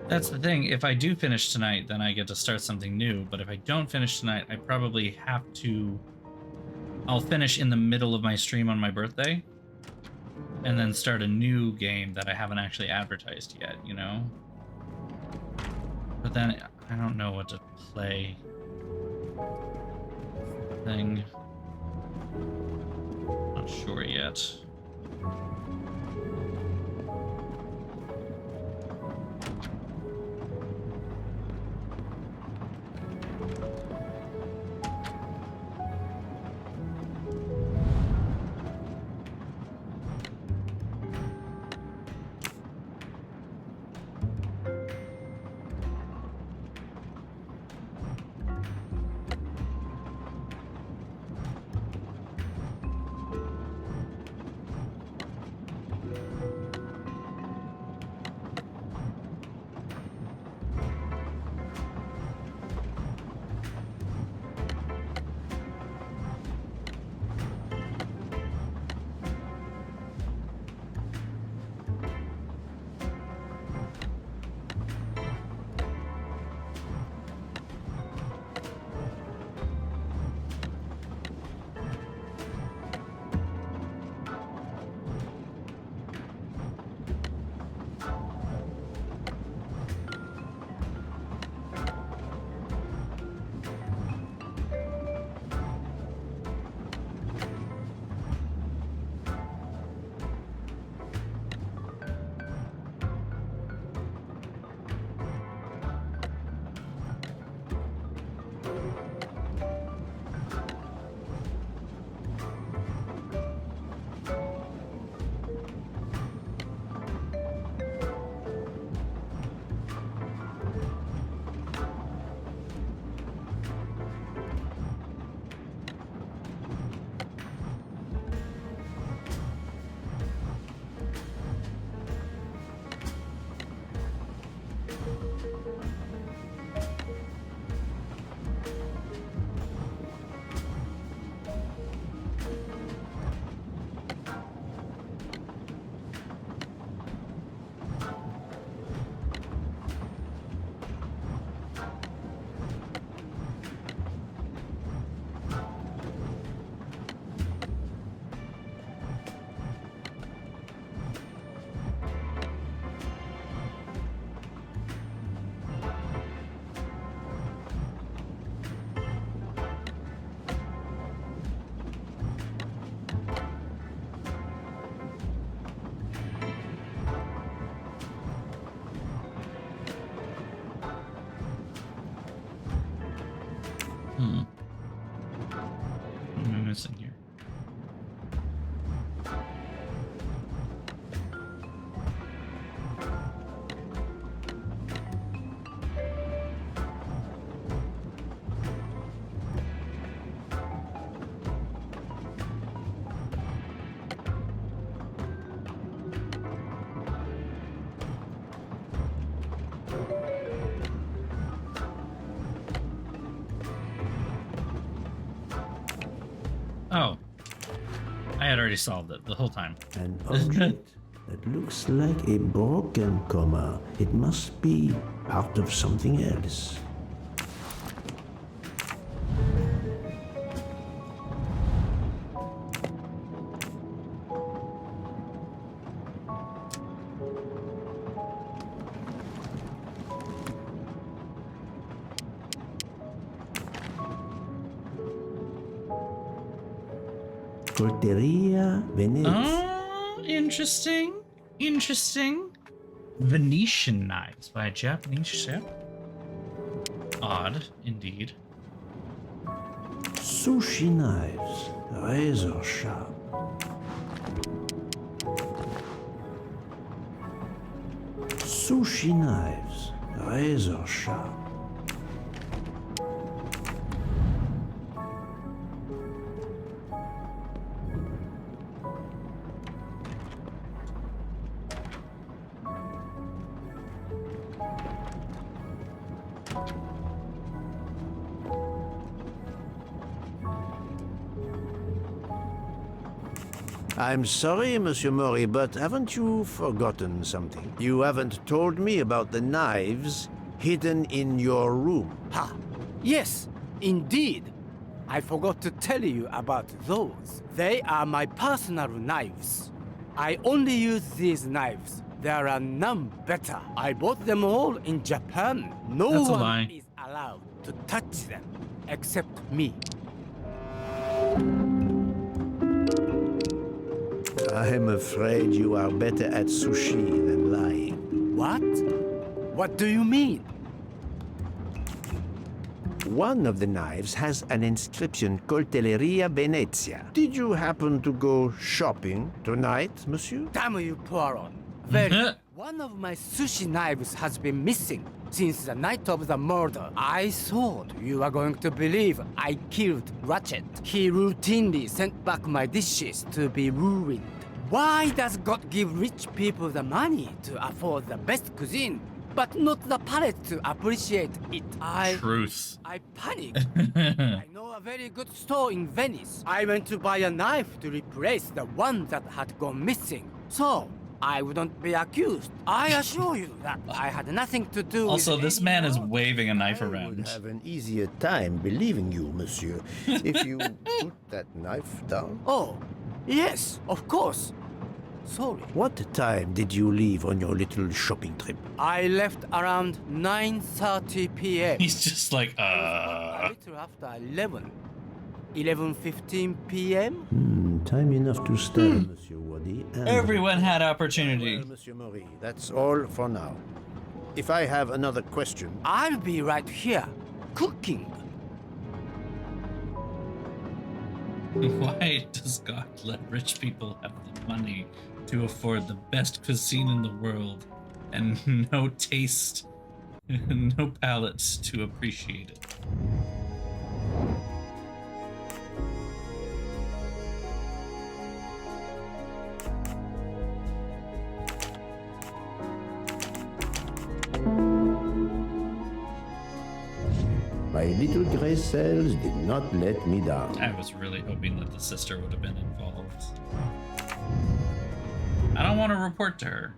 That's the thing. If I do finish tonight, then I get to start something new. But if I don't finish tonight, I probably have to... I'll finish in the middle of my stream on my birthday, and then start a new game that I haven't actually advertised yet, you know? But then I don't know what to play. Thing. Not sure yet. What am I missing here? Oh, I had already solved it the whole time. An object that looks like a broken comma. It must be part of something else. Colteria Venezia. Oh, interesting. Interesting. Venetian knives by a Japanese chef. Odd, indeed. Sushi knives, razor sharp. Sushi knives, razor sharp. I'm sorry, Monsieur Mori, but haven't you forgotten something? You haven't told me about the knives hidden in your room. Ha! Yes, indeed. I forgot to tell you about those. They are my personal knives. I only use these knives. There are none better. I bought them all in Japan. No That's a one lie. is allowed to touch them except me. I'm afraid you are better at sushi than lying. What? What do you mean? One of the knives has an inscription, Coltelleria Venezia. Did you happen to go shopping tonight, monsieur? Damn you, Poirot. Very. One of my sushi knives has been missing since the night of the murder. I thought you were going to believe I killed Ratchet. He routinely sent back my dishes to be ruined. Why does God give rich people the money to afford the best cuisine, but not the palate to appreciate it? Truth. I panicked. I know a very good store in Venice. I went to buy a knife to replace the one that had gone missing. So, I wouldn't be accused. I assure you that I had nothing to do Also, with this any man is murder. waving a knife I would around. have an easier time believing you, monsieur, if you put that knife down. Oh, yes, of course. Sorry. What time did you leave on your little shopping trip? I left around 9:30 p.m. He's just like, A little after 11. 11:15 p.m. Time enough to start, Monsieur Wadi. and- Everyone had opportunity. Well, Monsieur Mori, that's all for now. If I have another question, I'll be right here, cooking. Why does God let rich people have the money to afford the best cuisine in the world and no taste, no palates to appreciate it? my little gray cells did not let me down. I was really hoping that the sister would have been involved. I don't want to report to her.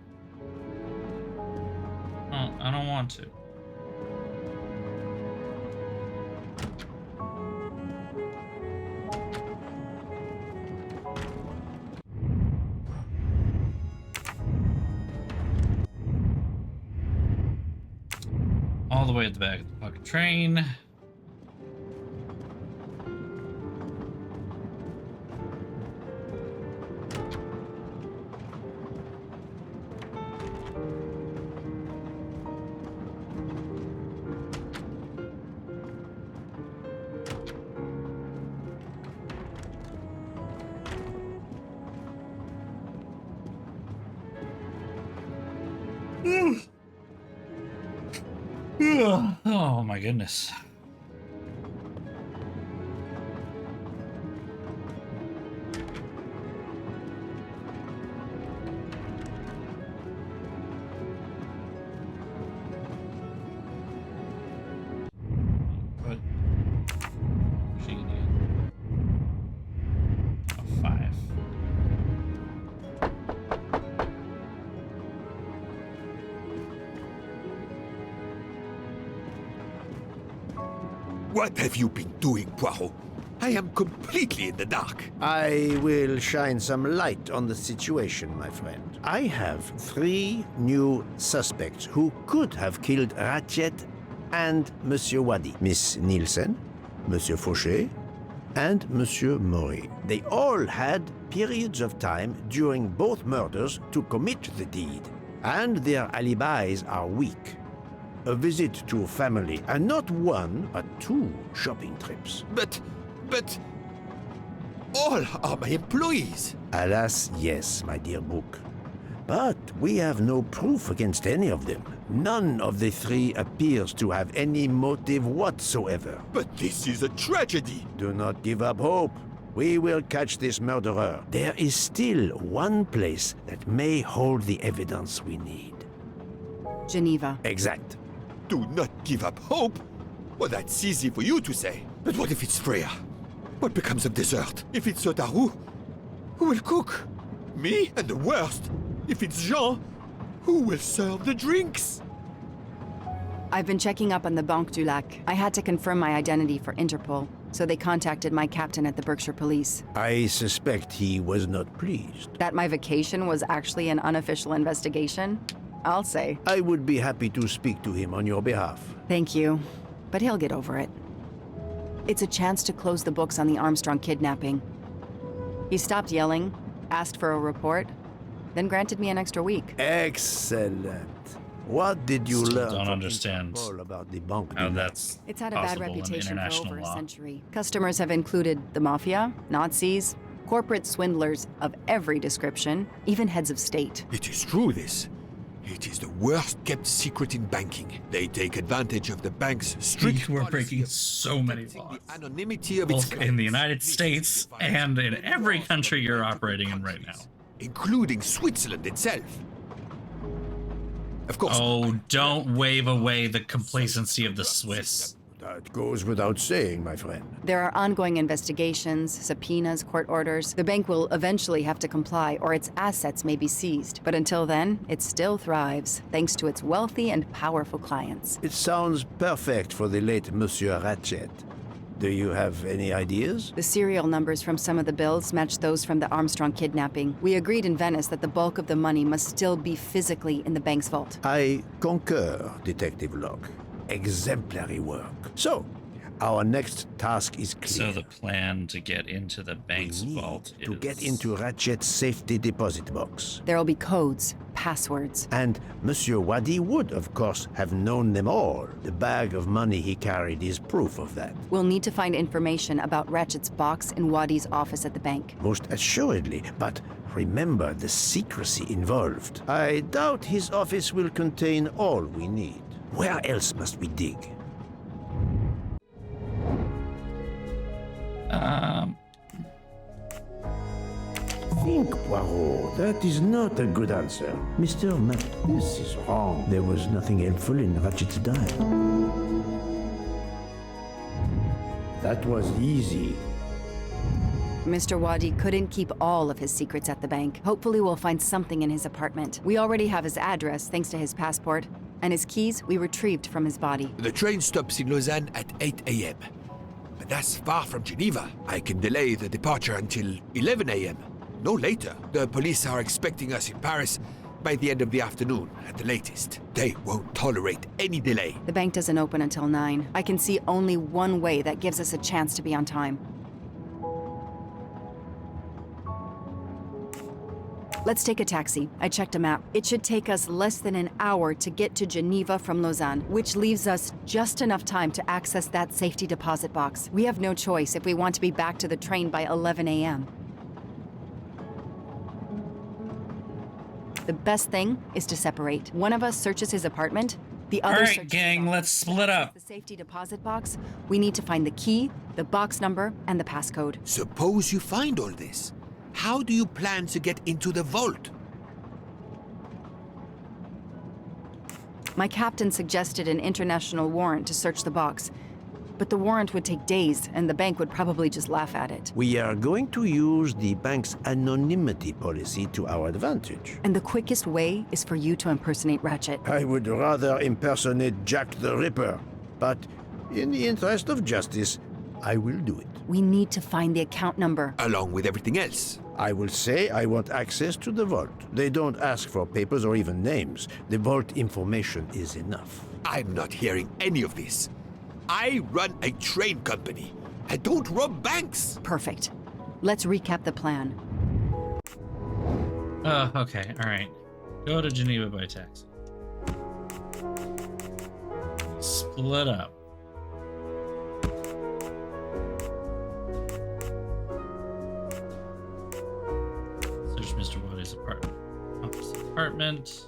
No, I don't want to. All the way at the back of the fucking train. Oh my goodness. What? What's she gonna get? A 5. What have you been doing, Poirot? I am completely in the dark. I will shine some light on the situation, my friend. I have 3 new suspects who could have killed Ratchet and Monsieur Wadi. Miss Nielsen, Monsieur Fauché, and Monsieur Maury. They all had periods of time during both murders to commit the deed, and their alibis are weak. A visit to family, and not 1, but 2 shopping trips. But all are my employees. Alas, yes, my dear book. But we have no proof against any of them. None of the 3 appears to have any motive whatsoever. But this is a tragedy. Do not give up hope. We will catch this murderer. There is still one place that may hold the evidence we need. Geneva. Exact. Do not give up hope? Well, that's easy for you to say. But what if it's Freya? What becomes of dessert? If it's Sotaru, who will cook? Me? And the worst, if it's Jean, who will serve the drinks? I've been checking up on the Banque du Lac. I had to confirm my identity for Interpol, so they contacted my captain at the Berkshire Police. I suspect he was not pleased. That my vacation was actually an unofficial investigation? I'll say. I would be happy to speak to him on your behalf. Thank you, but he'll get over it. It's a chance to close the books on the Armstrong kidnapping. He stopped yelling, asked for a report, then granted me an extra week. Excellent. What did you Still learn don't from understand Interpol about the Banque how du Lac? that's It's had a bad possible in reputation for international over a law. century. Customers have included the mafia, Nazis, corporate swindlers of every description, even heads of state. It is true, this. It is the worst kept secret in banking. They take advantage of the bank's strict We're policy breaking of so many protecting laws. the anonymity of its Both in clients. the United States and in every country you're operating in right now. Including Switzerland itself. Of course. Oh, don't wave away the complacency of the Swiss. That goes without saying, my friend. There are ongoing investigations, subpoenas, court orders. The bank will eventually have to comply, or its assets may be seized. But until then, it still thrives, thanks to its wealthy and powerful clients. It sounds perfect for the late Monsieur Ratchet. Do you have any ideas? The serial numbers from some of the bills match those from the Armstrong kidnapping. We agreed in Venice that the bulk of the money must still be physically in the bank's vault. I concur, Detective Locke. Exemplary work. So, our next task is clear. So the plan to get into the bank's We need vault to is... get into Ratchet's safety deposit box. There will be codes, passwords. And Monsieur Wadi would, of course, have known them all. The bag of money he carried is proof of that. We'll need to find information about Ratchet's box in Wadi's office at the bank. Most assuredly, but remember the secrecy involved. I doubt his office will contain all we need. Where else must we dig? Think, Poirot. That is not a good answer. Mr. Matt, this is wrong. There was nothing helpful in Ratchet's diet. That was easy. Mr. Wadi couldn't keep all of his secrets at the bank. Hopefully we'll find something in his apartment. We already have his address thanks to his passport, and his keys we retrieved from his body. The train stops in Lausanne at 8 a.m. But that's far from Geneva. I can delay the departure until 11 a.m. No later. The police are expecting us in Paris by the end of the afternoon at the latest. They won't tolerate any delay. The bank doesn't open until 9. I can see only one way that gives us a chance to be on time. Let's take a taxi. I checked a map. It should take us less than an hour to get to Geneva from Lausanne, which leaves us just enough time to access that safety deposit box. We have no choice if we want to be back to the train by 11 a.m. The best thing is to separate. One of us searches his apartment, The All other right, searches gang, off. let's split up. The safety deposit box. We need to find the key, the box number, and the passcode. Suppose you find all this. How do you plan to get into the vault? My captain suggested an international warrant to search the box. But the warrant would take days, and the bank would probably just laugh at it. We are going to use the bank's anonymity policy to our advantage. And the quickest way is for you to impersonate Ratchet. I would rather impersonate Jack the Ripper, but in the interest of justice, I will do it. We need to find the account number. Along with everything else. I will say I want access to the vault. They don't ask for papers or even names. The vault information is enough. I'm not hearing any of this. I run a train company. I don't rob banks. Perfect. Let's recap the plan. Okay, all right. Go to Geneva by taxi. Split up. Search Mr. Wadi's apartment.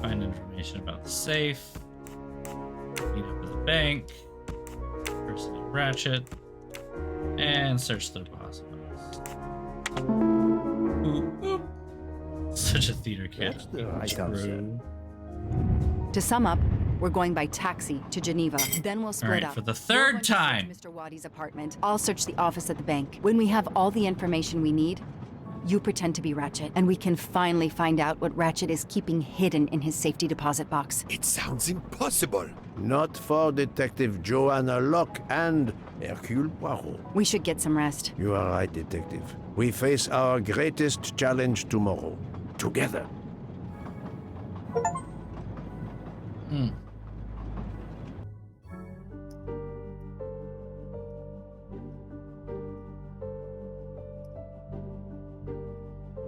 Find information about the safe. Meet up with the bank. Personally Ratchet. And search the deposit box. Boop, boop. Such a theater kid. To sum up, we're going by taxi to Geneva. Then we'll split Alright, up. for the third time. Mr. Wadi's apartment. I'll search the office at the bank. When we have all the information we need, you pretend to be Ratchet, and we can finally find out what Ratchet is keeping hidden in his safety deposit box. It sounds impossible. Not for Detective Joanna Locke and Hercule Poirot. We should get some rest. You are right, Detective. We face our greatest challenge tomorrow. Together. Hmm.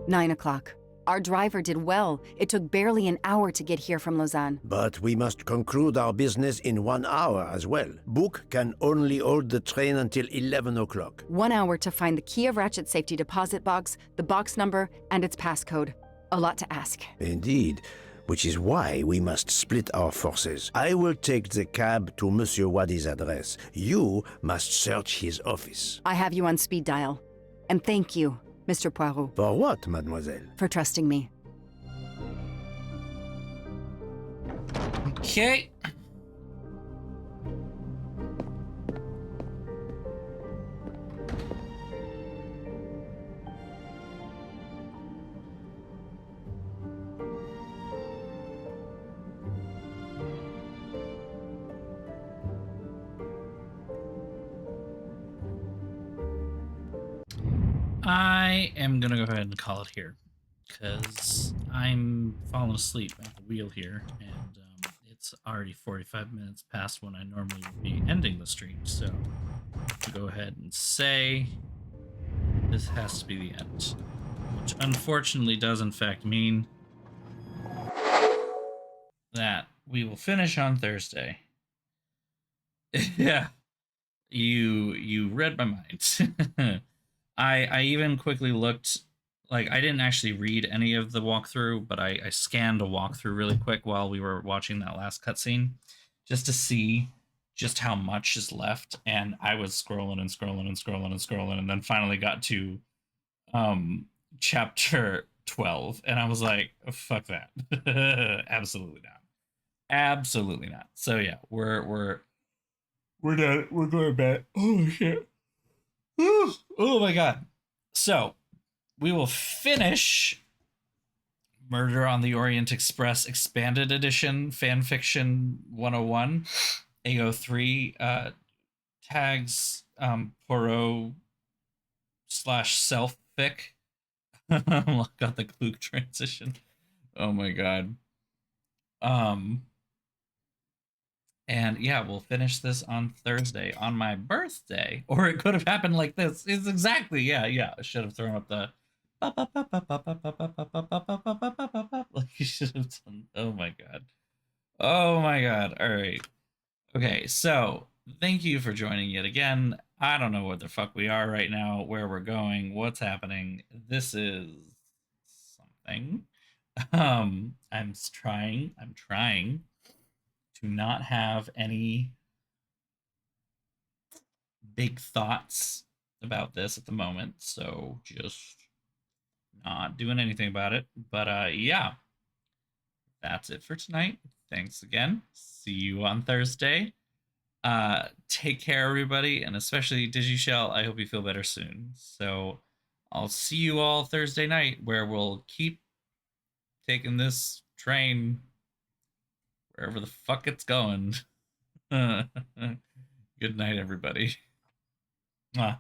Nine o'clock. Our driver did well. It took barely an hour to get here from Lausanne. But we must conclude our business in 1 hour as well. Book can only hold the train until 11 o'clock. 1 hour to find the key of Ratchet's safety deposit box, the box number, and its passcode. A lot to ask. Indeed, which is why we must split our forces. I will take the cab to Monsieur Wadi's address. You must search his office. I have you on speed dial. And thank you, Mr. Poirot. For what, mademoiselle? For trusting me. Okay. I am gonna go ahead and call it here because I'm falling asleep at the wheel here, and it's already 45 minutes past when I normally would be ending the stream. So to go ahead and say this has to be the end, which unfortunately does in fact mean that we will finish on Thursday. Yeah, you read my mind. I even quickly looked, like, I didn't actually read any of the walkthrough, but I scanned a walkthrough really quick while we were watching that last cutscene, just to see just how much is left. And I was scrolling and scrolling and scrolling and scrolling, and then finally got to chapter 12, and I was like, fuck that. Absolutely not. Absolutely not. So yeah, we're done. We're going to bed. Oh shit. Oh my god. So, we will finish Murder on the Orient Express Expanded Edition Fanfiction 101. AO3 tags Poirot / self-fic. Got the Klook transition. Oh my god. And yeah, we'll finish this on Thursday on my birthday. Or it could have happened like this. It's exactly, yeah. I should have thrown up the like you should have done. Oh my god. Oh my god. All right. Okay, so thank you for joining yet again. I don't know what the fuck we are right now, where we're going, what's happening. This is something. I'm trying. do not have any big thoughts about this at the moment, so just not doing anything about it. But yeah, that's it for tonight. Thanks again. See you on Thursday. Take care, everybody, and especially DigiShell. I hope you feel better soon. So I'll see you all Thursday night, where we'll keep taking this train wherever the fuck it's going. Good night, everybody. Mwah.